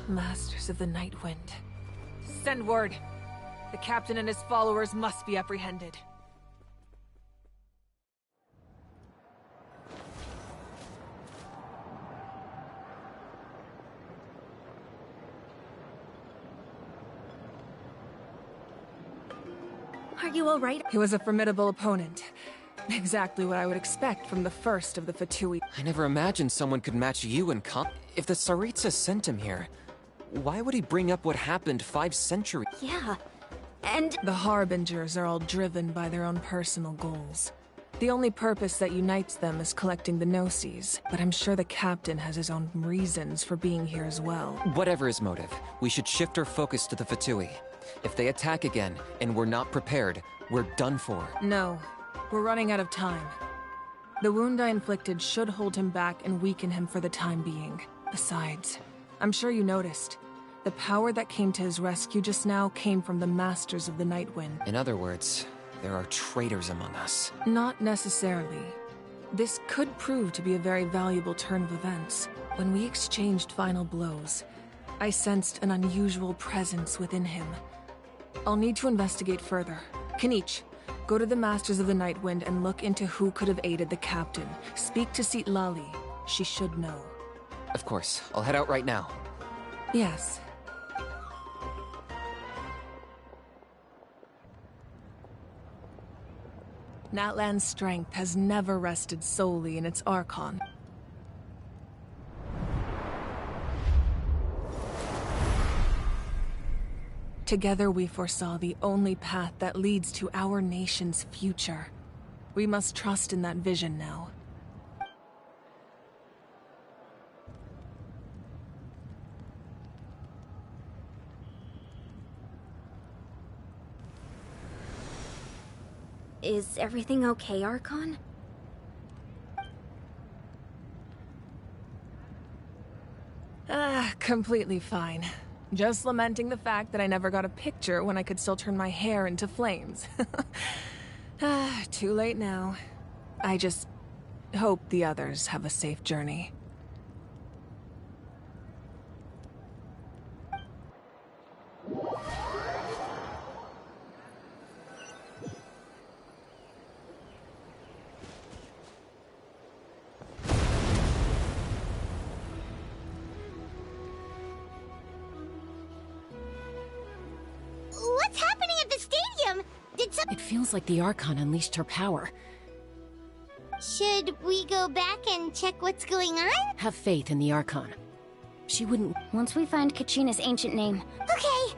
Masters of the Night Wind. Send word. The captain and his followers must be apprehended. Are you all right? He was a formidable opponent. Exactly what I would expect from the first of the Fatui. I never imagined someone could match you in comp. If the Tsaritsa sent him here, why would he bring up what happened 5 centuries? Yeah, and... The Harbingers are all driven by their own personal goals. The only purpose that unites them is collecting the Gnosis, but I'm sure the captain has his own reasons for being here as well. Whatever his motive, we should shift our focus to the Fatui. If they attack again, and we're not prepared, we're done for. No, we're running out of time. The wound I inflicted should hold him back and weaken him for the time being. Besides, I'm sure you noticed. The power that came to his rescue just now came from the Masters of the Nightwind. In other words, there are traitors among us. Not necessarily. This could prove to be a very valuable turn of events. When we exchanged final blows, I sensed an unusual presence within him. I'll need to investigate further. Kenichi, go to the Masters of the Nightwind and look into who could have aided the captain. Speak to Lali. She should know. Of course. I'll head out right now. Yes. Natlan's strength has never rested solely in its Archon. Together we foresaw the only path that leads to our nation's future. We must trust in that vision now. Is everything okay, Archon? Completely fine. Just lamenting the fact that I never got a picture when I could still turn my hair into flames. Too late now. I just hope the others have a safe journey. What's happening at the stadium? It feels like the Archon unleashed her power. Should we go back and check what's going on? Have faith in the Archon. She wouldn't... Once we find Kachina's ancient name. Okay.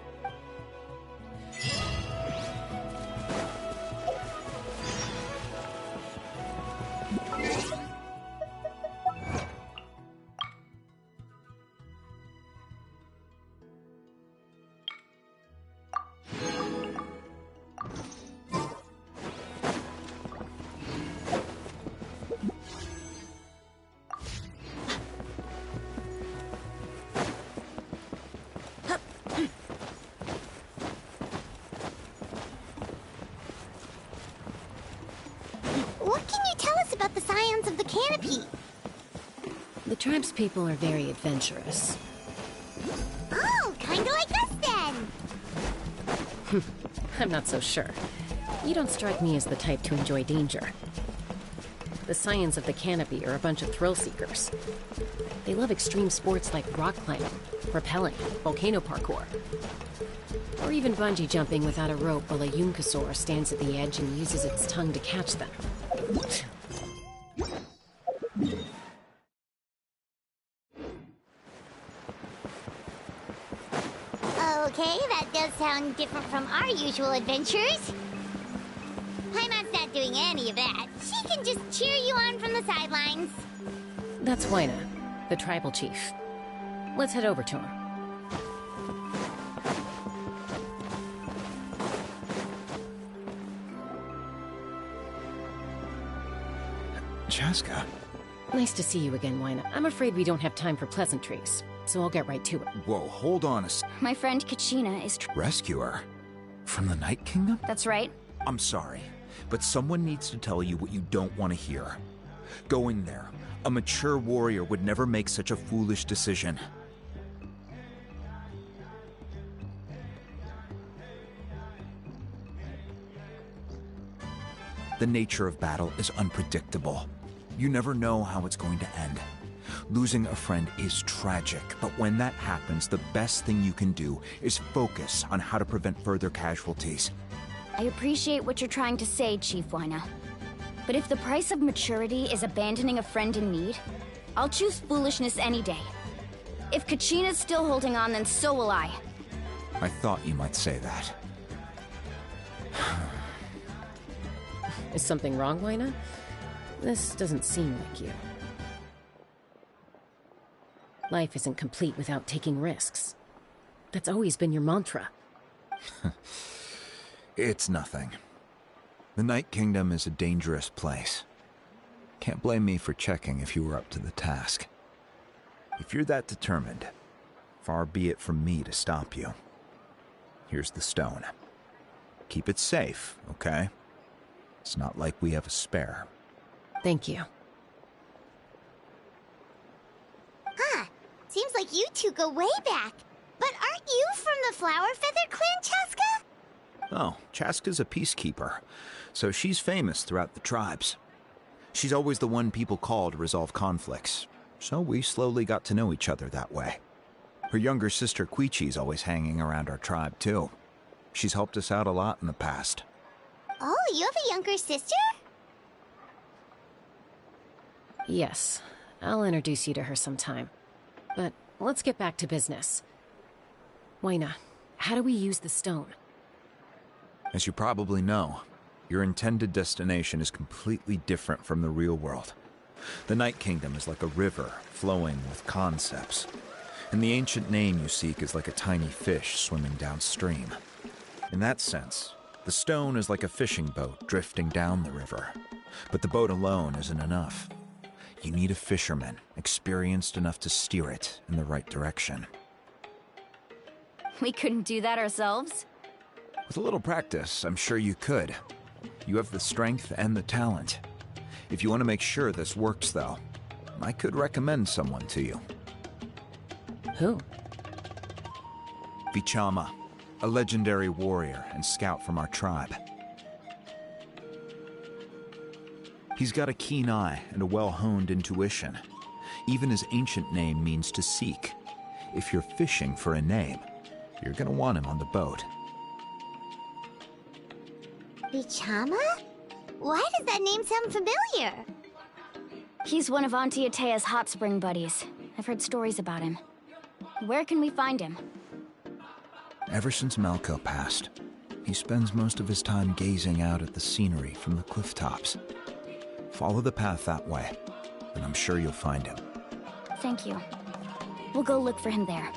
What can you tell us about the scions of the canopy? The tribespeople are very adventurous. Oh, kinda like us then! I'm not so sure. You don't strike me as the type to enjoy danger. The scions of the canopy are a bunch of thrill-seekers. They love extreme sports like rock climbing, rappelling, volcano parkour, or even bungee jumping without a rope while a Yunkasaur stands at the edge and uses its tongue to catch them. Okay, that does sound different from our usual adventures. Paimon's not doing any of that. She can just cheer you on from the sidelines. That's Huayna, the tribal chief. Let's head over to her. Chaska. Nice to see you again, Huayna. I'm afraid we don't have time for pleasantries, so I'll get right to it. Whoa, hold on a My friend Kachina is Rescuer? From the Night Kingdom? That's right. I'm sorry, but someone needs to tell you what you don't want to hear. Go in there. A mature warrior would never make such a foolish decision. The nature of battle is unpredictable. You never know how it's going to end. Losing a friend is tragic, but when that happens, the best thing you can do is focus on how to prevent further casualties. I appreciate what you're trying to say, Chief Huayna. But if the price of maturity is abandoning a friend in need, I'll choose foolishness any day. If Kachina's still holding on, then so will I. I thought you might say that. Is something wrong, Huayna? This doesn't seem like you. Life isn't complete without taking risks. That's always been your mantra. It's nothing. The Night Kingdom is a dangerous place. Can't blame me for checking if you were up to the task. If you're that determined, far be it from me to stop you. Here's the stone. Keep it safe, okay? It's not like we have a spare. Thank you. Huh. Seems like you two go way back. But aren't you from the Flower Feather Clan, Chaska? Oh, Chaska's a peacekeeper, so she's famous throughout the tribes. She's always the one people call to resolve conflicts, so we slowly got to know each other that way. Her younger sister Quichi's always hanging around our tribe, too. She's helped us out a lot in the past. Oh, you have a younger sister? Yes, I'll introduce you to her sometime. But let's get back to business. Waina, how do we use the stone? As you probably know, your intended destination is completely different from the real world. The Night Kingdom is like a river flowing with concepts, and the ancient name you seek is like a tiny fish swimming downstream. In that sense, the stone is like a fishing boat drifting down the river, but the boat alone isn't enough. You need a fisherman experienced enough to steer it in the right direction. We couldn't do that ourselves? With a little practice, I'm sure you could. You have the strength and the talent. If you want to make sure this works, though, I could recommend someone to you. Who? Vichama, a legendary warrior and scout from our tribe. He's got a keen eye and a well-honed intuition. Even his ancient name means to seek. If you're fishing for a name, you're gonna want him on the boat. Vichama? Why does that name sound familiar? He's one of Auntie Atea's hot spring buddies. I've heard stories about him. Where can we find him? Ever since Malco passed, he spends most of his time gazing out at the scenery from the cliff tops. Follow the path that way, and I'm sure you'll find him. Thank you. We'll go look for him there.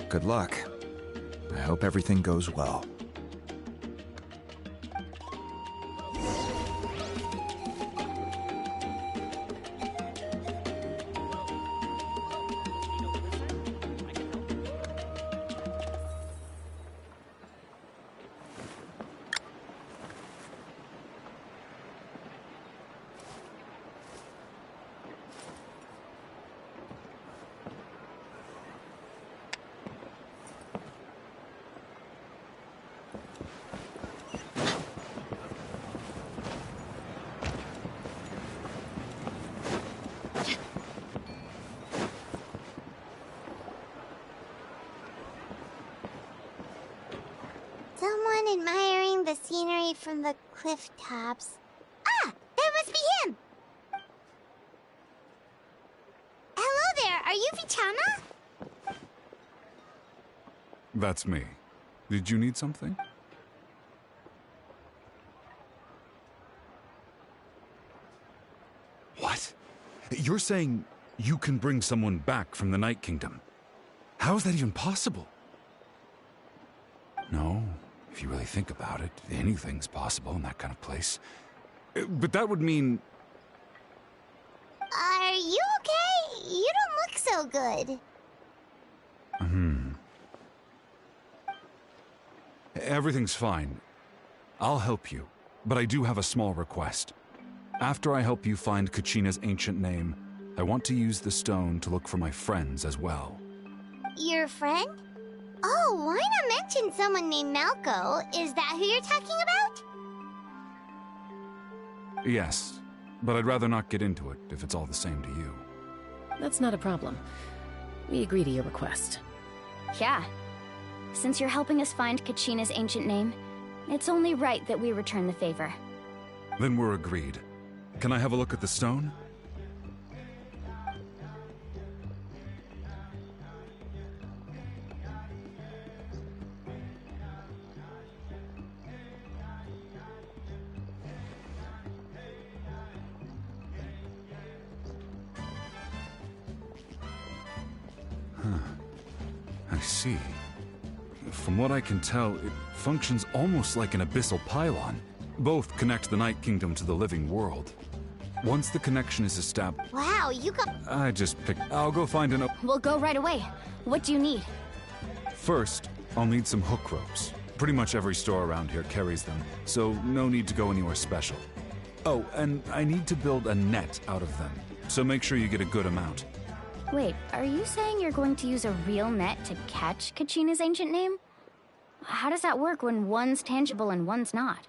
Good luck. I hope everything goes well. Someone admiring the scenery from the cliff tops. Ah! That must be him! Hello there, are you Vichama? That's me. Did you need something? What? You're saying you can bring someone back from the Night Kingdom? How is that even possible? No, if you really think about it, anything's possible in that kind of place. But that would mean... Are you okay? You don't look so good. Everything's fine. I'll help you, but I do have a small request. After I help you find Kachina's ancient name, I want to use the stone to look for my friends as well. Your friend? Oh, why not mention someone named Malco? Is that who you're talking about? Yes, but I'd rather not get into it if it's all the same to you. That's not a problem. We agree to your request. Yeah. Since you're helping us find Kachina's ancient name, it's only right that we return the favor. Then we're agreed. Can I have a look at the stone? I see. From what I can tell, it functions almost like an abyssal pylon, Both connect the Night Kingdom to the living world. Once the connection is established... Wow, you got... I'll go find an... We'll go right away. What do you need? First, I'll need some hook ropes. Pretty much every store around here carries them, so no need to go anywhere special. Oh, and I need to build a net out of them, so make sure you get a good amount. Wait, are you saying you're going to use a real net to catch Kachina's ancient name? How does that work when one's tangible and one's not?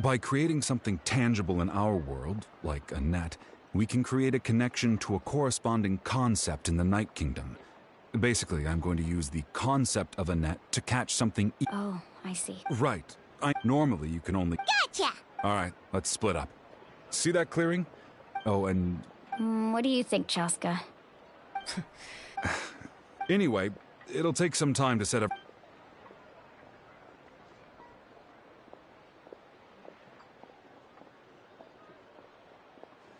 By creating something tangible in our world, like a net, we can create a connection to a corresponding concept in the Night Kingdom. Basically, I'm going to use the concept of a net to catch something. Oh, I see. Right. Normally, you can only... Gotcha! Alright, let's split up. See that clearing? Oh, and... What do you think, Chaska? Anyway, it'll take some time to set up...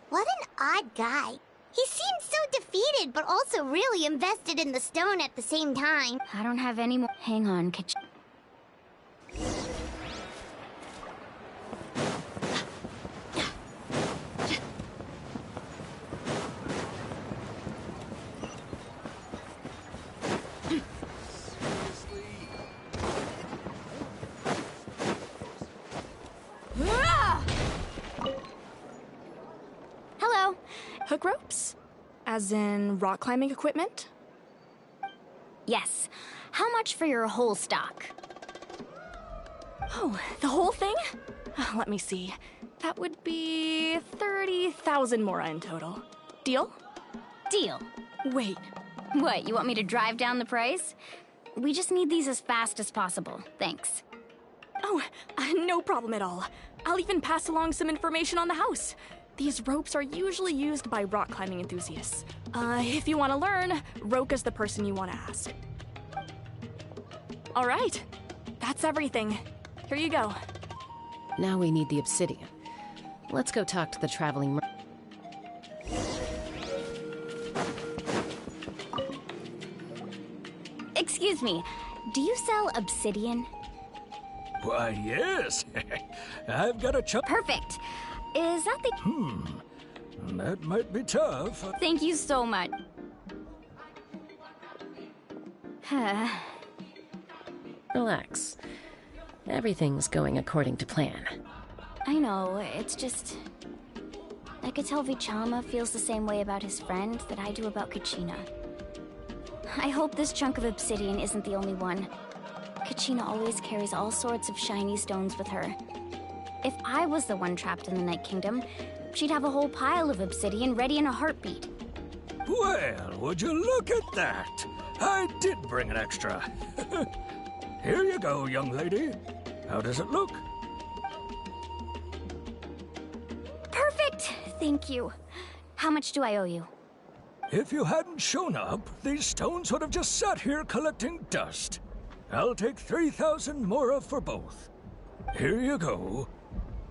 What an odd guy. He seems so defeated, but also really invested in the stone at the same time. I don't have any more... Hang on, Hello. Hook ropes? As in rock climbing equipment? Yes. How much for your whole stock? Oh, the whole thing? Let me see. That would be 30,000 mora in total. Deal? Deal. Wait. What, you want me to drive down the price? We just need these as fast as possible. Thanks. Oh, no problem at all. I'll even pass along some information on the house. These ropes are usually used by rock climbing enthusiasts. If you want to learn, Roka's the person you want to ask. All right. That's everything. Here you go. Now we need the obsidian. Let's go talk to the traveling Excuse me, do you sell obsidian? Why, yes. I've got a chunk. Perfect. Is that the... That might be tough. Thank you so much. Relax. Everything's going according to plan. I know, it's just... I could tell Vichama feels the same way about his friend that I do about Kachina. I hope this chunk of obsidian isn't the only one. Kachina always carries all sorts of shiny stones with her. If I was the one trapped in the Night Kingdom, she'd have a whole pile of obsidian ready in a heartbeat. Well, would you look at that? I did bring an extra. Here you go, young lady. How does it look? Perfect! Thank you. How much do I owe you? If you hadn't shown up, these stones would have just sat here collecting dust. I'll take 3,000 mora for both. Here you go.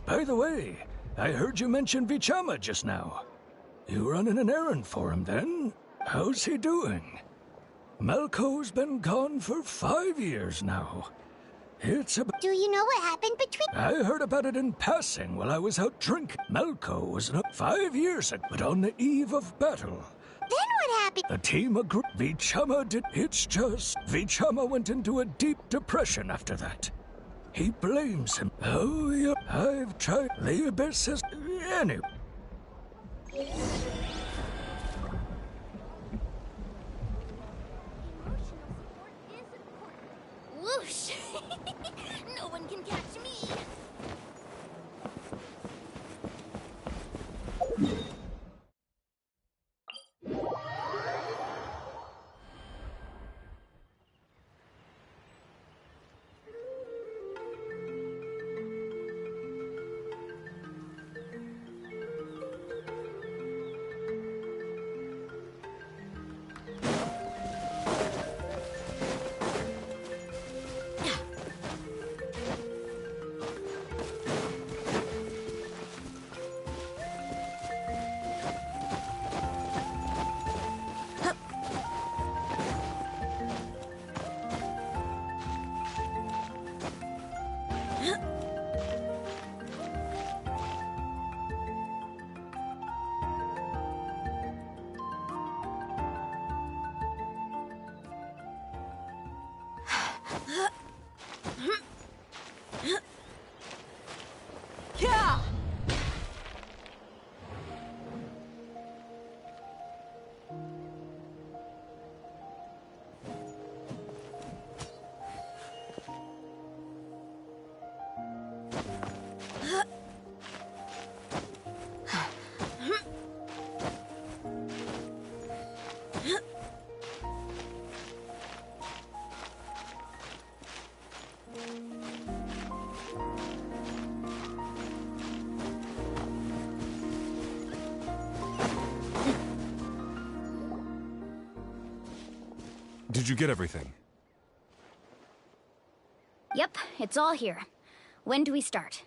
By the way, I heard you mention Vichama just now. You running an errand for him, then? How's he doing? Malco's been gone for 5 years now. It's a... Do you know what happened between... I heard about it in passing while I was out drinking. Malco was 5 years ago, but on the eve of battle. Then what happened? The team agreed. Vichama did... It's just... Vichama went into a deep depression after that. He blames him. Oh, yeah. I've tried. The abyss has... Anyway. Whoosh! No one can catch me! Did you get everything? Yep, it's all here. When do we start?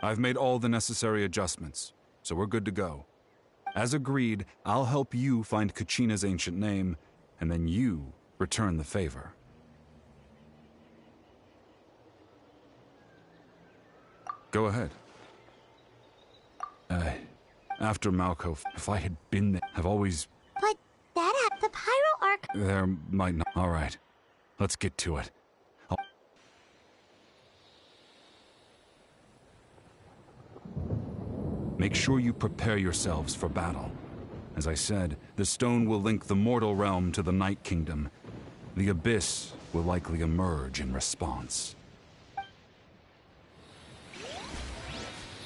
I've made all the necessary adjustments, so we're good to go. As agreed, I'll help you find Kachina's ancient name, and then you return the favor. Go ahead. After Malko, if I had been there, I've always... But that the Pyro Arc... There might not... All right, let's get to it. Make sure you prepare yourselves for battle. As I said, the stone will link the mortal realm to the Night Kingdom. The Abyss will likely emerge in response.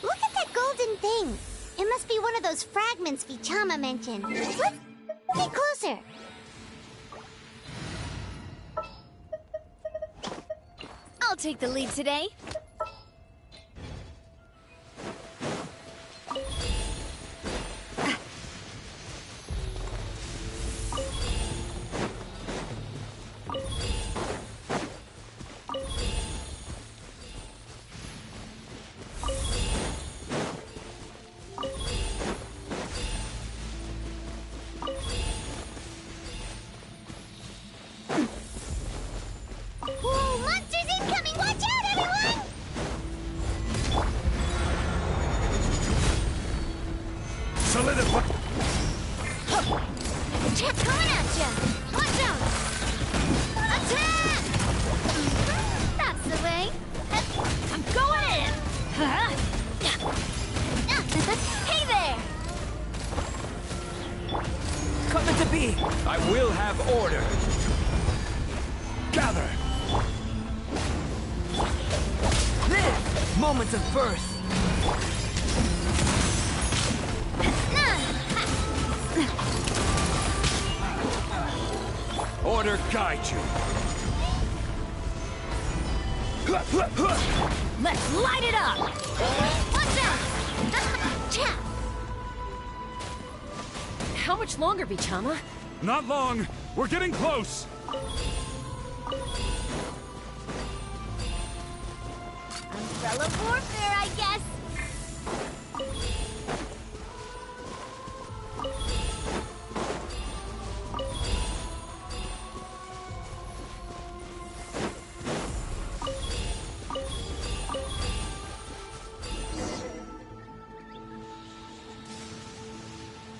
Look at that golden thing! It must be one of those fragments Vichama mentioned. Let's get closer. I'll take the lead today. Whoa, monsters incoming! Watch out, everyone! Solidify! Jet coming at ya! Watch out! Attack! That's the way. I'm going in. Hey there! Coming to be! I will have order! Gather! Live! Moments of birth! Order guide you! Let's light it up! Watch out! How much longer, Vichama? Not long! We're getting close! Umbrella warfare, I guess.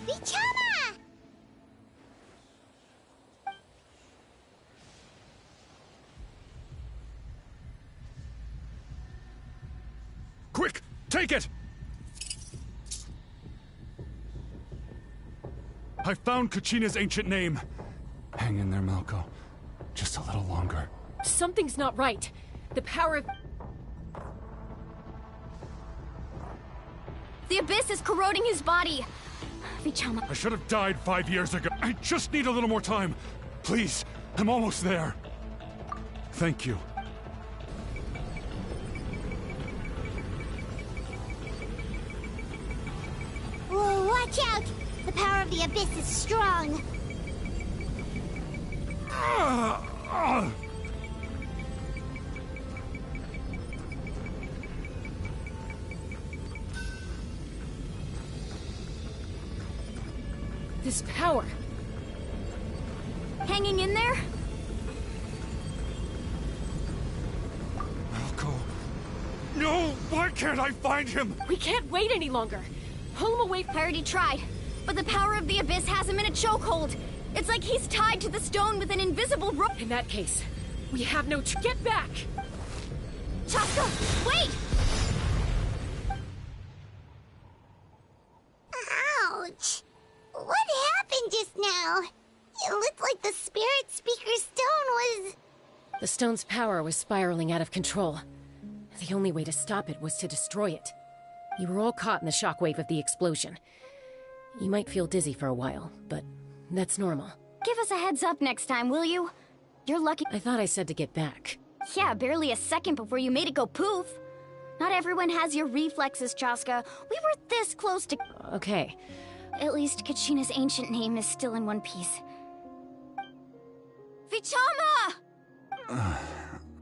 Vichama! Quick! Take it! I found Kachina's ancient name. Hang in there, Malko. Just a little longer. Something's not right. The power of... The Abyss is corroding his body. Vichama. I should have died 5 years ago. I just need a little more time. Please, I'm almost there. Thank you. Whoa, watch out! The power of the Abyss is strong. This power. Hanging in there? Malko. No! Why can't I find him? We can't wait any longer. Pull him away. I already tried, but the power of the Abyss has him in a chokehold. It's like he's tied to the stone with an invisible rope. In that case, we have no... Get back! Chaska, wait! Ouch! What happened just now? It looked like the Spirit Speaker's stone was... The stone's power was spiraling out of control. The only way to stop it was to destroy it. You were all caught in the shockwave of the explosion. You might feel dizzy for a while, but that's normal. Give us a heads up next time, will you? You're lucky. I thought I said to get back. Yeah, barely a second before you made it go poof. Not everyone has your reflexes, Chaska. We were this close to... Okay. At least Kachina's ancient name is still in one piece. Vichama!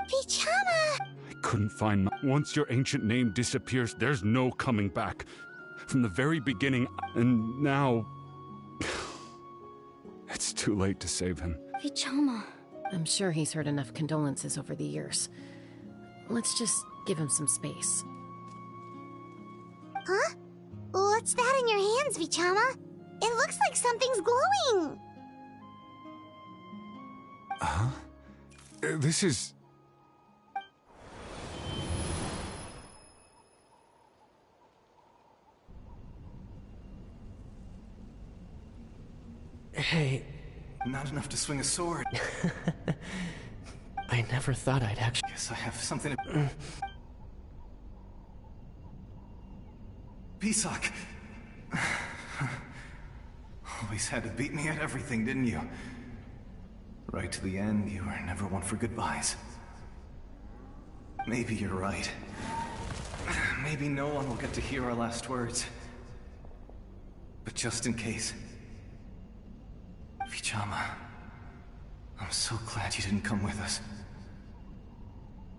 Vichama! I couldn't find Once your ancient name disappears, there's no coming back. From the very beginning, and now... It's too late to save him. Vichama. I'm sure he's heard enough condolences over the years. Let's just give him some space. Huh? What's that in your hands, Vichama? It looks like something's glowing! Huh? This is... Hey, Not enough to swing a sword. I never thought I'd actually... Guess I have something to... Pisak! Always had to beat me at everything, didn't you? Right to the end, you were never one for goodbyes. Maybe you're right. Maybe no one will get to hear our last words. But just in case... Vichama, I'm so glad you didn't come with us.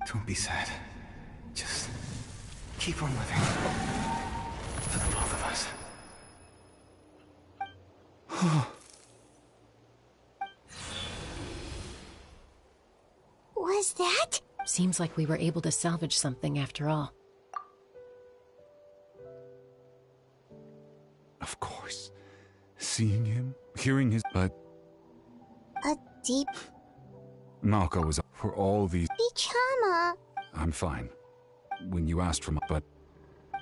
Don't be sad. Just keep on living. For the both of us. Was that? Seems like we were able to salvage something after all. Of course. Seeing him, hearing his... But... A deep... Malco was up for all these... Vichama! I'm fine. When you asked for my... But...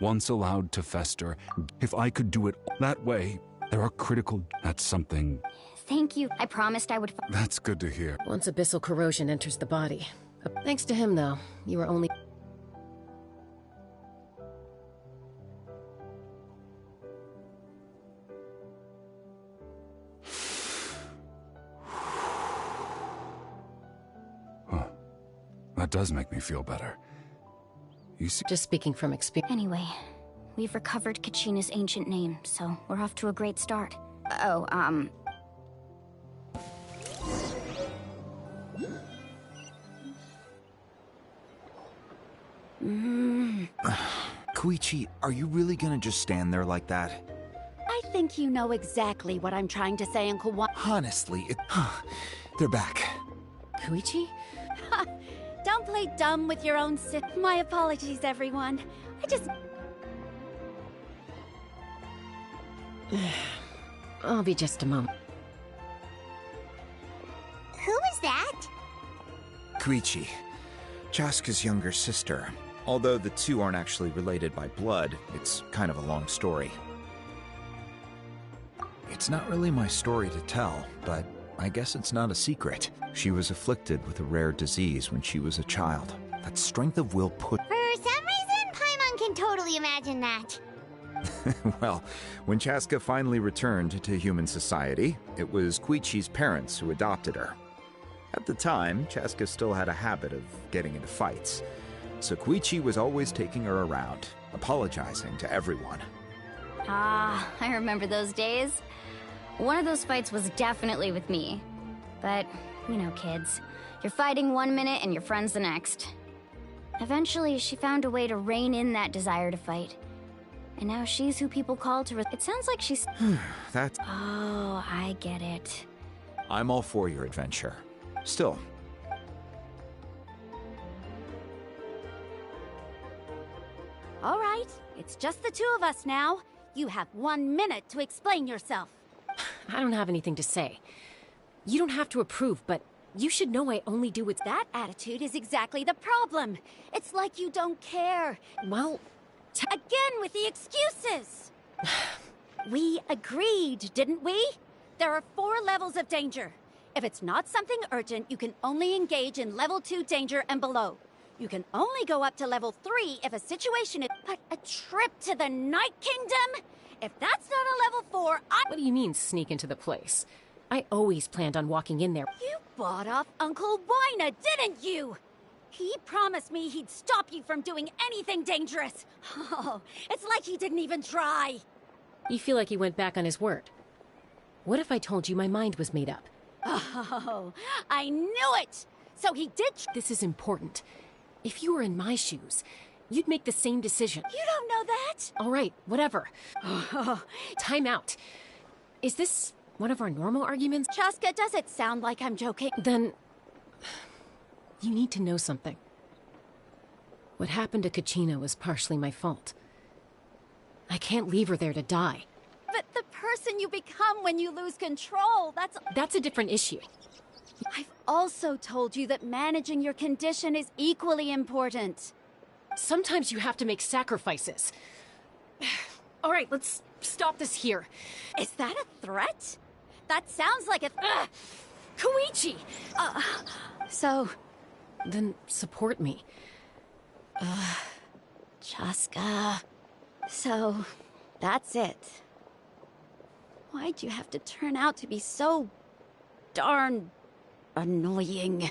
Once allowed to fester, if I could do it that way, there are critical... That's something... Thank you. I promised I would... That's good to hear. Once abyssal corrosion enters the body. Thanks to him, though, you were only... That does make me feel better. You see... Just speaking from experience. Anyway, we've recovered Kachina's ancient name, so we're off to a great start. Oh, Koichi, are you really gonna just stand there like that? I think you know exactly what I'm trying to say, Uncle Juan. Honestly, they're back. Koichi? Don't play dumb with your own My apologies, everyone. I just... I'll be just a moment. Who was that? Koichi, Chaska's younger sister. Although the two aren't actually related by blood, it's kind of a long story. It's not really my story to tell, but I guess it's not a secret. She was afflicted with a rare disease when she was a child. That strength of will put... For some reason, Paimon can totally imagine that. Well, when Chaska finally returned to human society, it was Koichi's parents who adopted her. At the time, Chaska still had a habit of getting into fights, so Koichi was always taking her around, apologizing to everyone. Ah, I remember those days. One of those fights was definitely with me. But, you know, kids. You're fighting one minute and your friend's the next. Eventually, she found a way to rein in that desire to fight. And now she's who people call to... It sounds like she's... That's... Oh, I get it. I'm all for your adventure. Still... All right, it's just the two of us now. You have 1 minute to explain yourself. I don't have anything to say. You don't have to approve, but you should know I only do what's... That attitude is exactly the problem. It's like you don't care. Well... Again with the excuses! We agreed, didn't we? There are 4 levels of danger. If it's not something urgent, you can only engage in level 2 danger and below. You can only go up to level 3 if a situation is... But a trip to the Night Kingdom? If that's not a level 4, What do you mean, sneak into the place? I always planned on walking in there. You bought off Uncle Wina, didn't you? He promised me he'd stop you from doing anything dangerous. Oh, it's like he didn't even try. You feel like he went back on his word. What if I told you my mind was made up? Oh, I knew it! So he did. This is important. If you were in my shoes, you'd make the same decision. You don't know that? All right, whatever. Time out. Is this one of our normal arguments? Chaska, does it sound like I'm joking? Then you need to know something. What happened to Kachina was partially my fault. I can't leave her there to die. But the person you become when you lose control, That's a different issue. I've also told you that managing your condition is equally important. Sometimes you have to make sacrifices. All right, let's stop this here. Is that a threat? That sounds like a... Koichi! So... Then support me. Chaska... So, that's it. Why'd you have to turn out to be so... darn... annoying?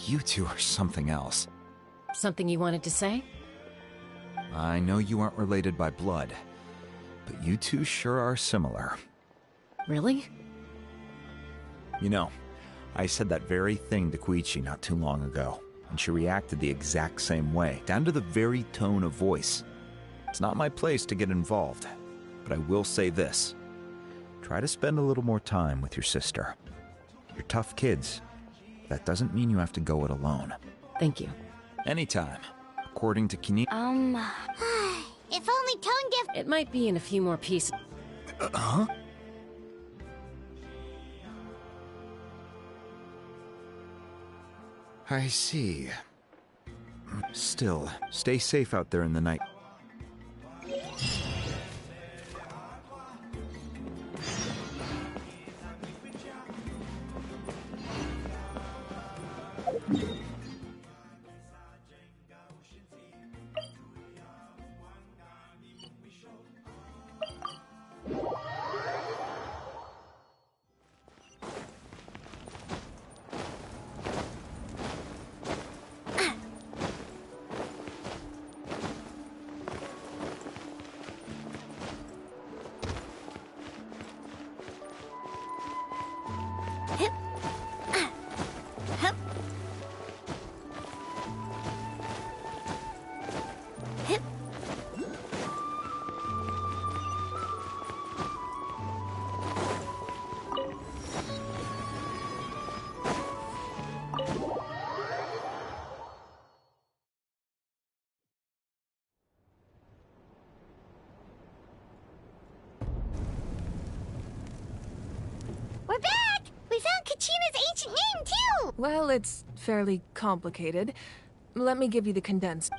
You two are something else. Something you wanted to say? I know you aren't related by blood, but you two sure are similar. Really? You know, I said that very thing to Koichi not too long ago, and she reacted the exact same way, down to the very tone of voice. It's not my place to get involved, but I will say this. Try to spend a little more time with your sister. You're tough kids. That doesn't mean you have to go it alone. Thank you. Anytime. According to Kini... If only Tone Gift... It might be in a few more pieces. Huh? I see. Still, stay safe out there in the night. We're back! We found Kachina's ancient name, too! Well, it's fairly complicated. Let me give you the condensed.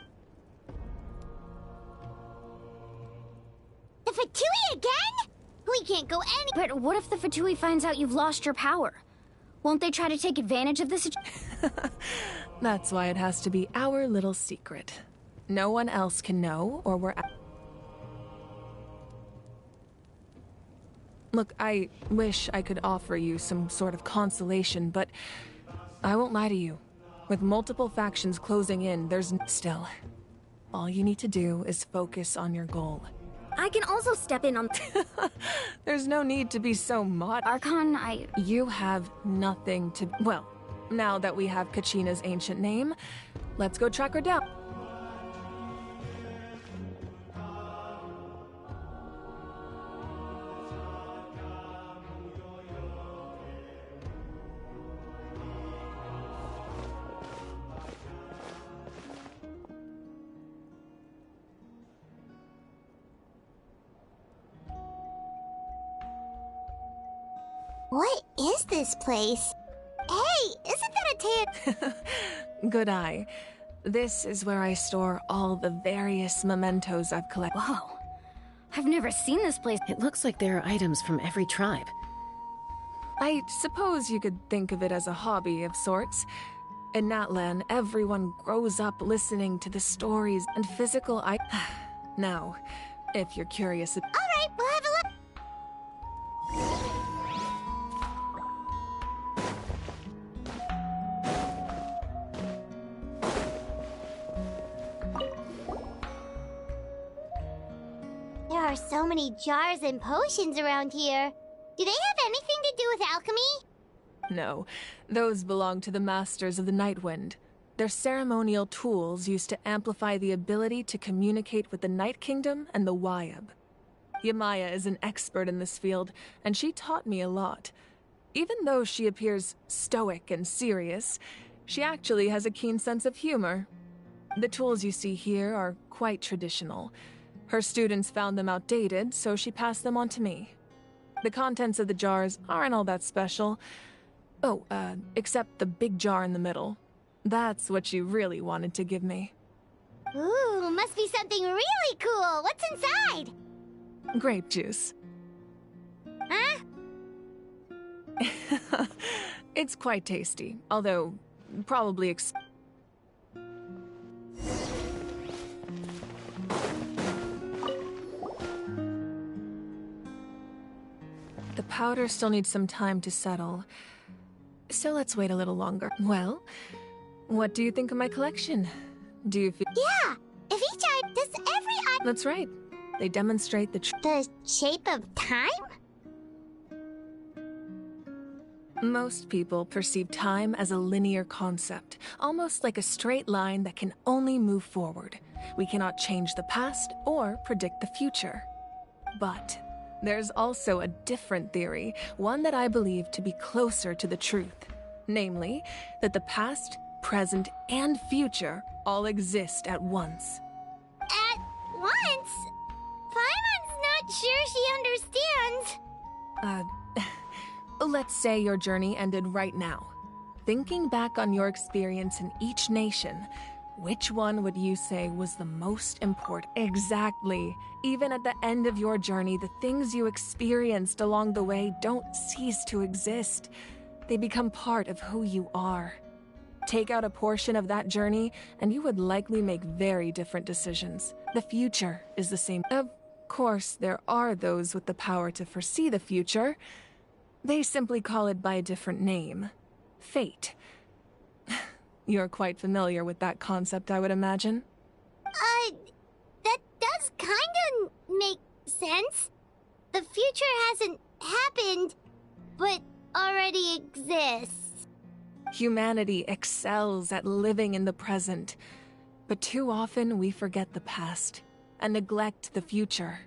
The Fatui again? We can't go any... But what if the Fatui finds out you've lost your power? Won't they try to take advantage of the situation? That's why it has to be our little secret. No one else can know, or we're... Look, I wish I could offer you some sort of consolation, but I won't lie to you. With multiple factions closing in, there's still. All you need to do is focus on your goal. I can also step in on... There's no need to be so Archon, You have nothing to... Well, now that we have Kachina's ancient name, let's go track her down. What is this place? Hey, isn't that a Good eye. This is where I store all the various mementos I've collected. Whoa. I've never seen this place. It looks like there are items from every tribe. I suppose you could think of it as a hobby of sorts. In Natlan, everyone grows up listening to the stories and physical Now, if you're curious... Alright, we'll have a look. are so many jars and potions around here. Do they have anything to do with alchemy? No, those belong to the Masters of the Nightwind. They're ceremonial tools used to amplify the ability to communicate with the Night Kingdom and the Wyab. Yamaya is an expert in this field, and she taught me a lot. Even though she appears stoic and serious, she actually has a keen sense of humor. The tools you see here are quite traditional. Her students found them outdated, so she passed them on to me. The contents of the jars aren't all that special. Oh, except the big jar in the middle. That's what she really wanted to give me. Ooh, must be something really cool. What's inside? Grape juice. Huh? It's quite tasty, although probably The powder still needs some time to settle, so let's wait a little longer. Well, what do you think of my collection? Do you feel— Yeah! If each art does every art— That's right. They demonstrate the shape of time? Most people perceive time as a linear concept, almost like a straight line that can only move forward. We cannot change the past or predict the future. But there's also a different theory, one that I believe to be closer to the truth. Namely, that the past, present, and future all exist at once. At once? Paimon's not sure she understands. Let's say your journey ended right now. Thinking back on your experience in each nation, which one would you say was the most important? Exactly. Even at the end of your journey, the things you experienced along the way don't cease to exist. They become part of who you are. Take out a portion of that journey, and you would likely make very different decisions. The future is the same. Of course, there are those with the power to foresee the future. They simply call it by a different name. Fate. You're quite familiar with that concept, I would imagine. That does kinda make sense. The future hasn't happened, but already exists. Humanity excels at living in the present, but too often we forget the past and neglect the future.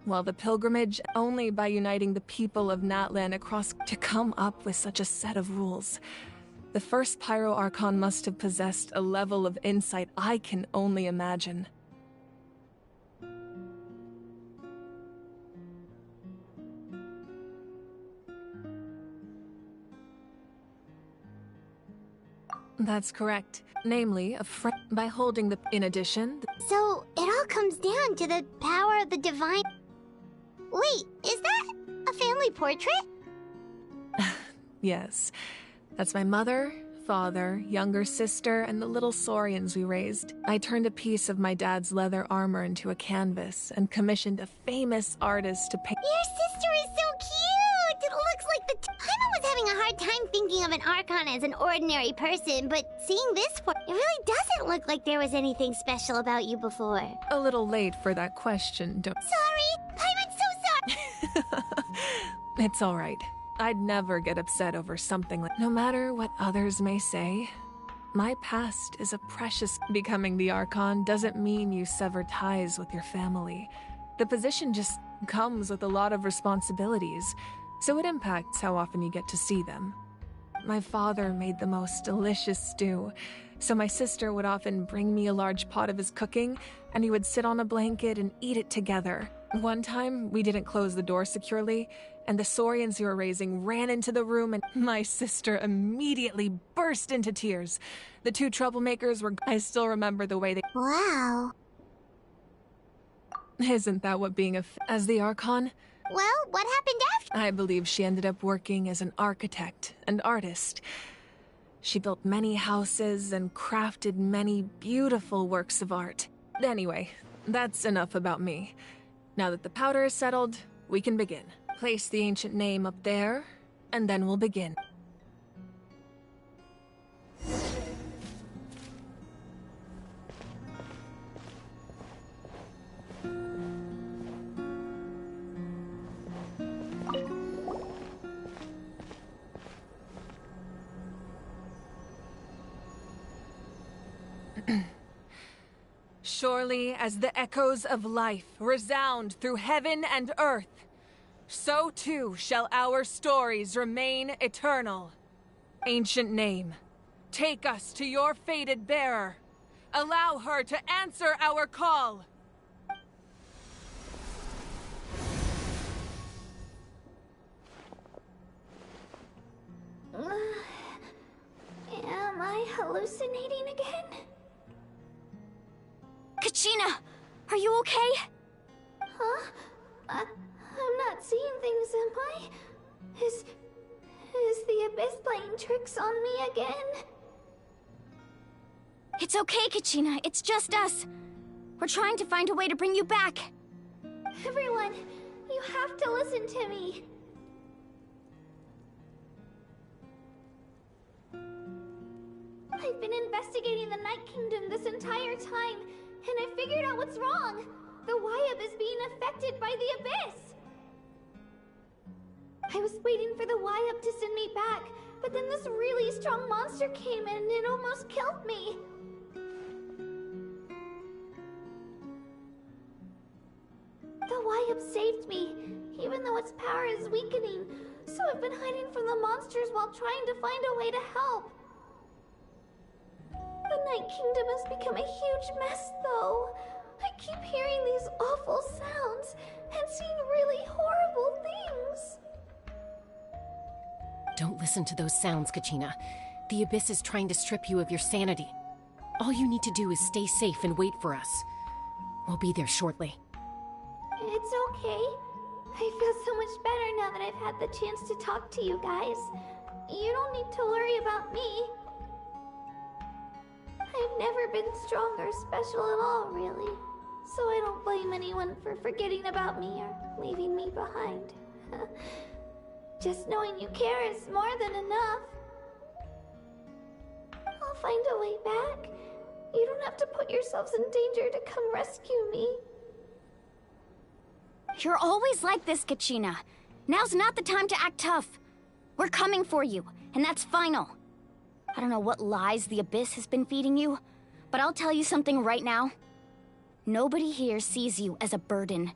While the pilgrimage, only by uniting the people of Natlan across to come up with such a set of rules. The first Pyro Archon must have possessed a level of insight I can only imagine. That's correct. Namely, a friend by holding the— In addition— So, it all comes down to the power of the divine— Wait, is that a family portrait? Yes. That's my mother, father, younger sister, and the little saurians we raised. I turned a piece of my dad's leather armor into a canvas and commissioned a famous artist to paint— Your sister is so cute! It looks like the— Paimon was having a hard time thinking of an Archon as an ordinary person, but seeing this it really doesn't look like there was anything special about you before. A little late for that question, don't— Sorry! Paimon's so sorry! It's all right. I'd never get upset over something like— No matter what others may say, my past is a precious— Becoming the Archon doesn't mean you sever ties with your family. The position just comes with a lot of responsibilities, so it impacts how often you get to see them. My father made the most delicious stew, so my sister would often bring me a large pot of his cooking, and we would sit on a blanket and eat it together. One time, we didn't close the door securely, and the saurians we were raising ran into the room, and my sister immediately burst into tears. The two troublemakers were— I still remember the way they— Wow. Isn't that what being as the Archon? Well, what happened after? I believe she ended up working as an architect and artist. She built many houses and crafted many beautiful works of art. Anyway, that's enough about me. Now that the powder is settled, we can begin. Place the ancient name up there, and then we'll begin. surely as the echoes of life resound through heaven and earth, so too shall our stories remain eternal. Ancient name, take us to your fated bearer. Allow her to answer our call. Am I hallucinating again? Kachina, are you okay? Huh? I'm not seeing things, am I? Is the Abyss playing tricks on me again? It's okay, Kachina. It's just us. We're trying to find a way to bring you back. Everyone, you have to listen to me. I've been investigating the Night Kingdom this entire time, and I figured out what's wrong. The Wyab is being affected by the Abyss. I was waiting for the Wyab to send me back, but then this really strong monster came in and it almost killed me. The Wyab saved me, even though its power is weakening, so I've been hiding from the monsters while trying to find a way to help. The Night Kingdom has become a huge mess, though. I keep hearing these awful sounds and seeing really horrible things. Don't listen to those sounds, Kachina. The Abyss is trying to strip you of your sanity. All you need to do is stay safe and wait for us. We'll be there shortly. It's okay. I feel so much better now that I've had the chance to talk to you guys. You don't need to worry about me. I've never been strong or special at all, really. So I don't blame anyone for forgetting about me or leaving me behind. Just knowing you care is more than enough. I'll find a way back. You don't have to put yourselves in danger to come rescue me. You're always like this, Kachina. Now's not the time to act tough. We're coming for you, and that's final. I don't know what lies the Abyss has been feeding you, but I'll tell you something right now. Nobody here sees you as a burden.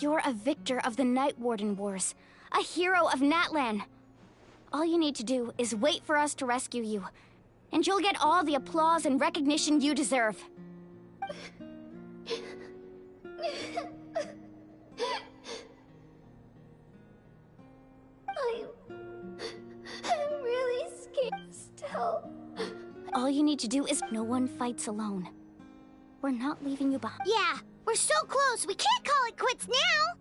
You're a victor of the Night Warden Wars, a hero of Natlan. All you need to do is wait for us to rescue you, and you'll get all the applause and recognition you deserve. I'm really scared still. All you need to do is no one fights alone. We're not leaving you behind. Yeah, we're so close. We can't call it quits now.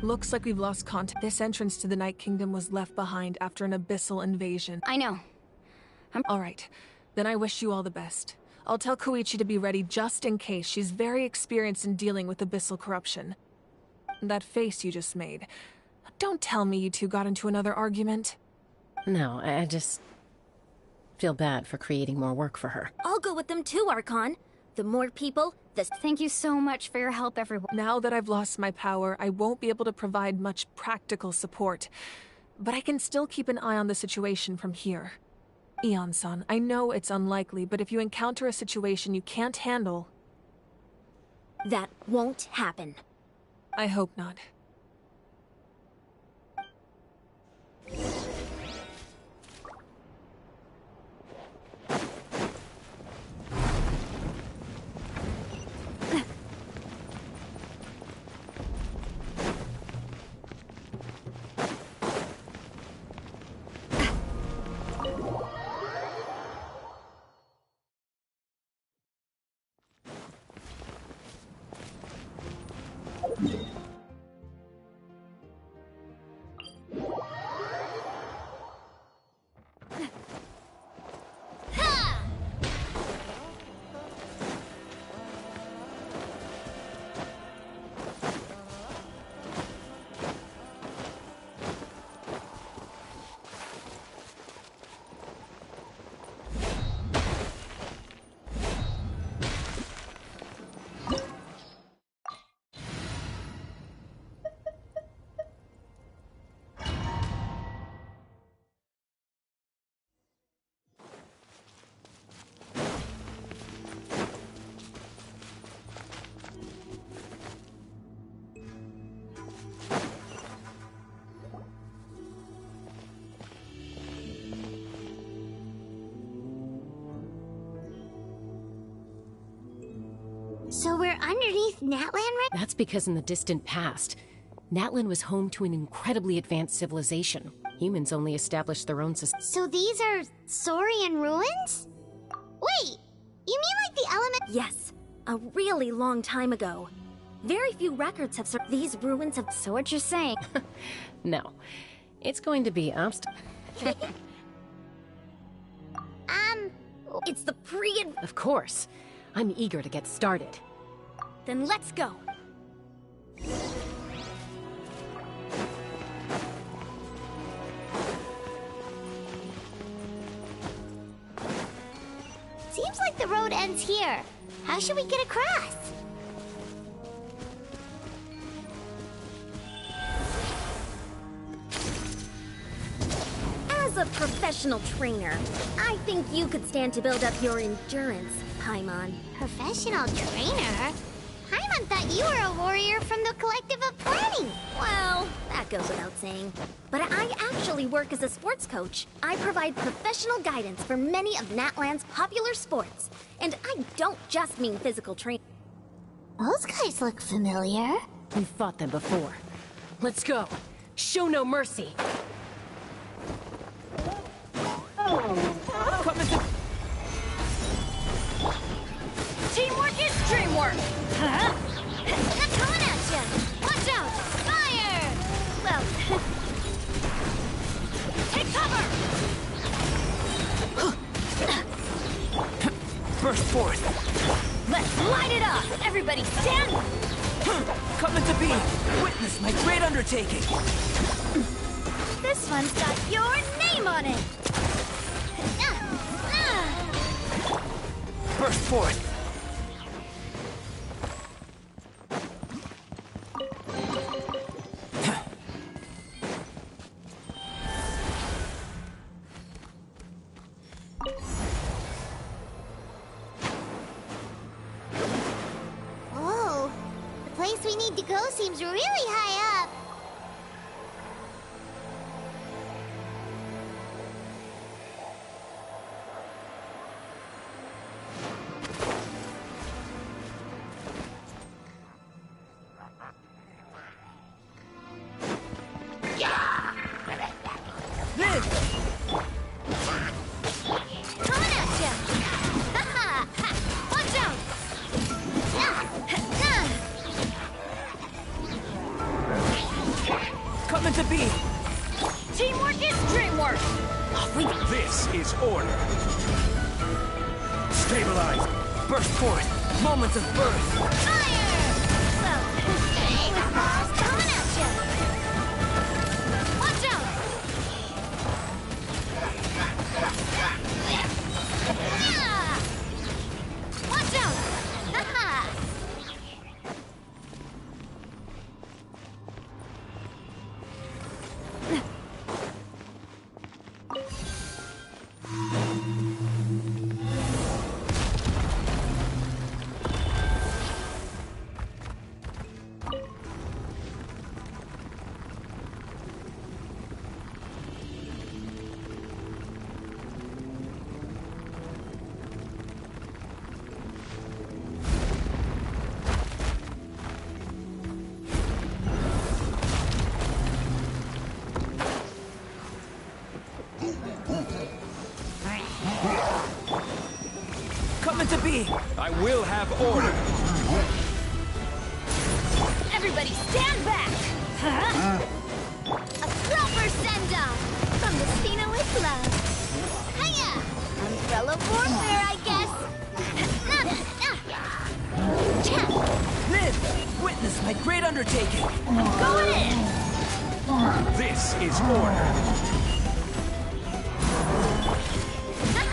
Looks like we've lost contact. This entrance to the Night Kingdom was left behind after an abyssal invasion. I know. All right. Then I wish you all the best. I'll tell Koichi to be ready just in case. She's very experienced in dealing with abyssal corruption. That face you just made. Don't tell me you two got into another argument. No, I just feel bad for creating more work for her. I'll go with them too, Archon. The more people, the... Thank you so much for your help, everyone. Now that I've lost my power, I won't be able to provide much practical support. But I can still keep an eye on the situation from here. Eon-san, I know it's unlikely, but if you encounter a situation you can't handle... That won't happen. I hope not. So we're underneath Natlan right? That's because in the distant past, Natlan was home to an incredibly advanced civilization. Humans only established their own society. So these are Saurian ruins? Wait, you mean like the element? Yes, a really long time ago. Very few records have these ruins of. So what you're saying? No, it's going to be It's the Of course. I'm eager to get started. Then let's go. Seems like the road ends here. How should we get across? As a professional trainer, I think you could stand to build up your endurance, Paimon. Professional trainer? Paimon thought you were a warrior from the Collective of Planning. Well, that goes without saying. But I actually work as a sports coach. I provide professional guidance for many of Natlan's popular sports. And I don't just mean physical training. Those guys look familiar. We've fought them before. Let's go. Show no mercy. Teamwork is dreamwork! Huh? They're coming at you! Watch out! Fire! Well... take cover! Burst forth! Let's light it up! Everybody stand! Coming to be! Witness my great undertaking! This one's got your name on it! Burst forth! Oh, the place we need to go seems really high up. Coming to be! Teamwork is dreamwork! This is order! Stabilize! Burst forth! Moments of birth! Coming at you! Watch out! Watch out! Coming to be! I will have order! Everybody stand back! A proper send-off from the Spina with love. Hiya! Umbrella warfare, I guess. Live! Witness my great undertaking! I'm going in! This is order!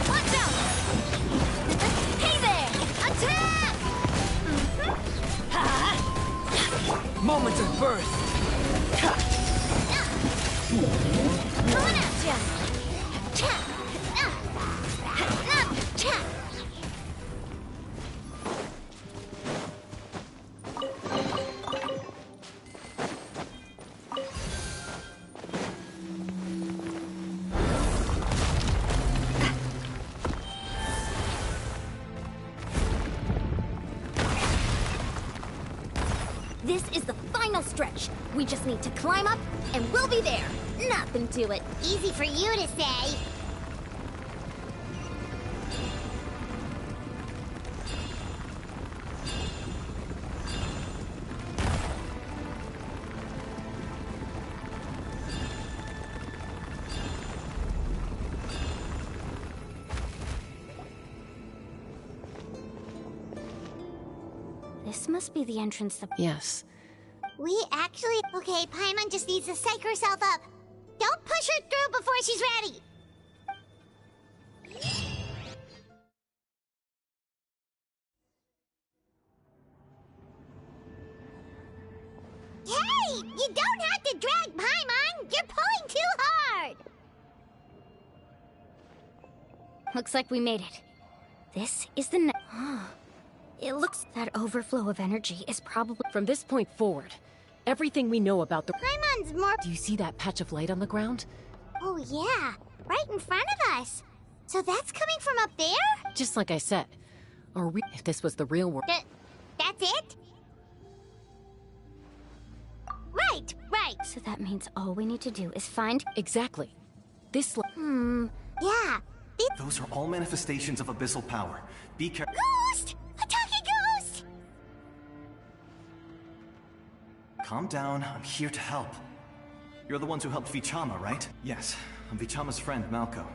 Watch out! Hey there! Attack! Moments of birth! Coming at ya! This is the final stretch. We just need to climb up, and we'll be there. Nothing to it. Easy for you to say. This must be the entrance to... Yes. We actually... Okay, Paimon just needs to psych herself up. Don't push her through before she's ready. Hey! You don't have to drag Paimon! You're pulling too hard! Looks like we made it. This is the... It looks that overflow of energy is probably... From this point forward, everything we know about the... Paimon's more... Do you see that patch of light on the ground? Oh yeah, right in front of us. So that's coming from up there? Just like I said. Or if this was the real world... That's it? Right. So that means all we need to do is find... Exactly. This... Yeah. Those are all manifestations of abyssal power. Be careful. Ghost! A talking ghost! Calm down, I'm here to help. You're the ones who helped Vichama, right? Yes, I'm Vichama's friend, Malco.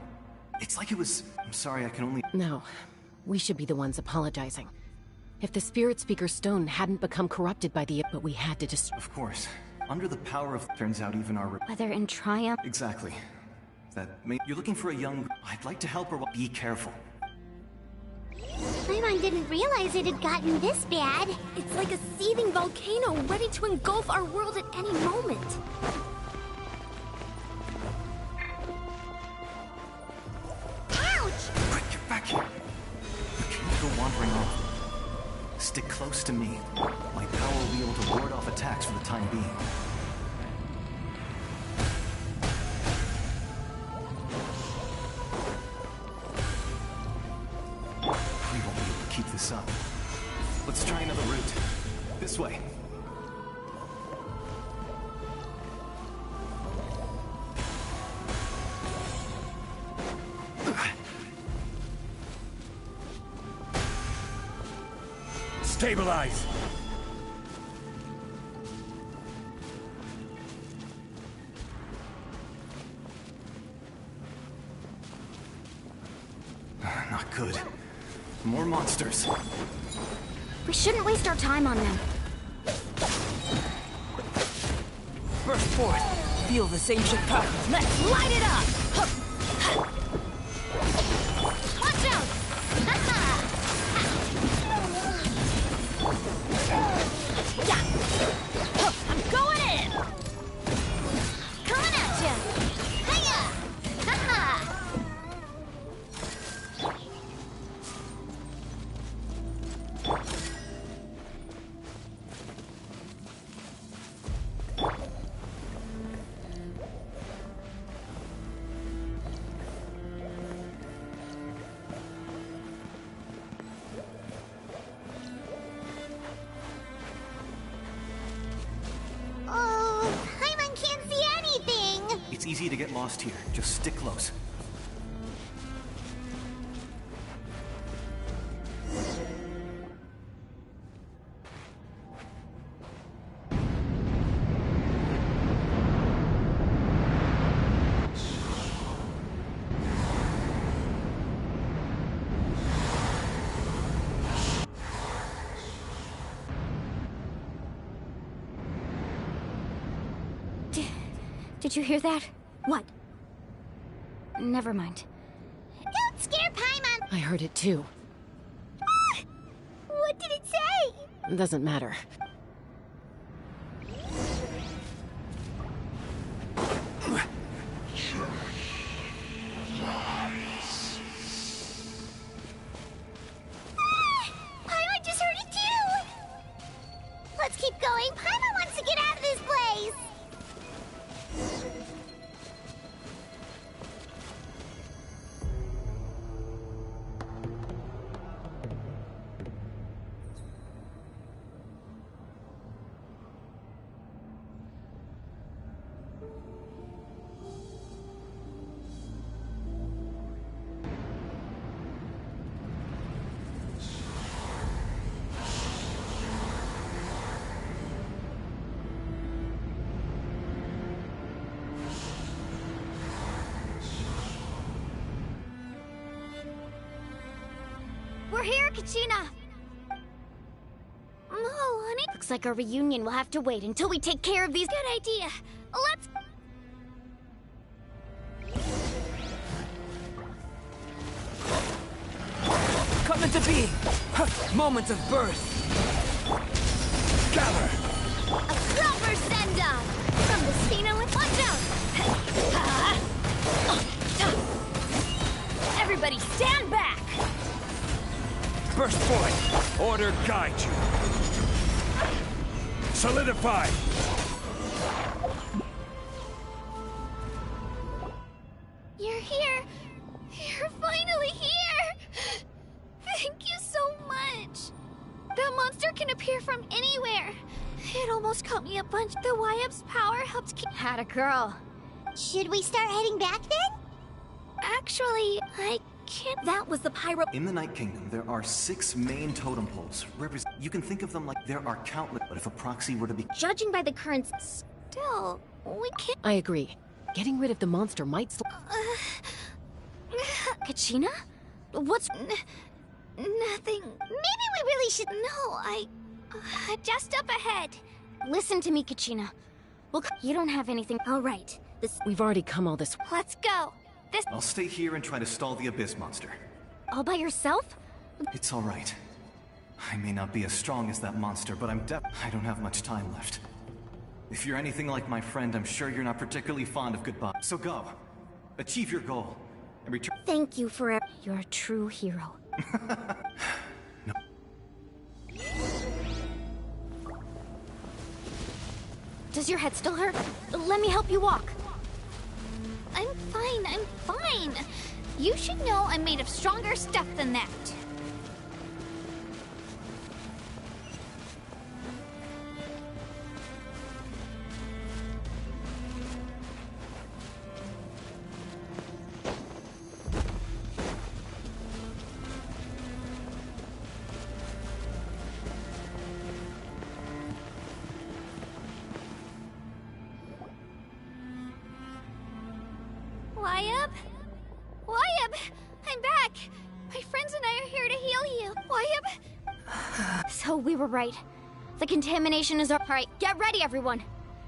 It's like it was... I'm sorry, I can only... No. We should be the ones apologizing. If the Spirit Speaker Stone hadn't become corrupted by the... But we had to just... Of course. Under the power of... Turns out even our... Whether in triumph... Exactly. You're looking for a young... I'd like to help her. Be careful. Paimon didn't realize it had gotten this bad. It's like a seething volcano ready to engulf our world at any moment. Ouch! Quick, get back here. You can't go wandering off. Stick close to me. My power will be able to ward off attacks for the time being. We won't be able to keep this up. Let's try another route. This way. Stabilize! Not good. More monsters. We shouldn't waste our time on them. Burst forth! Feel this ancient power! Let's light it up! Watch out! I'm going in! Coming at ya! Hiya! Haha! Oh, Paimon can't see anything! It's easy to get lost here. Just stick close. Did you hear that? What? Never mind. Don't scare Paimon! I heard it too. What did it say? It doesn't matter. Paimon just heard it too! Let's keep going. Paimon wants to get out of this place! Kachina! Honey? Looks like our reunion will have to wait until we take care of these. Good idea. Let's... Coming to be! Moment of birth! Gather! A proper send-off! From the Cena with... Watch out! Everybody stand back! Burst point! Order guide you! Solidify! You're here! You're finally here! Thank you so much! That monster can appear from anywhere! It almost caught me a bunch. The YF's power helped keep... Had a girl. Should we start heading back then? Actually, I can't... That was the pyro... In the Night Kingdom, there are 6 main totem poles. You can think of them like there are countless, but if a proxy were to be... Judging by the current... Still, we can't... I agree. Getting rid of the monster might Kachina? What's... Nothing. Maybe we really should... No, just up ahead. Listen to me, Kachina. Look, you don't have anything... All right. We've already come all this... Let's go. I'll stay here and try to stall the Abyss monster. All by yourself? It's all right. I may not be as strong as that monster, but I don't have much time left. If you're anything like my friend, I'm sure you're not particularly fond of goodbye. So go. Achieve your goal. And return... Thank you for... You're a true hero. No. Does your head still hurt? Let me help you walk. I'm fine. You should know I'm made of stronger stuff than that. Wyab! I'm back! My friends and I are here to heal you. Wyab? So we were right. The contamination is... Alright, get ready, everyone.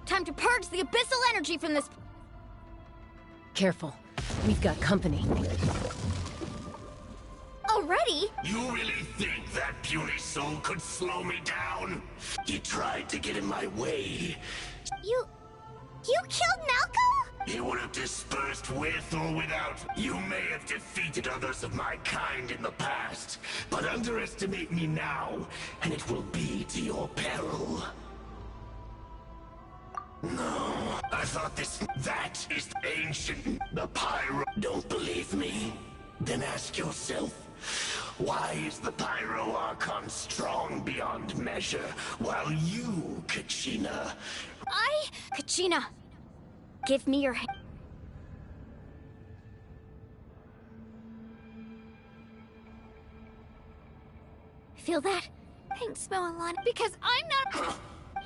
Time to purge the abyssal energy from this... Careful. We've got company. Already? You really think that puny soul could slow me down? He tried to get in my way. You killed Malcolm? He would have dispersed with or without. You may have defeated others of my kind in the past, but underestimate me now, and it will be to your peril. No, I thought that is ancient. The Pyro. Don't believe me? Then ask yourself, why is the Pyro Archon strong beyond measure, while you, Kachina... Kachina, give me your hand. Feel that? Thanks, Moalani, because I'm not...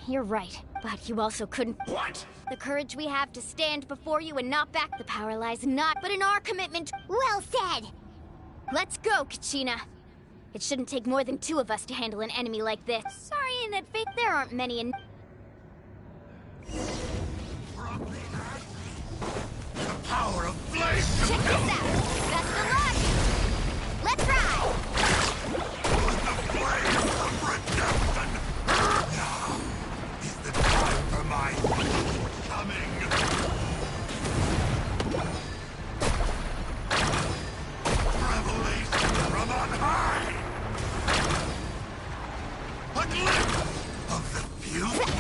You're right, but you also couldn't... What? The courage we have to stand before you and not back. The power lies not, but in our commitment. Well said! Let's go, Kachina. It shouldn't take more than 2 of us to handle an enemy like this. Sorry in advance. There aren't many in... The power of flame! Check this out! Best of luck! Let's ride! The flame of redemption! Now is the time for my coming! Revelation from on high! A glimpse of the future!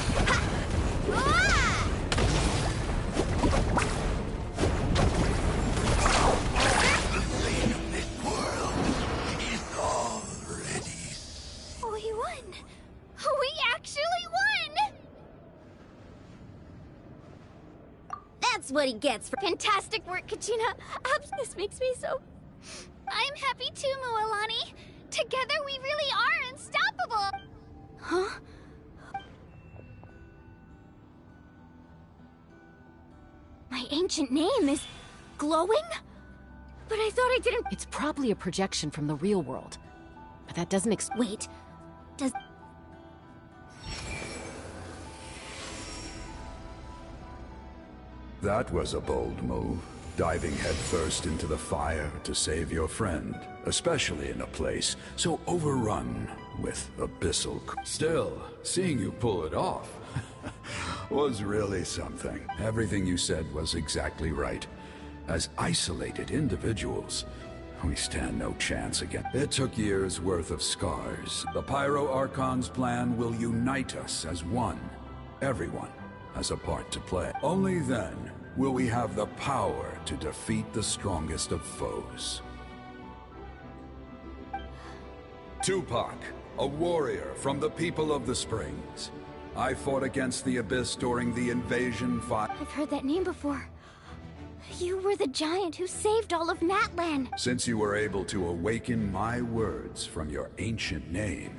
We won! We actually won! That's what he gets for fantastic work, Kachina. This makes me so... I'm happy too, Moalani. Together we really are unstoppable! Huh? My ancient name is... glowing? But I thought I didn't... It's probably a projection from the real world. But that doesn't Wait. Does... That was a bold move. Diving headfirst into the fire to save your friend, especially in a place so overrun with abyssal... Still, seeing you pull it off was really something. Everything you said was exactly right. As isolated individuals, we stand no chance again. It took years' worth of scars. The Pyro Archon's plan will unite us as one. Everyone has a part to play. Only then will we have the power to defeat the strongest of foes. Tupac, a warrior from the people of the Springs. I fought against the Abyss during the invasion fight. I've heard that name before. You were the giant who saved all of Natlan. Since you were able to awaken my words from your ancient name,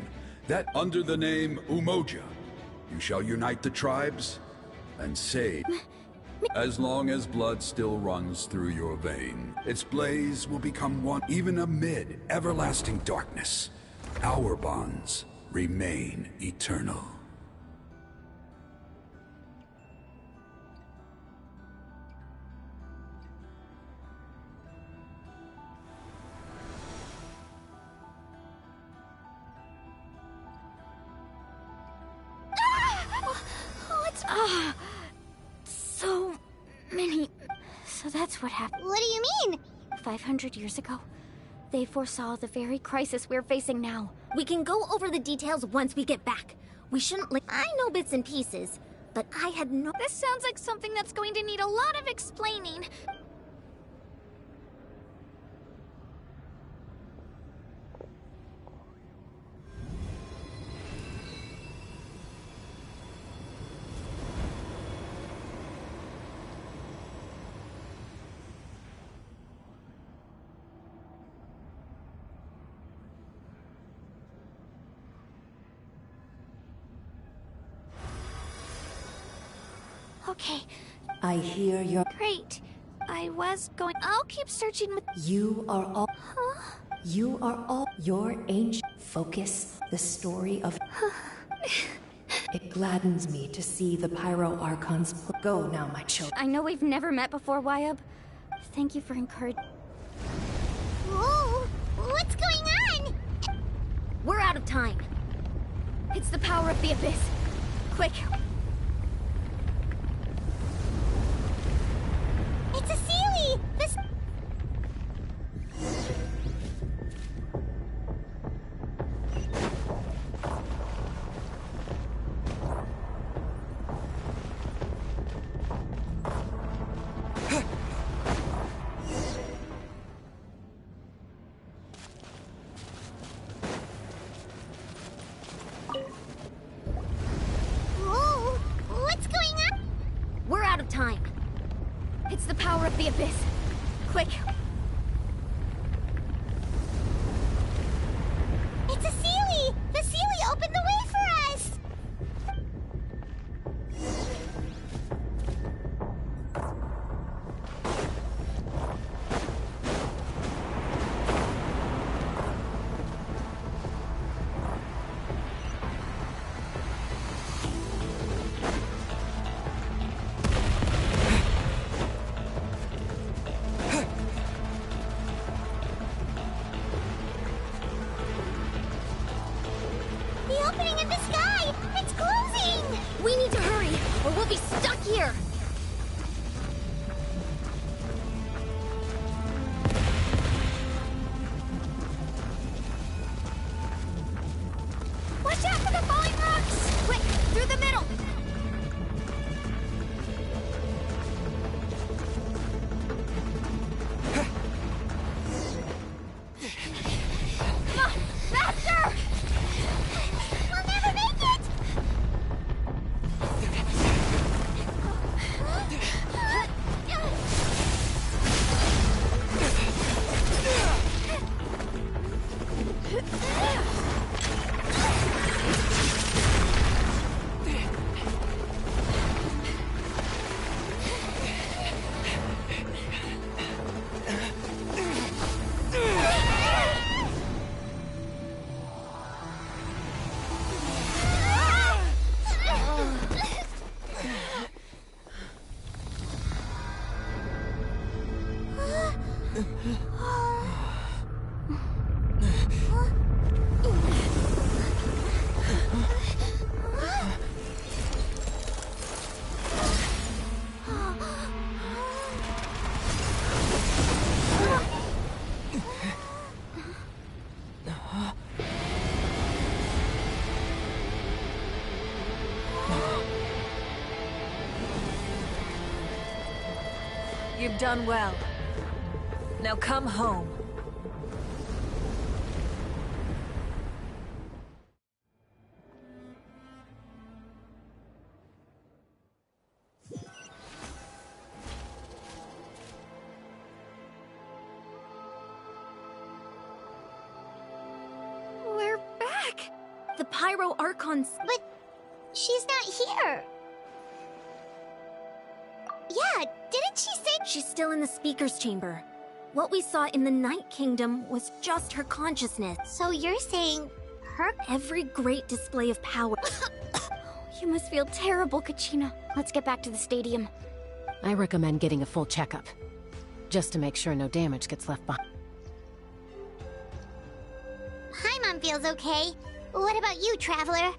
that under the name Umoja, you shall unite the tribes and save. As long as blood still runs through your vein, its blaze will become one. Even amid everlasting darkness, our bonds remain eternal. So many... So that's what happened. What do you mean? 500 years ago, they foresaw the very crisis we're facing now. We can go over the details once we get back. We shouldn't I know bits and pieces, but I had no... This sounds like something that's going to need a lot of explaining. Okay. I hear your... Great. I was going... I'll keep searching with... You are all... Huh? You are all... Your ancient... Focus the story of... It gladdens me to see the Pyro Archons... Go now, my children. I know we've never met before, Wyub. Thank you for encouraging... Whoa! What's going on? We're out of time. It's the power of the Abyss. Quick. It's a Sealy! This... Whoa! What's going on? We're out of time. It's the power of the Abyss. Quick. It's a Sealy! The Sealy opened the way for us! You've done well. Now come home. We're back! The Pyro Archons... But she's not here. Yeah, didn't she say... She's still in the speaker's chamber. What we saw in the Night Kingdom was just her consciousness. So you're saying her... Every great display of power... You must feel terrible, Kachina. Let's get back to the stadium. I recommend getting a full checkup, just to make sure no damage gets left behind. Paimon feels okay. What about you, Traveler?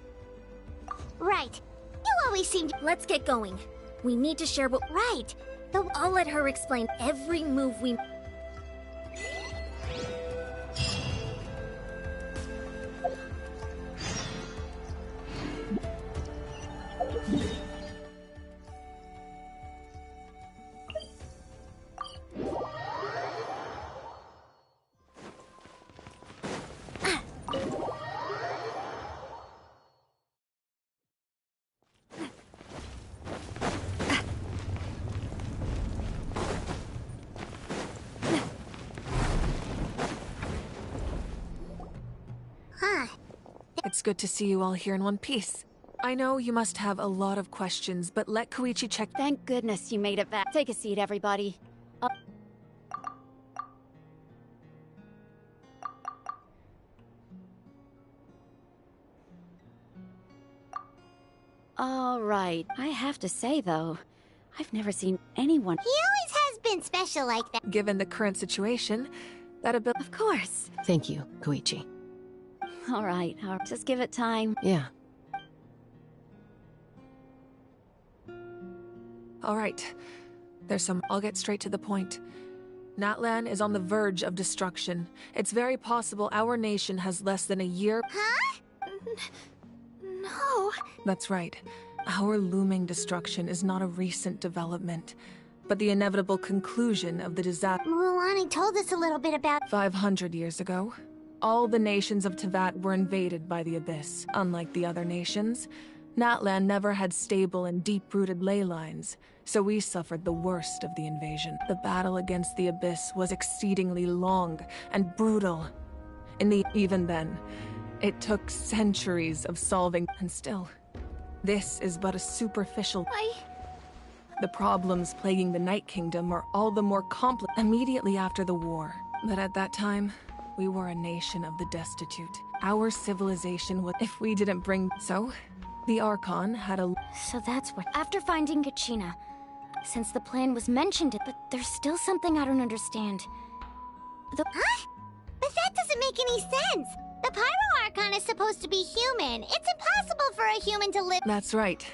Right. You always seem... Let's get going. We need to share what... Right. I'll let her explain every move we... It's good to see you all here in one piece. I know you must have a lot of questions, but let Koichi check. Thank goodness you made it back. Take a seat, everybody. All right. I have to say, though, I've never seen anyone... He always has been special like that. Given the current situation, that ability... Of course. Thank you, Koichi. All right, just give it time. Yeah. All right. I'll get straight to the point. Natlan is on the verge of destruction. It's very possible our nation has less than a year... Huh? No. That's right. Our looming destruction is not a recent development, but the inevitable conclusion of the disaster. Mulan told us a little bit about... 500 years ago. All the nations of Teyvat were invaded by the Abyss. Unlike the other nations, Natlan never had stable and deep-rooted ley lines, so we suffered the worst of the invasion. The battle against the Abyss was exceedingly long and brutal. Even then, it took centuries of solving, and still, this is but a superficial... The problems plaguing the Night Kingdom are all the more complex immediately after the war. But at that time, we were a nation of the destitute. Our civilization was... If we didn't bring... So, the Archon had a... So that's what... After finding Kachina, since the plan was mentioned, but there's still something I don't understand. Huh? But that doesn't make any sense! The Pyro Archon is supposed to be human. It's impossible for a human to live... That's right.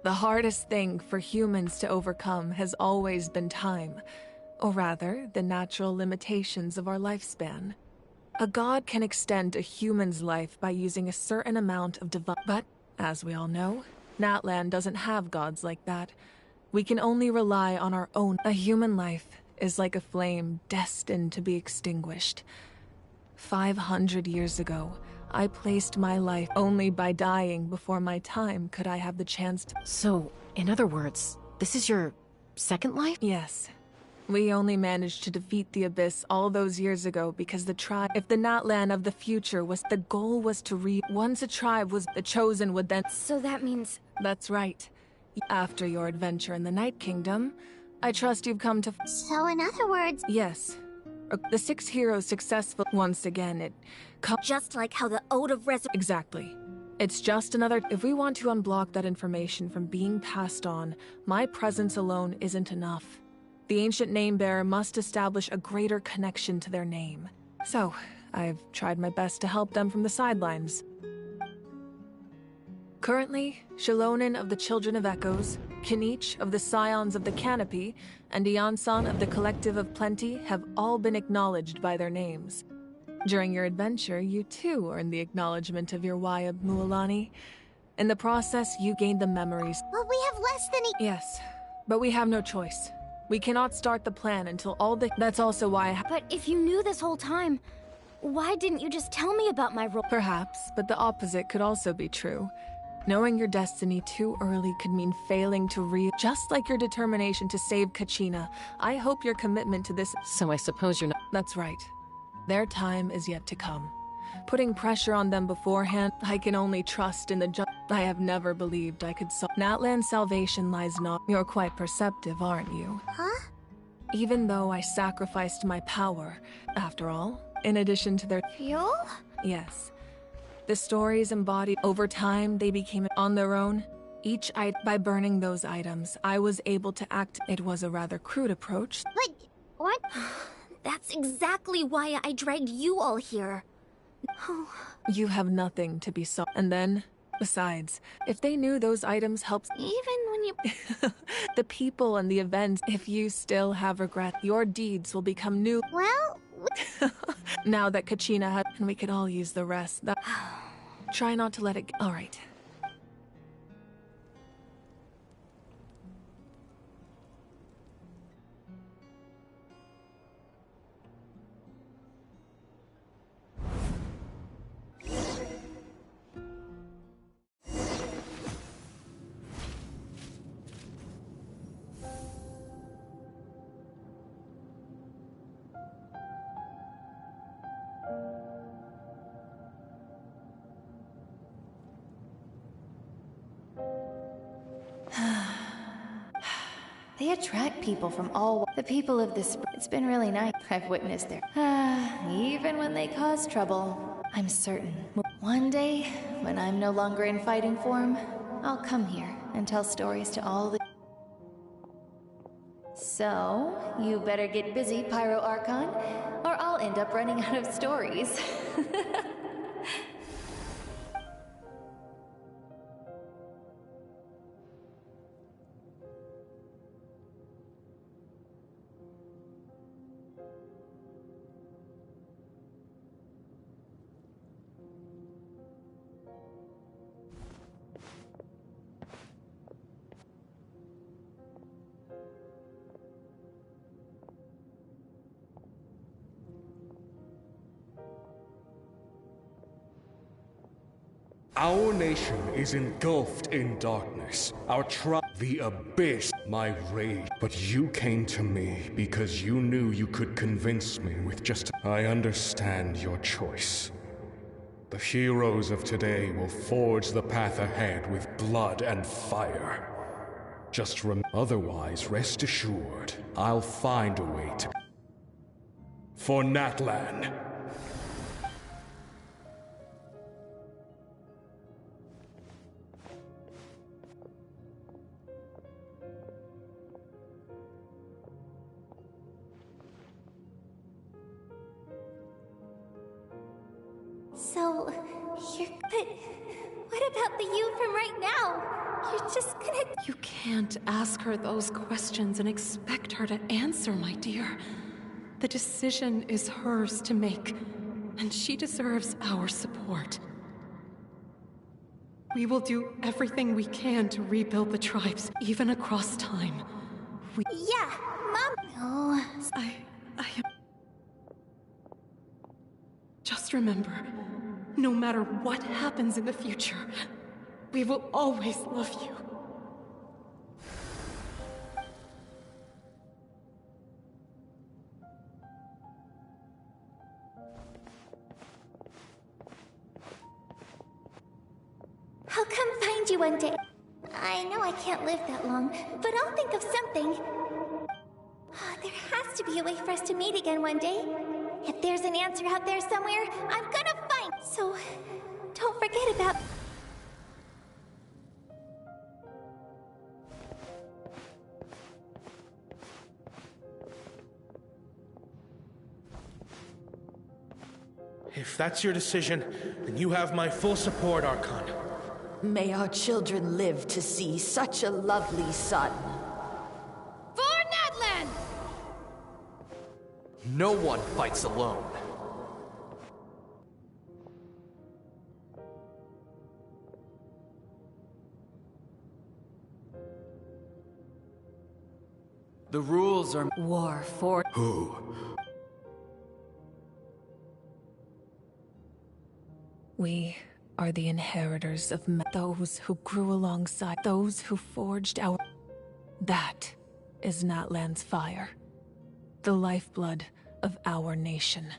The hardest thing for humans to overcome has always been time. Or rather, the natural limitations of our lifespan. A god can extend a human's life by using a certain amount of divine... But, as we all know, Natlan doesn't have gods like that. We can only rely on our own... A human life is like a flame destined to be extinguished. 500 years ago, I placed my life only by dying before my time could I have the chance to... So, in other words, this is your second life? Yes. We only managed to defeat the Abyss all those years ago because the tribe... If the Natlan of the future was... The goal was to Once a tribe was... The Chosen would then... So that means... That's right. After your adventure in the Night Kingdom, I trust you've come to... So in other words... Yes. The 6 heroes successful... Once again, it... Just like how the Ode of Resurrection... Exactly. It's just another... If we want to unblock that information from being passed on, my presence alone isn't enough. The ancient name-bearer must establish a greater connection to their name. So, I've tried my best to help them from the sidelines. Currently, Shilonen of the Children of Echoes, Kinich of the Scions of the Canopy, and Iansan of the Collective of Plenty have all been acknowledged by their names. During your adventure, you too earned the acknowledgement of your Wayab Mualani. In the process, you gained the memories. Well, we have less than Yes, but we have no choice. We cannot start the plan until all the— That's also why But if you knew this whole time, why didn't you just tell me about my role? Perhaps, but the opposite could also be true. Knowing your destiny too early could mean failing to just like your determination to save Kachina. I hope your commitment to this— So I suppose you're not— That's right. Their time is yet to come. Putting pressure on them beforehand, I can only trust in the I have never believed I could solve— Natlan's salvation lies not— You're quite perceptive, aren't you? Huh? Even though I sacrificed my power, after all, in addition to their— Fuel? Yes. The stories embodied— Over time, they became on their own. Each by burning those items, I was able to act— It was a rather crude approach. But, what? That's exactly why I dragged you all here. You have nothing to be so— And then, besides, if they knew those items helped— Even when you— The people and the events, if you still have regret, your deeds will become new— Well— Now that Kachina had— And we could all use the rest. Try not to let it— All right. They attract people from all the people of this. It's been really nice. I've witnessed their even when they cause trouble. I'm certain one day, when I'm no longer in fighting form, I'll come here and tell stories to all the. So, you better get busy, Pyro Archon, or I'll end up running out of stories. Our nation is engulfed in darkness. Our the abyss, my rage. But you came to me because you knew you could convince me with just— I understand your choice. The heroes of today will forge the path ahead with blood and fire. Just otherwise, rest assured, I'll find a way to— For Natlan. So, but what about the you from right now? You're just gonna— You can't ask her those questions and expect her to answer, my dear. The decision is hers to make, and she deserves our support. We will do everything we can to rebuild the tribes, even across time. Yeah, Mom! Oh, I am... Just remember, no matter what happens in the future, we will always love you. I'll come find you one day. I know I can't live that long, but I'll think of something. There has to be a way for us to meet again one day. If there's an answer out there somewhere, I'm gonna find. So, don't forget about... If that's your decision, then you have my full support, Archon. May our children live to see such a lovely son. For Natlan! No one fights alone. The rules are war for who? We are the inheritors of those who grew alongside, those who forged our... That is Natlan's fire, the lifeblood of our nation.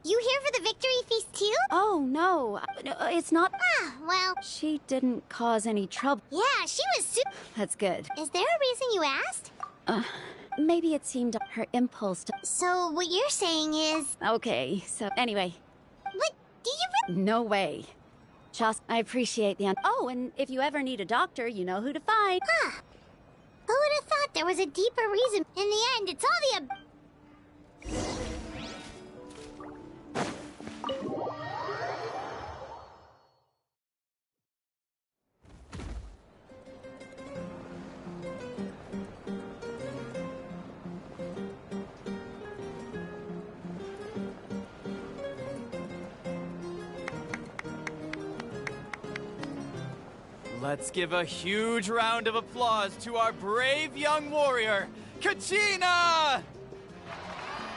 You here for the victory feast too? Oh, no. No, it's not. Ah, well. She didn't cause any trouble. Yeah, she was super. That's good. Is there a reason you asked? Maybe it seemed her impulse to... So what you're saying is... Okay, so anyway. What? Do you... No way. Just, I appreciate the... Oh, and if you ever need a doctor, you know who to find. Huh. Who would have thought there was a deeper reason? In the end, it's all the... Let's give a huge round of applause to our brave young warrior, Kachina!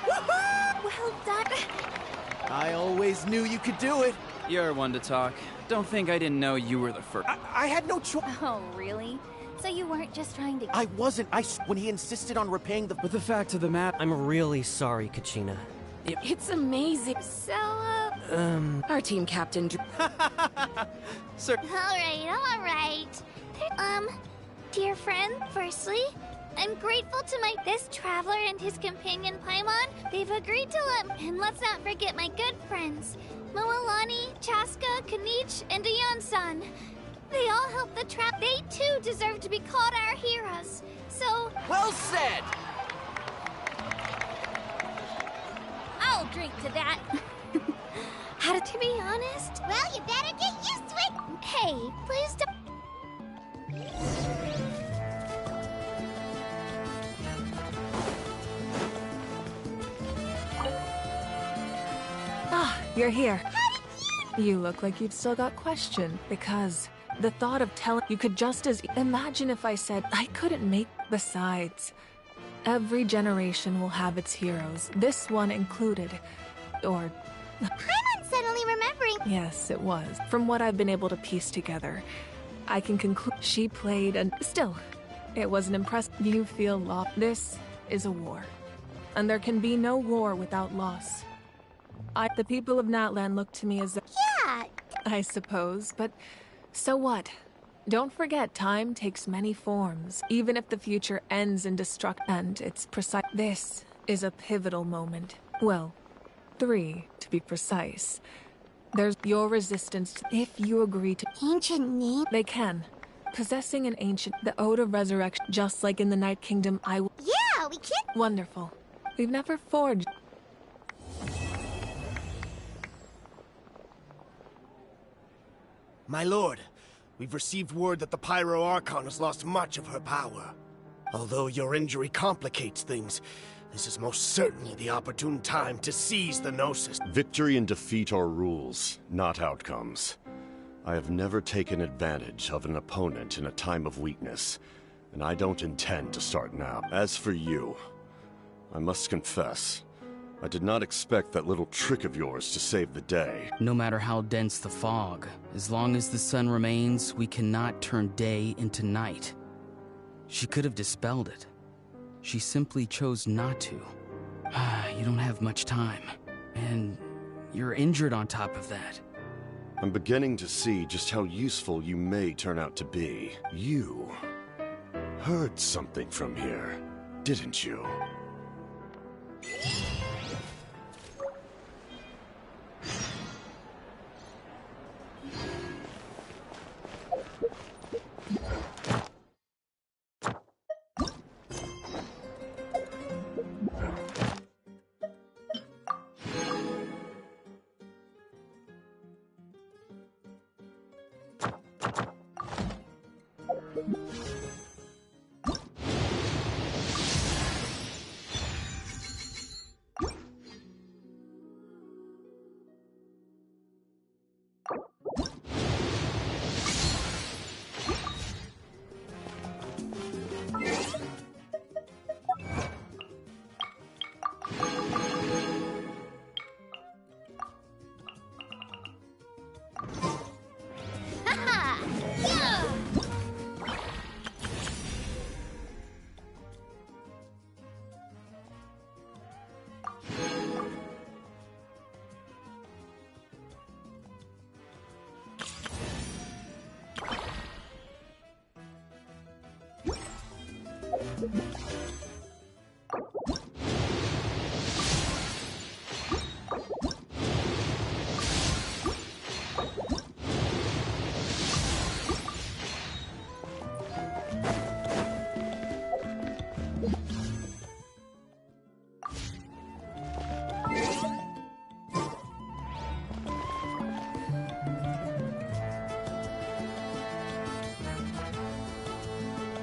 Well done. I always knew you could do it. You're one to talk. Don't think I didn't know you were the first. I had no choice. Oh, really? So you weren't just trying to... I wasn't. When he insisted on repaying the... But the fact of the matter... I'm really sorry, Kachina. It's amazing. So, our team captain... Sir... All right. Dear friend, firstly, I'm grateful to this traveler and his companion Paimon. They've agreed to let... And let's not forget my good friends, Moalani, Chaska, Kanich, and Ayan-san. They all helped the trap. They too deserve to be called our heroes. So... Well said! I'll drink to that. To be honest... Well, you better get used to it! Hey, please don't... you're here. You look like you've still got questions, because the thought of telling you could just as imagine if I said I couldn't make. Besides, every generation will have its heroes, this one included. Or I'm suddenly remembering. yes, it was. From what I've been able to piece together, I can conclude she played and still, it wasn't impressive. You feel lost. This is a war, and there can be no war without loss. The people of Natlan look to me as Yeah. I suppose, but so what? Don't forget, time takes many forms, even if the future ends in destruction. And it's precise. This is a pivotal moment. Well, 3, to be precise. There's your resistance if you agree to ancient name. They can. Possessing an ancient, the ode of resurrection, just like in the Night Kingdom, I will. Yeah, we can. Wonderful. We've never forged. My lord, we've received word that the Pyro Archon has lost much of her power. Although your injury complicates things, this is most certainly the opportune time to seize the Gnosis. Victory and defeat are rules, not outcomes. I have never taken advantage of an opponent in a time of weakness, and I don't intend to start now. As for you, I must confess, I did not expect that little trick of yours to save the day. No matter how dense the fog, as long as the sun remains, we cannot turn day into night. She could have dispelled it. She simply chose not to. You don't have much time, and you're injured on top of that. I'm beginning to see just how useful you may turn out to be. You heard something from here, didn't you?